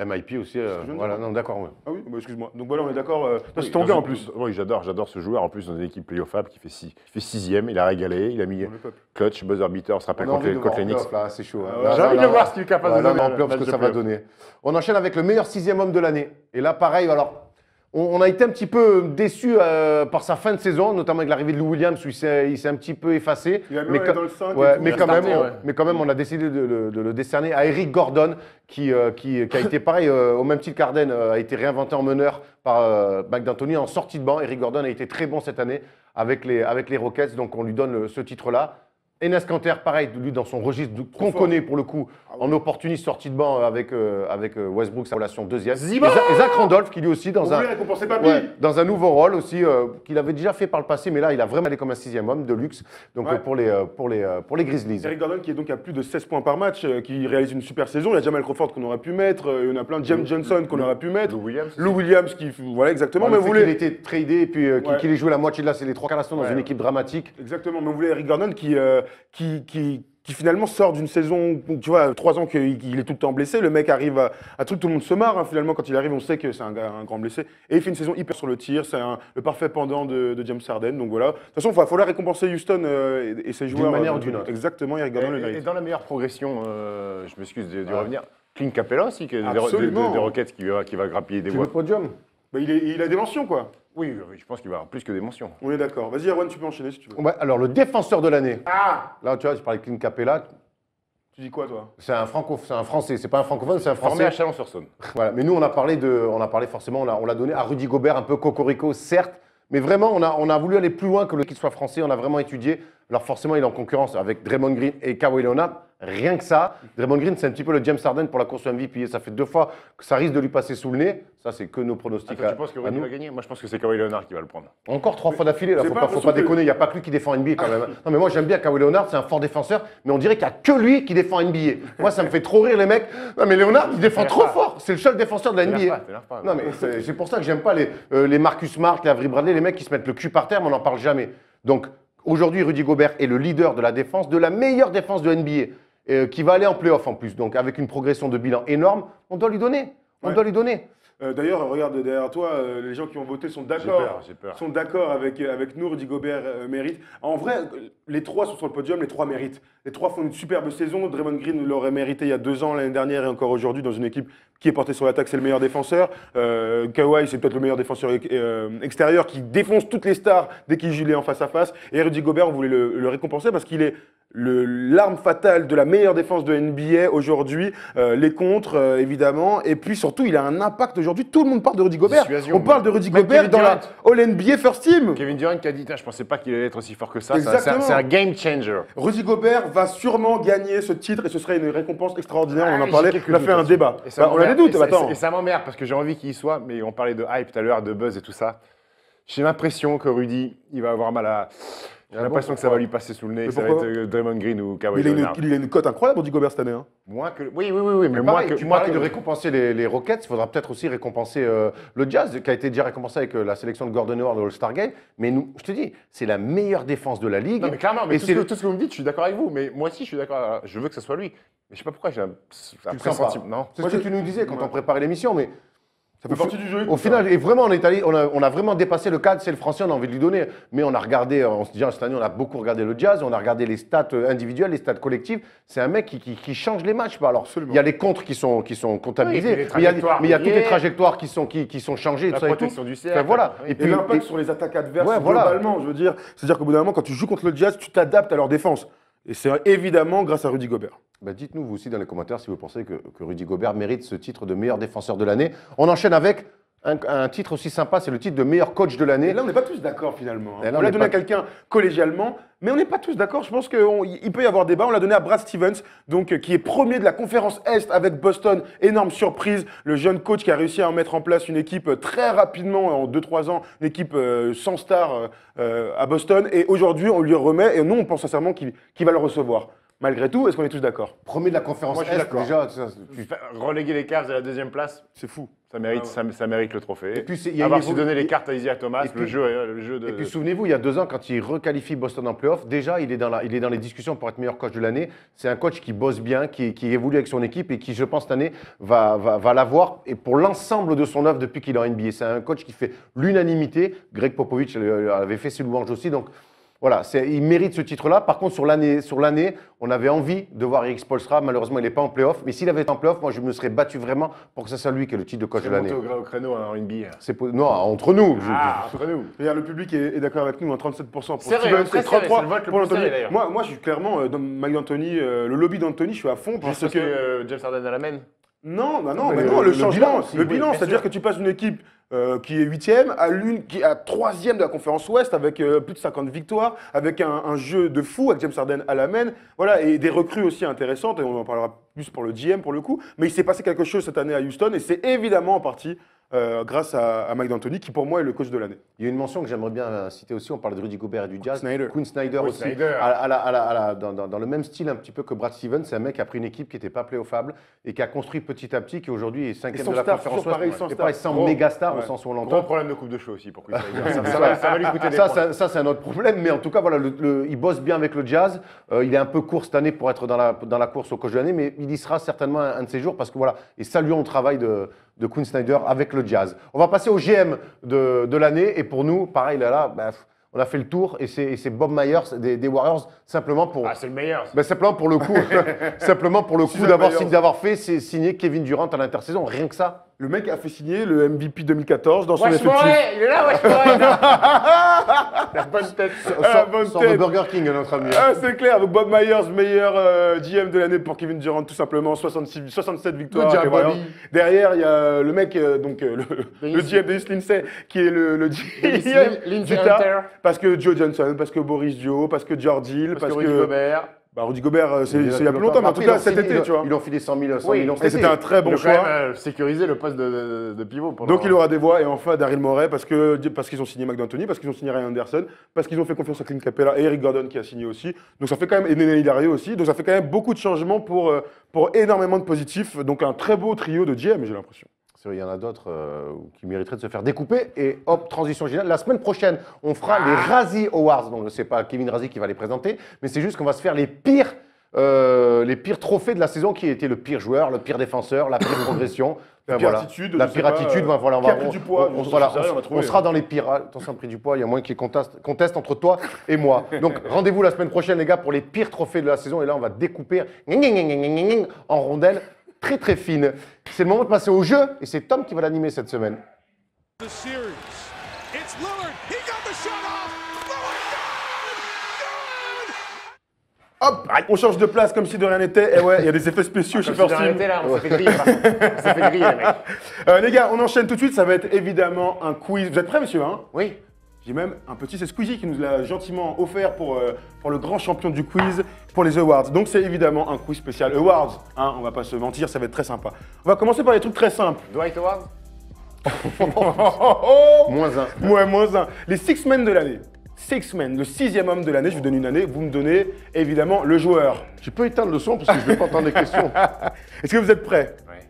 [SPEAKER 1] MIP aussi. Voilà, non, d'accord. Ouais.
[SPEAKER 2] Ah oui, excuse-moi. Donc voilà, on est d'accord. C'est ton gars en plus.
[SPEAKER 3] Oui, j'adore ce joueur en plus dans une équipe playoffable qui fait 6e. Il a régalé, il a mis clutch, buzzer beater, on se rappelle contre les Knicks.
[SPEAKER 1] C'est chaud.
[SPEAKER 3] J'ai envie de voir ce qu'il est capable de donner.
[SPEAKER 1] Ce que ça va donner. On enchaîne avec le meilleur 6e homme de l'année. Et là, pareil, alors. On a été un petit peu déçus par sa fin de saison, notamment avec l'arrivée de Lou Williams où il s'est un petit peu effacé.
[SPEAKER 2] Dans le 5
[SPEAKER 1] mais quand même, on a décidé de le décerner à Eric Gordon qui a été pareil, au même titre qu'Harden, a été réinventé en meneur par Mike D'Antoni en sortie de banc. Eric Gordon a été très bon cette année avec les Rockets, donc on lui donne ce titre-là. Enes Kanter, pareil, lui dans son registre qu'on connaît pour le coup, en opportuniste sortie de banc avec Westbrook, sa relation deuxième.
[SPEAKER 3] Ziba
[SPEAKER 1] Et Zach Randolph qui lui aussi
[SPEAKER 2] On voulait récompenser Papi.
[SPEAKER 1] dans un nouveau rôle aussi qu'il avait déjà fait par le passé, mais là il a vraiment allé comme un 6e homme de luxe. Donc pour les Grizzlies.
[SPEAKER 2] Eric Gordon qui est donc à plus de 16 points par match, qui réalise une super saison. Il y a Jamal Crawford qu'on aurait pu mettre, il y en a plein. James Johnson qu'on aurait pu mettre. Lou Williams qui, voilà exactement.
[SPEAKER 1] Mais
[SPEAKER 2] vous voulez
[SPEAKER 1] qu'il ait été tradé et puis qu'il ait joué la moitié de là, c'est les 3/4 de la saison dans une équipe dramatique.
[SPEAKER 2] Exactement, mais on voulait Eric Gordon qui finalement sort d'une saison, tu vois, 3 ans qu'il est tout le temps blessé. Le mec arrive à tout le monde se marre. Hein, finalement, quand il arrive, on sait que c'est un grand blessé. Et il fait une saison hyper sur le tir. C'est le parfait pendant de James Harden. Donc voilà. De toute façon, il va falloir récompenser Houston et ses joueurs.
[SPEAKER 1] D'une manière ou d'une autre.
[SPEAKER 2] Exactement, Eric Gordon le mérite.
[SPEAKER 3] Et dans la meilleure progression, je m'excuse de revenir, Clint Capella aussi, qui est
[SPEAKER 2] Absolument.
[SPEAKER 3] des Rockets qui va grappiller des
[SPEAKER 1] Tu
[SPEAKER 3] voix.
[SPEAKER 1] veux le podium?
[SPEAKER 2] Bah, il a des mentions, quoi.
[SPEAKER 3] Oui, je pense qu'il va avoir plus que des mentions.
[SPEAKER 2] On est d'accord. Vas-y, Erwan, tu peux enchaîner si tu veux.
[SPEAKER 1] Ouais, alors le défenseur de l'année.
[SPEAKER 2] Ah,
[SPEAKER 1] Là, tu vois, je parlais de Clint Capella.
[SPEAKER 2] tu dis quoi, toi?
[SPEAKER 1] C'est un Français. C'est pas un francophone, c'est un
[SPEAKER 3] Formé
[SPEAKER 1] Français.
[SPEAKER 3] à Chalon-sur-Saône.
[SPEAKER 1] Voilà. Mais nous, on a parlé forcément, on l'a donné à Rudy Gobert, un peu cocorico, certes. Mais vraiment, on a voulu aller plus loin que qu'il soit français. On a vraiment étudié. Alors forcément, il est en concurrence avec Draymond Green et Kawhi Leonard. Rien que ça. Draymond Green, c'est un petit peu le James Harden pour la course au MVP. Et ça fait 2 fois que ça risque de lui passer sous le nez. Ça, c'est que nos pronostics.
[SPEAKER 3] Tu penses que Rudy va gagner? Moi, je pense que c'est Kawhi Leonard qui va le prendre.
[SPEAKER 1] Encore 3 fois d'affilée, là.
[SPEAKER 2] j'ai
[SPEAKER 1] Faut
[SPEAKER 2] pas
[SPEAKER 1] pas
[SPEAKER 2] l'impression
[SPEAKER 1] déconner. Il n'y a pas que lui qui défend NBA quand même. Non, mais moi, j'aime bien Kawhi Leonard. C'est un fort défenseur. Mais on dirait qu'il n'y a que lui qui défend NBA. Moi, ça me fait trop rire, les mecs. Non, mais Leonard, il défend trop fort. C'est le seul défenseur de la NBA.
[SPEAKER 3] T'énerve pas.
[SPEAKER 1] Non, mais c'est pour ça que j'aime pas les Marcus Smart, les Avery Bradley, les mecs qui se mettent le cul par terre, mais on n'en parle jamais. Donc, aujourd'hui, Rudy Gobert est le leader de la défense, de la meilleure défense de NBA, qui va aller en playoff en plus. Donc, avec une progression de bilan énorme, on doit lui donner. On doit lui donner.
[SPEAKER 2] D'ailleurs, regarde derrière toi, les gens qui ont voté sont d'accord.
[SPEAKER 3] J'ai peur.
[SPEAKER 2] Sont d'accord avec nous, Rudy Gobert mérite. En vrai, les 3 sont sur le podium, les 3 méritent. Les 3 font une superbe saison. Draymond Green l'aurait mérité il y a 2 ans, l'année dernière et encore aujourd'hui dans une équipe qui est portée sur l'attaque, c'est le meilleur défenseur. Kawhi, c'est peut-être le meilleur défenseur extérieur qui défonce toutes les stars dès qu'il est en face à face. Et Rudy Gobert, on voulait le récompenser parce qu'il est l'arme fatale de la meilleure défense de NBA aujourd'hui, les contres évidemment, et puis surtout il a un impact aujourd'hui, tout le monde parle de Rudy Gobert,
[SPEAKER 3] Dissuasion,
[SPEAKER 2] on parle de Rudy
[SPEAKER 3] même
[SPEAKER 2] Gobert
[SPEAKER 3] Kevin
[SPEAKER 2] dans la
[SPEAKER 3] Durant.
[SPEAKER 2] All-NBA First Team.
[SPEAKER 3] Kevin Durant qui a dit, je pensais pas qu'il allait être aussi fort que ça.
[SPEAKER 2] Exactement.
[SPEAKER 3] C'est un game changer.
[SPEAKER 2] Rudy Gobert va sûrement gagner ce titre et ce serait une récompense extraordinaire, on en
[SPEAKER 3] J'ai
[SPEAKER 2] parlait,
[SPEAKER 3] quelques
[SPEAKER 2] on a
[SPEAKER 3] doutes
[SPEAKER 2] fait un
[SPEAKER 3] là-dessus.
[SPEAKER 2] débat.
[SPEAKER 3] Et ça
[SPEAKER 2] On a des doutes, attends.
[SPEAKER 3] Et ça m'emmerde parce que j'ai envie qu'il y soit, mais on parlait de hype tout à l'heure, de buzz et tout ça. J'ai l'impression que Rudy, il va avoir mal à... J'ai l'impression que ça va lui passer sous le nez,
[SPEAKER 2] Mais
[SPEAKER 3] que ça va
[SPEAKER 2] pourquoi
[SPEAKER 3] être Draymond Green ou Kawhi
[SPEAKER 2] Il
[SPEAKER 3] Leonard.
[SPEAKER 2] a une cote incroyable, Rudy Gobert, cette année. Hein.
[SPEAKER 3] Moins que... Oui, mais moins
[SPEAKER 1] Pareil,
[SPEAKER 3] que...
[SPEAKER 1] tu
[SPEAKER 3] moins
[SPEAKER 1] parlais
[SPEAKER 3] que-
[SPEAKER 1] de récompenser les Rockets, il faudra peut-être aussi récompenser le Jazz, qui a été déjà récompensé avec la sélection de Gordon Hayward de All-Star Game. Mais nous, je te dis, c'est la meilleure défense de la Ligue.
[SPEAKER 3] Non, mais clairement, mais
[SPEAKER 1] Et
[SPEAKER 3] tout
[SPEAKER 1] c'est
[SPEAKER 3] ce que vous me dites, je suis d'accord avec vous. Mais moi aussi, je suis d'accord. Je veux que ce soit lui. Mais je sais pas pourquoi j'ai un
[SPEAKER 1] Tu le sens
[SPEAKER 3] pressentiment.
[SPEAKER 1] pas.
[SPEAKER 3] Non.
[SPEAKER 1] C'est ce que tu nous disais quand on préparait l'émission, mais
[SPEAKER 2] Ça fait partie du jeu.
[SPEAKER 1] au final, et vraiment, on a vraiment dépassé le cadre. C'est le français, on a envie de lui donner. Mais on a regardé, on se dit, cette année, on a beaucoup regardé le Jazz, on a regardé les stats individuelles, les stats collectives. C'est un mec qui change les matchs. Alors,
[SPEAKER 2] Absolument.
[SPEAKER 1] il y a les contres qui sont comptabilisés,
[SPEAKER 3] Oui, et puis les
[SPEAKER 1] mais il y a
[SPEAKER 3] trajectoires
[SPEAKER 1] toutes les
[SPEAKER 3] liées.
[SPEAKER 1] trajectoires qui sont changées.
[SPEAKER 3] La
[SPEAKER 1] tout ça et tout.
[SPEAKER 3] protection du cercle.
[SPEAKER 1] Enfin, voilà.
[SPEAKER 3] Oui.
[SPEAKER 2] Et l'impact sur les attaques adverses,
[SPEAKER 1] Ouais, voilà.
[SPEAKER 2] globalement, je veux dire. C'est-à-dire qu'au bout d'un moment, quand tu joues contre le Jazz, tu t'adaptes à leur défense. Et c'est évidemment grâce à Rudy Gobert.
[SPEAKER 1] Bah, dites-nous vous aussi dans les commentaires si vous pensez que Rudy Gobert mérite ce titre de meilleur défenseur de l'année. On enchaîne avec un titre aussi sympa, c'est le titre de meilleur coach de l'année.
[SPEAKER 2] Et là, on n'est pas tous d'accord finalement.
[SPEAKER 1] Et là,
[SPEAKER 2] On
[SPEAKER 1] on
[SPEAKER 2] l'a
[SPEAKER 1] n'est
[SPEAKER 2] donné
[SPEAKER 1] pas-
[SPEAKER 2] à quelqu'un collégialement, mais on n'est pas tous d'accord. Je pense qu'il peut y avoir débat. On l'a donné à Brad Stevens, donc, qui est premier de la conférence Est avec Boston. Énorme surprise. Le jeune coach qui a réussi à en mettre en place une équipe très rapidement, en 2-3 ans, une équipe sans star à Boston. Et aujourd'hui, on lui remet, et nous, on pense sincèrement qu'il va le recevoir. Malgré tout, est-ce qu'on est tous d'accord?
[SPEAKER 1] Premier de la conférence
[SPEAKER 3] Moi, je suis
[SPEAKER 1] Est,
[SPEAKER 3] d'accord.
[SPEAKER 1] déjà.
[SPEAKER 3] Reléguer les Cavs à la deuxième place,
[SPEAKER 2] C'est fou.
[SPEAKER 3] ça mérite, ça mérite le trophée.
[SPEAKER 1] Et puis, il y a-
[SPEAKER 3] Avoir
[SPEAKER 1] il y a-
[SPEAKER 3] su donner les cartes à Isaiah Thomas,
[SPEAKER 1] et puis-
[SPEAKER 3] le jeu de...
[SPEAKER 1] Et puis souvenez-vous, il y a 2 ans, quand il requalifie Boston en playoff, déjà il est dans les discussions pour être meilleur coach de l'année. C'est un coach qui bosse bien, qui évolue avec son équipe et qui, je pense, cette année, va l'avoir. Et pour l'ensemble de son œuvre depuis qu'il est en NBA, c'est un coach qui fait l'unanimité. Greg Popovich avait fait ses louanges aussi. Donc voilà, il mérite ce titre-là. Par contre, sur l'année, on avait envie de voir Eric Spoelstra. Malheureusement, il n'est pas en playoff. Mais s'il avait été en playoff, moi, je me serais battu vraiment pour que ça soit lui qui ait le titre de coach de l'année.
[SPEAKER 3] au créneau en NBA.
[SPEAKER 1] Non, entre nous.
[SPEAKER 3] Entre nous.
[SPEAKER 2] Regarde, le public est d'accord avec nous, 37% pour
[SPEAKER 3] Serré,
[SPEAKER 2] Stevens,
[SPEAKER 3] très
[SPEAKER 2] et
[SPEAKER 3] serré,
[SPEAKER 2] 33
[SPEAKER 3] c'est le vote le
[SPEAKER 2] pour
[SPEAKER 3] plus serré,
[SPEAKER 2] Anthony.
[SPEAKER 3] d'ailleurs.
[SPEAKER 2] Moi, je suis clairement dans Mike D'Antoni, le lobby d'Anthony, je suis à fond parce
[SPEAKER 3] Parce
[SPEAKER 2] que
[SPEAKER 3] que James Harden à la main.
[SPEAKER 2] Non, bah non,
[SPEAKER 1] Mais
[SPEAKER 2] bah non, le
[SPEAKER 1] le
[SPEAKER 2] changement,
[SPEAKER 1] bilan aussi,
[SPEAKER 2] le
[SPEAKER 1] oui,
[SPEAKER 2] bilan,
[SPEAKER 1] bien
[SPEAKER 2] c'est-à-dire
[SPEAKER 1] sûr.
[SPEAKER 2] que tu passes d'une équipe qui est 8e à l'une qui est à 3e de la conférence Ouest avec plus de 50 victoires, avec un jeu de fou, avec James Harden à la main, voilà, et des recrues aussi intéressantes, et on en parlera plus pour le GM pour le coup, mais il s'est passé quelque chose cette année à Houston, et c'est évidemment en partie grâce à Mike D'Antoni, qui pour moi est le coach de l'année.
[SPEAKER 1] Il y a une mention que j'aimerais bien citer aussi, on parle de Rudy Gobert et du Jazz.
[SPEAKER 2] Snyder.
[SPEAKER 1] Quinn Snyder
[SPEAKER 3] Quinn
[SPEAKER 1] aussi,
[SPEAKER 3] Snyder.
[SPEAKER 1] dans le même style un petit peu que Brad Stevens. C'est un mec qui a pris une équipe qui n'était pas playoffable et qui a construit petit à petit, qui aujourd'hui est 5e
[SPEAKER 2] Et sans
[SPEAKER 1] de la
[SPEAKER 2] star,
[SPEAKER 1] conférence
[SPEAKER 2] toujours pareil,
[SPEAKER 1] Ouest.
[SPEAKER 2] sans
[SPEAKER 1] Et
[SPEAKER 2] star.
[SPEAKER 1] pareil, sans
[SPEAKER 3] Gros.
[SPEAKER 1] méga star au
[SPEAKER 2] Ouais.
[SPEAKER 1] sens où on
[SPEAKER 3] Gros
[SPEAKER 1] l'entend.
[SPEAKER 3] problème de coupe de cheveux aussi pour Quinn Snyder. ça va lui coûter des
[SPEAKER 1] Ça,
[SPEAKER 3] points.
[SPEAKER 1] c'est un autre problème, mais en tout cas, voilà, il bosse bien avec le Jazz. Il est un peu court cette année pour être dans la course au coach de l'année, mais il y sera certainement un de ces jours parce que voilà, et saluons le travail de Quinn Snyder avec le Jazz. On va passer au GM de l'année, et pour nous, pareil, là, on a fait le tour, et c'est Bob Myers des Warriors, simplement pour.
[SPEAKER 3] Ah, c'est le meilleur.
[SPEAKER 1] Simplement pour le coup,
[SPEAKER 2] Season
[SPEAKER 1] d'avoir
[SPEAKER 2] Myers.
[SPEAKER 1] fait signer Kevin Durant à l'intersaison, rien que ça.
[SPEAKER 2] Le mec a fait signer le MVP 2014 dans son
[SPEAKER 3] Wesh
[SPEAKER 2] effectif.
[SPEAKER 3] Morey, il est là, Wesh Morey. La bonne tête.
[SPEAKER 2] bonne
[SPEAKER 1] Sort de
[SPEAKER 2] tête.
[SPEAKER 1] Burger King, notre ami.
[SPEAKER 2] Ah, c'est clair, donc Bob Myers, meilleur GM de l'année pour Kevin Durant, tout simplement, 67 victoires.
[SPEAKER 3] Good job,
[SPEAKER 2] avec les Warriors.
[SPEAKER 3] Bobby.
[SPEAKER 2] Derrière, il y a le mec, le GM de East Lindsay, qui est le GM
[SPEAKER 3] Lindsay
[SPEAKER 2] d'Utah,
[SPEAKER 3] Hunter.
[SPEAKER 2] parce que Joe Johnson, parce que Boris Dio, parce que George Hill,
[SPEAKER 3] Parce que Rudy Gobert.
[SPEAKER 2] Bah, Rudy Gobert, c'est il y a plus longtemps, mais en tout
[SPEAKER 1] Après,
[SPEAKER 2] cas
[SPEAKER 1] ils ont
[SPEAKER 2] cet
[SPEAKER 1] filé-
[SPEAKER 2] été, tu vois.
[SPEAKER 1] Ils ont filé 100 000
[SPEAKER 3] Oui.
[SPEAKER 1] millions
[SPEAKER 2] Et
[SPEAKER 1] cet
[SPEAKER 2] c'était
[SPEAKER 1] été.
[SPEAKER 2] un très bon
[SPEAKER 3] Il a
[SPEAKER 2] choix.
[SPEAKER 3] quand même sécurisé le poste de pivot. Pendant...
[SPEAKER 2] Donc il aura des voix, et enfin Daryl Morey parce qu'ils ont signé Mike D'Antoni, parce qu'ils ont signé Ryan Anderson, parce qu'ils ont fait confiance à Clint Capella et Eric Gordon qui a signé aussi. Donc ça fait quand même, et Nene Hilario aussi, donc ça fait quand même beaucoup de changements pour énormément de positifs. Donc un très beau trio de GM, j'ai l'impression.
[SPEAKER 1] C'est vrai, il y en a d'autres qui mériteraient de se faire découper. Et hop, transition générale. La semaine prochaine, on fera les Razzie Awards. Donc, c'est pas Kevin Razzie qui va les présenter, mais c'est juste qu'on va se faire les pires trophées de la saison, qui était le pire joueur, le pire défenseur, la pire progression.
[SPEAKER 2] La pire attitude,
[SPEAKER 1] La
[SPEAKER 2] je sais
[SPEAKER 1] pire
[SPEAKER 2] pas,
[SPEAKER 1] attitude, voilà,
[SPEAKER 2] qui a pris du poids,
[SPEAKER 1] on,
[SPEAKER 2] je
[SPEAKER 1] voilà,
[SPEAKER 2] sais rien, on va trouver.
[SPEAKER 1] on sera dans les pires. Ah, attention, prix du poids, il y a moins qui conteste entre toi et moi. Donc, rendez-vous la semaine prochaine, les gars, pour les pires trophées de la saison. Et là, on va découper en rondelles très très fines. C'est le moment de passer au jeu, et c'est Tom qui va l'animer cette semaine.
[SPEAKER 5] The series. It's Lillard. He got the shot off. Lillard, good!
[SPEAKER 2] Hop, on change de place comme si de rien n'était. Et ouais, il y a des effets spéciaux chez
[SPEAKER 3] Comme si
[SPEAKER 2] First
[SPEAKER 3] de rien
[SPEAKER 2] Team.
[SPEAKER 3] n'était, là, on s'est fait griller. par contre. On s'est fait griller, les mecs.
[SPEAKER 2] Les gars, on enchaîne tout de suite. Ça va être évidemment un quiz. Vous êtes prêts, messieurs hein?
[SPEAKER 3] Oui.
[SPEAKER 2] J'ai même un petit, c'est Squeezie qui nous l'a gentiment offert pour le grand champion du quiz pour les Awards. Donc c'est évidemment un quiz spécial Awards. Hein, on va pas se mentir, ça va être très sympa. On va commencer par des trucs très simples.
[SPEAKER 3] Dwight Howard.
[SPEAKER 2] moins un. Les Six Men de l'année. Six Men, le 6e homme de l'année. Je vous donne une année. Vous me donnez évidemment le joueur.
[SPEAKER 1] Tu peux éteindre le son parce que je ne vais pas entendre les questions.
[SPEAKER 2] Est-ce que vous êtes prêts?
[SPEAKER 3] Ouais.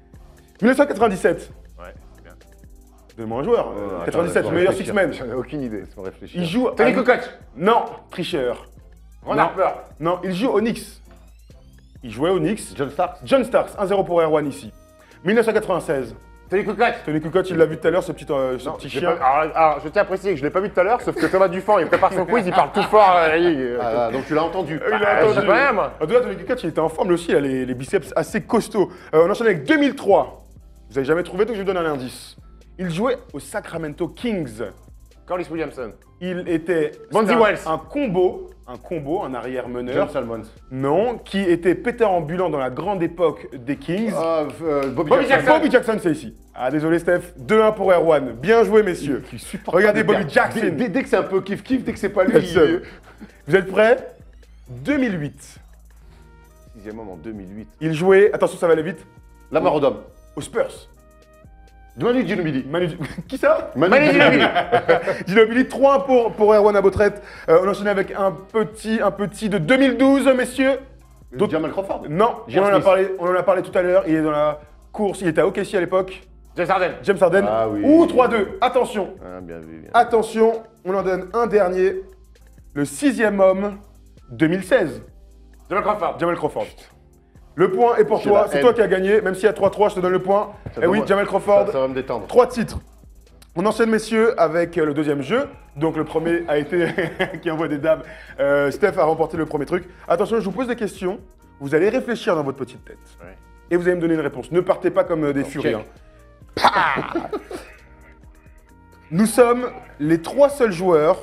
[SPEAKER 2] 1997.
[SPEAKER 3] Ouais, c'est bien.
[SPEAKER 2] Donnez-moi un joueur.
[SPEAKER 1] Attends,
[SPEAKER 2] 97,
[SPEAKER 1] laisse-moi
[SPEAKER 2] meilleur
[SPEAKER 1] réfléchir.
[SPEAKER 2] Six Men.
[SPEAKER 1] J'en ai aucune idée, laisse-moi réfléchir.
[SPEAKER 2] Il joue.
[SPEAKER 3] Tony Kukoc.
[SPEAKER 2] Non, tricheur.
[SPEAKER 3] Ron
[SPEAKER 2] Non.
[SPEAKER 3] Harper.
[SPEAKER 2] Non, il joue au Knicks. Il jouait au Knicks.
[SPEAKER 1] John Starks.
[SPEAKER 2] John Starks, 1-0 pour Erwan ici. 1996.
[SPEAKER 3] Tony Kukoc.
[SPEAKER 2] Tony Kukoc, il l'a vu tout à l'heure, ce petit
[SPEAKER 3] Non,
[SPEAKER 2] petit
[SPEAKER 3] je l'ai
[SPEAKER 2] chien.
[SPEAKER 3] pas- alors, je tiens à préciser que je ne l'ai pas vu tout à l'heure, sauf que Thomas Dufort, il prépare son quiz, il parle tout fort.
[SPEAKER 1] Donc tu l'as entendu.
[SPEAKER 2] Il a
[SPEAKER 3] je
[SPEAKER 2] entendu.
[SPEAKER 3] sais pas rien, moi.
[SPEAKER 2] En tout cas, Tony Kukoc, il était en forme lui aussi, il a les biceps assez costauds. On enchaîne avec 2003. Vous avez jamais trouvé, donc je vous donne un indice. Il jouait aux Sacramento Kings.
[SPEAKER 3] Corliss Williamson.
[SPEAKER 2] Il était
[SPEAKER 3] Bonzi
[SPEAKER 2] c'était
[SPEAKER 3] Wells.
[SPEAKER 2] un combo, un arrière meneur.
[SPEAKER 1] John Salmons.
[SPEAKER 2] Non, qui était pétard ambulant dans la grande époque des Kings.
[SPEAKER 1] Bobby
[SPEAKER 3] Bobby Jackson.
[SPEAKER 2] Bobby Jackson, c'est ici. Ah, désolé, Steph. 2-1 pour Erwan. Bien joué, messieurs. Regardez Bobby Jackson.
[SPEAKER 1] Dès que c'est un peu kiff-kiff, dès que c'est pas lui.
[SPEAKER 2] Seul. Vous êtes prêts? 2008.
[SPEAKER 1] 6e homme en 2008.
[SPEAKER 2] Il jouait, attention, ça va aller vite,
[SPEAKER 1] Lamar Odom.
[SPEAKER 2] aux Spurs.
[SPEAKER 1] Manu Ginobili.
[SPEAKER 2] Qui ça?
[SPEAKER 3] Manu Ginobili.
[SPEAKER 2] Ginobili, 3-1 pour Erwan à Beautrette. On enchaîne avec un petit de 2012, messieurs. Donc-
[SPEAKER 1] Jamal Crawford.
[SPEAKER 2] Non,
[SPEAKER 1] J.R.
[SPEAKER 2] on en a parlé tout à l'heure. Il est dans la course, il était à OKC à l'époque.
[SPEAKER 3] James Harden.
[SPEAKER 2] James Harden.
[SPEAKER 1] Ah oui.
[SPEAKER 2] Ou 3-2. Attention,
[SPEAKER 1] Ah, bien vu, bien.
[SPEAKER 2] attention, on en donne un dernier. Le 6e homme, 2016.
[SPEAKER 3] Jamal Crawford.
[SPEAKER 2] Jamal Crawford. Le point est pour
[SPEAKER 1] J'ai
[SPEAKER 2] toi,
[SPEAKER 1] la
[SPEAKER 2] c'est
[SPEAKER 1] haine.
[SPEAKER 2] toi qui as gagné, même s'il y a 3-3, je te donne le point.
[SPEAKER 1] Ça
[SPEAKER 2] Eh oui,
[SPEAKER 1] doit-
[SPEAKER 2] Jamal Crawford,
[SPEAKER 1] Ça va me détendre.
[SPEAKER 2] 3 titres. On enchaîne, messieurs, avec le deuxième jeu. Donc le premier a été, qui envoie des dames, Steph a remporté le premier truc. Attention, je vous pose des questions, vous allez réfléchir dans votre petite tête.
[SPEAKER 3] Ouais.
[SPEAKER 2] Et vous allez me donner une réponse. Ne partez pas comme des furies.
[SPEAKER 1] check.
[SPEAKER 2] hein. Nous sommes les 3 seuls joueurs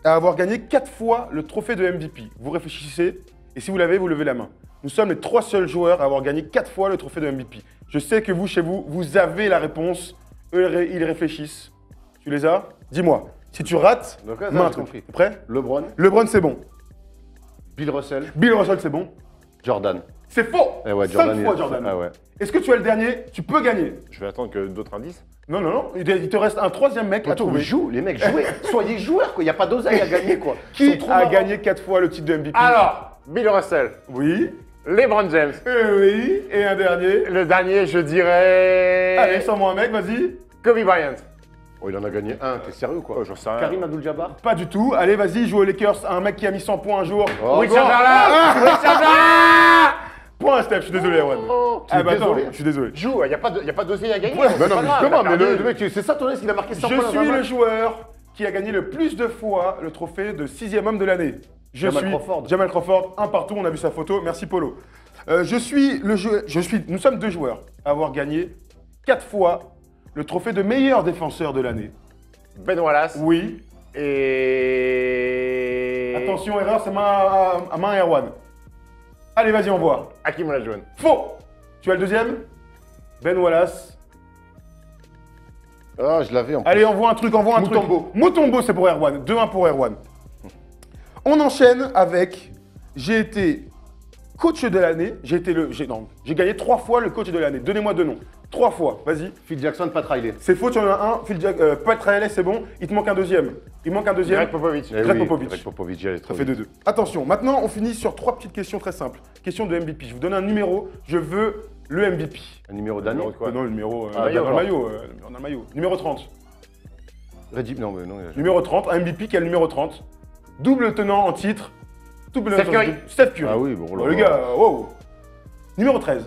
[SPEAKER 2] à avoir gagné 4 fois le trophée de MVP. Vous réfléchissez Et si vous l'avez, vous levez la main. Nous sommes les 3 seuls joueurs à avoir gagné 4 fois le trophée de MVP. Je sais que vous, chez vous, vous avez la réponse. Eux, ils réfléchissent. Tu les as? Dis-moi. Si tu rates,
[SPEAKER 1] Donc là,
[SPEAKER 2] main un
[SPEAKER 1] j'ai
[SPEAKER 2] truc.
[SPEAKER 1] compris.
[SPEAKER 2] T'es prêt?
[SPEAKER 1] LeBron,
[SPEAKER 2] LeBron, c'est bon.
[SPEAKER 1] Bill Russell,
[SPEAKER 2] Bill Russell, c'est bon.
[SPEAKER 1] Jordan.
[SPEAKER 2] C'est faux.
[SPEAKER 1] Eh ouais,
[SPEAKER 2] 5
[SPEAKER 1] Jordan,
[SPEAKER 2] fois
[SPEAKER 1] il-
[SPEAKER 2] Jordan.
[SPEAKER 1] Ah ouais.
[SPEAKER 2] Est-ce que tu as le dernier? Tu peux gagner.
[SPEAKER 3] Je vais attendre que d'autres indices.
[SPEAKER 2] Non, non, non. Il te reste un 3e mec à
[SPEAKER 1] Attends,
[SPEAKER 2] trouver.
[SPEAKER 1] mais joue, les mecs, jouez. Soyez joueurs, quoi. Il n'y a pas d'oseille à gagner, quoi. Ils
[SPEAKER 2] Qui
[SPEAKER 1] sont trop
[SPEAKER 2] a
[SPEAKER 1] marrants.
[SPEAKER 2] gagné 4 fois le titre de MVP?
[SPEAKER 3] Alors, Bill Russell,
[SPEAKER 2] Oui.
[SPEAKER 3] LeBron James.
[SPEAKER 2] Oui. Et un dernier.
[SPEAKER 3] Le dernier, je dirais.
[SPEAKER 2] Allez, sans-moi un mec, vas-y.
[SPEAKER 3] Kobe Bryant.
[SPEAKER 1] Oh, il en a gagné un, t'es sérieux, quoi.
[SPEAKER 3] Oh, j'en sais rien.
[SPEAKER 1] Karim Abdul-Jabbar.
[SPEAKER 2] Pas du tout. Allez, vas-y, joue aux Lakers. Un mec qui a mis 100 points un jour.
[SPEAKER 1] Oh,
[SPEAKER 3] Will
[SPEAKER 1] bon.
[SPEAKER 3] Chamberlain.
[SPEAKER 2] Point, Steph, je suis désolé, Erwan.
[SPEAKER 1] Tu es
[SPEAKER 2] Attends,
[SPEAKER 1] désolé.
[SPEAKER 2] je suis désolé.
[SPEAKER 3] Joue, il n'y a pas d'oseille à gagner.
[SPEAKER 1] Ouais,
[SPEAKER 3] c'est
[SPEAKER 1] non,
[SPEAKER 3] pas
[SPEAKER 1] mais
[SPEAKER 3] grave,
[SPEAKER 1] justement,
[SPEAKER 3] t'as
[SPEAKER 1] mais
[SPEAKER 3] perdu.
[SPEAKER 1] le mec, c'est ça ton aise, il a marqué 100
[SPEAKER 2] Je
[SPEAKER 1] points dans
[SPEAKER 2] suis
[SPEAKER 1] un
[SPEAKER 2] le
[SPEAKER 1] match.
[SPEAKER 2] joueur qui a gagné le plus de fois le trophée de 6e homme de l'année. Je
[SPEAKER 1] Jamal
[SPEAKER 2] suis
[SPEAKER 1] Crawford.
[SPEAKER 2] Jamal Crawford, un partout, on a vu sa photo. Merci Polo. Nous sommes 2 joueurs à avoir gagné 4 fois le trophée de meilleur défenseur de l'année.
[SPEAKER 3] Ben Wallace.
[SPEAKER 2] Oui.
[SPEAKER 3] Et.
[SPEAKER 2] Attention, erreur, c'est main à main Erwan. Allez, vas-y, on voit.
[SPEAKER 3] Hakim Olajuwon.
[SPEAKER 2] Faux. Tu as le deuxième? Ben Wallace.
[SPEAKER 1] Ah, je l'avais en plus.
[SPEAKER 2] Allez, envoie un truc.
[SPEAKER 1] Mutombo.
[SPEAKER 2] Truc. Mutombo, c'est pour Erwan. 2-1 pour Erwan. On enchaîne avec... J'ai été coach de l'année. J'ai gagné 3 fois le coach de l'année. Donnez-moi 2 noms. 3 fois, vas-y.
[SPEAKER 1] Phil Jackson, Pat Riley.
[SPEAKER 2] C'est faux, tu en as un. Pat Riley, c'est bon. Il te manque un deuxième.
[SPEAKER 3] Greg Popovich.
[SPEAKER 1] Eh
[SPEAKER 2] Greg
[SPEAKER 1] oui,
[SPEAKER 2] Popovich.
[SPEAKER 1] Greg Popovich, j'allais
[SPEAKER 2] Ça
[SPEAKER 1] trop
[SPEAKER 2] fait
[SPEAKER 1] vite.
[SPEAKER 2] 2-2. Attention, maintenant on finit sur 3 petites questions très simples. Question de MVP. Je vous donne un numéro. Je veux le MVP.
[SPEAKER 1] Un numéro d'année.
[SPEAKER 3] Numéro de quoi?
[SPEAKER 2] Non, le numéro
[SPEAKER 3] maillot,
[SPEAKER 2] dans le maillot. Dans le maillot. Numéro 30.
[SPEAKER 1] Reggie, non, mais non.
[SPEAKER 2] Numéro 30, un MVP qui a le numéro 30. Double tenant en titre. Double
[SPEAKER 3] Steph
[SPEAKER 2] tenant en
[SPEAKER 3] Curry.
[SPEAKER 2] titre. Steph Curry.
[SPEAKER 1] Ah oui, bon,
[SPEAKER 2] Oh, les gars, wow. Numéro 13.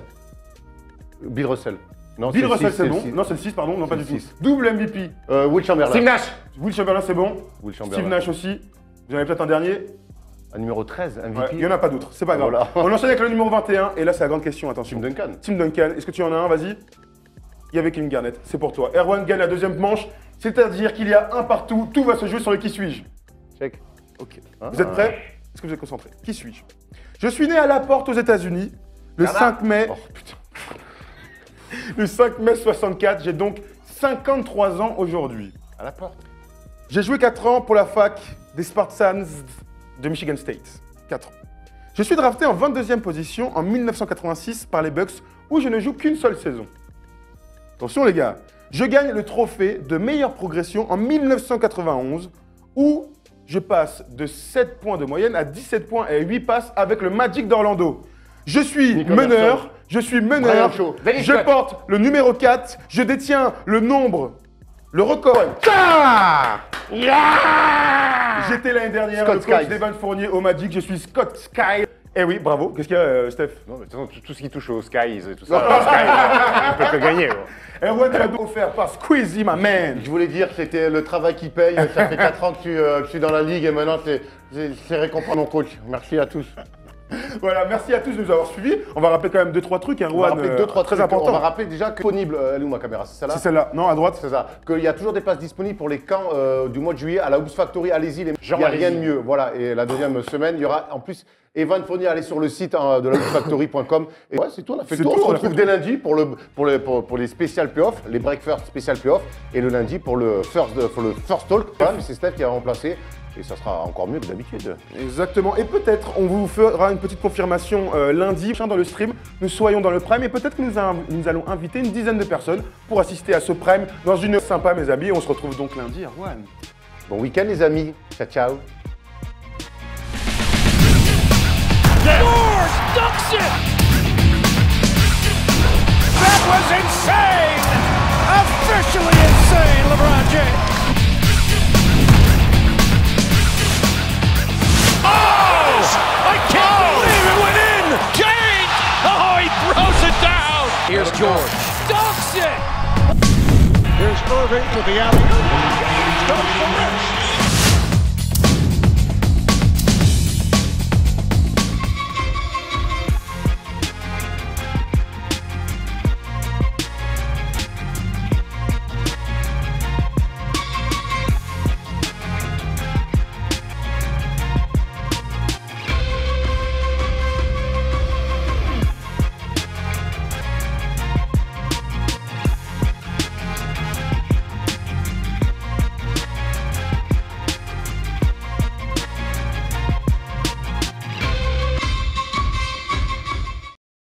[SPEAKER 1] Bill Russell. Non,
[SPEAKER 2] Bill
[SPEAKER 1] le
[SPEAKER 2] Russell,
[SPEAKER 1] 6,
[SPEAKER 2] c'est
[SPEAKER 1] le
[SPEAKER 2] bon.
[SPEAKER 1] 6.
[SPEAKER 2] Non, c'est le 6, pardon. Non,
[SPEAKER 1] C'est
[SPEAKER 2] pas
[SPEAKER 1] le
[SPEAKER 2] du tout.
[SPEAKER 1] 6.
[SPEAKER 2] Double MVP.
[SPEAKER 1] Will Chamberlain.
[SPEAKER 3] Steve Nash.
[SPEAKER 2] Will Chamberlain, c'est bon.
[SPEAKER 1] Will
[SPEAKER 2] Steve
[SPEAKER 1] Chamberlain.
[SPEAKER 2] Nash aussi. Vous en avez peut-être un dernier.
[SPEAKER 1] Un numéro 13, MVP.
[SPEAKER 2] Ouais, il n'y en a pas d'autres. C'est pas grave.
[SPEAKER 1] Voilà.
[SPEAKER 2] On enchaîne avec le numéro 21. Et là, c'est la grande question. Attention.
[SPEAKER 1] Tim Duncan.
[SPEAKER 2] Tim Duncan, est-ce que tu en as un? Vas-y. Il y avait Kevin Garnett, c'est pour toi. Erwan gagne la deuxième manche, c'est-à-dire qu'il y a un partout. Tout va se jouer sur le qui suis-je.
[SPEAKER 1] Check.
[SPEAKER 2] Ok.
[SPEAKER 1] Ah.
[SPEAKER 2] Vous êtes prêts? Est-ce que vous êtes concentrés? Qui suis-je? Je suis né à La Porte aux États-Unis le 5 mai.
[SPEAKER 1] Oh putain.
[SPEAKER 2] Le 5 mai 64. J'ai donc 53 ans aujourd'hui.
[SPEAKER 3] À la porte.
[SPEAKER 2] J'ai joué 4 ans pour la fac des Spartans de Michigan State. 4 ans. Je suis drafté en 22e position en 1986 par les Bucks où je ne joue qu'une seule saison. Attention les gars, je gagne le trophée de meilleure progression en 1991 où je passe de 7 points de moyenne à 17 points et 8 passes avec le Magic d'Orlando. Je suis
[SPEAKER 1] Nicolas
[SPEAKER 2] meneur,
[SPEAKER 1] Brian Shaw.
[SPEAKER 3] Dennis
[SPEAKER 2] je
[SPEAKER 3] Scott.
[SPEAKER 2] porte le numéro 4, je détiens le record. J'étais l'année dernière
[SPEAKER 1] Scott
[SPEAKER 2] le coach
[SPEAKER 1] Skiles.
[SPEAKER 2] d'Evan Fournier au Magic, je suis Scott Skiles. Eh oui, bravo. Qu'est-ce qu'il y a, Steph?
[SPEAKER 3] Non, mais de toute façon, tout ce qui touche aux skies et tout ça, Sky, on peut que gagner. Quoi.
[SPEAKER 2] Erwan, tu as donc offert par Squeezie, my man.
[SPEAKER 1] Je voulais dire que c'était le travail qui paye. Ça fait 4 ans que je suis dans la ligue et maintenant c'est récompensé mon coach. Merci à tous.
[SPEAKER 2] Voilà, merci à tous de nous avoir suivis. On va rappeler quand même 2-3 trucs,
[SPEAKER 1] On va
[SPEAKER 2] Erwan.
[SPEAKER 1] rappeler 2-3
[SPEAKER 2] très
[SPEAKER 1] trucs. On
[SPEAKER 2] important.
[SPEAKER 1] va rappeler déjà que disponible. Elle est où ma caméra? C'est celle-là?
[SPEAKER 2] C'est celle-là. Non, à droite.
[SPEAKER 1] C'est ça. Qu'il y a toujours des places disponibles pour les camps du mois de juillet à la Hoops Factory. Allez-y, il
[SPEAKER 3] Genre,
[SPEAKER 1] n'y a rien de
[SPEAKER 3] allez-y.
[SPEAKER 1] mieux. Voilà. Et la deuxième semaine, il y aura en plus Evan Fournier. Allez sur le site de la hoopsfactory.com. Et ouais, c'est tout. On a fait
[SPEAKER 2] C'est
[SPEAKER 1] le tour.
[SPEAKER 2] tout,
[SPEAKER 1] On
[SPEAKER 2] on
[SPEAKER 1] se
[SPEAKER 2] a
[SPEAKER 1] retrouve
[SPEAKER 2] fait
[SPEAKER 1] dès lundi pour les spécial playoffs, les breakfast spécial playoffs. Et le lundi pour le first talk. Voilà, mais c'est Steph qui a remplacé. Et ça sera encore mieux que d'habitude.
[SPEAKER 2] Exactement. Et peut-être on vous fera une petite confirmation lundi prochain dans le stream. Nous soyons dans le Prime et peut-être que nous allons inviter une dizaine de personnes pour assister à ce Prime dans une sympa, mes amis. Et on se retrouve donc lundi, Erwan.
[SPEAKER 1] Bon week-end les amis. Ciao ciao.
[SPEAKER 5] Scores! Dunks it! That was insane! Officially insane, LeBron James! Oh! I can't believe it went in! James! Oh, he throws it down! Here's George. Dunks it! Here's Irving with the alley-oop. He's going for it.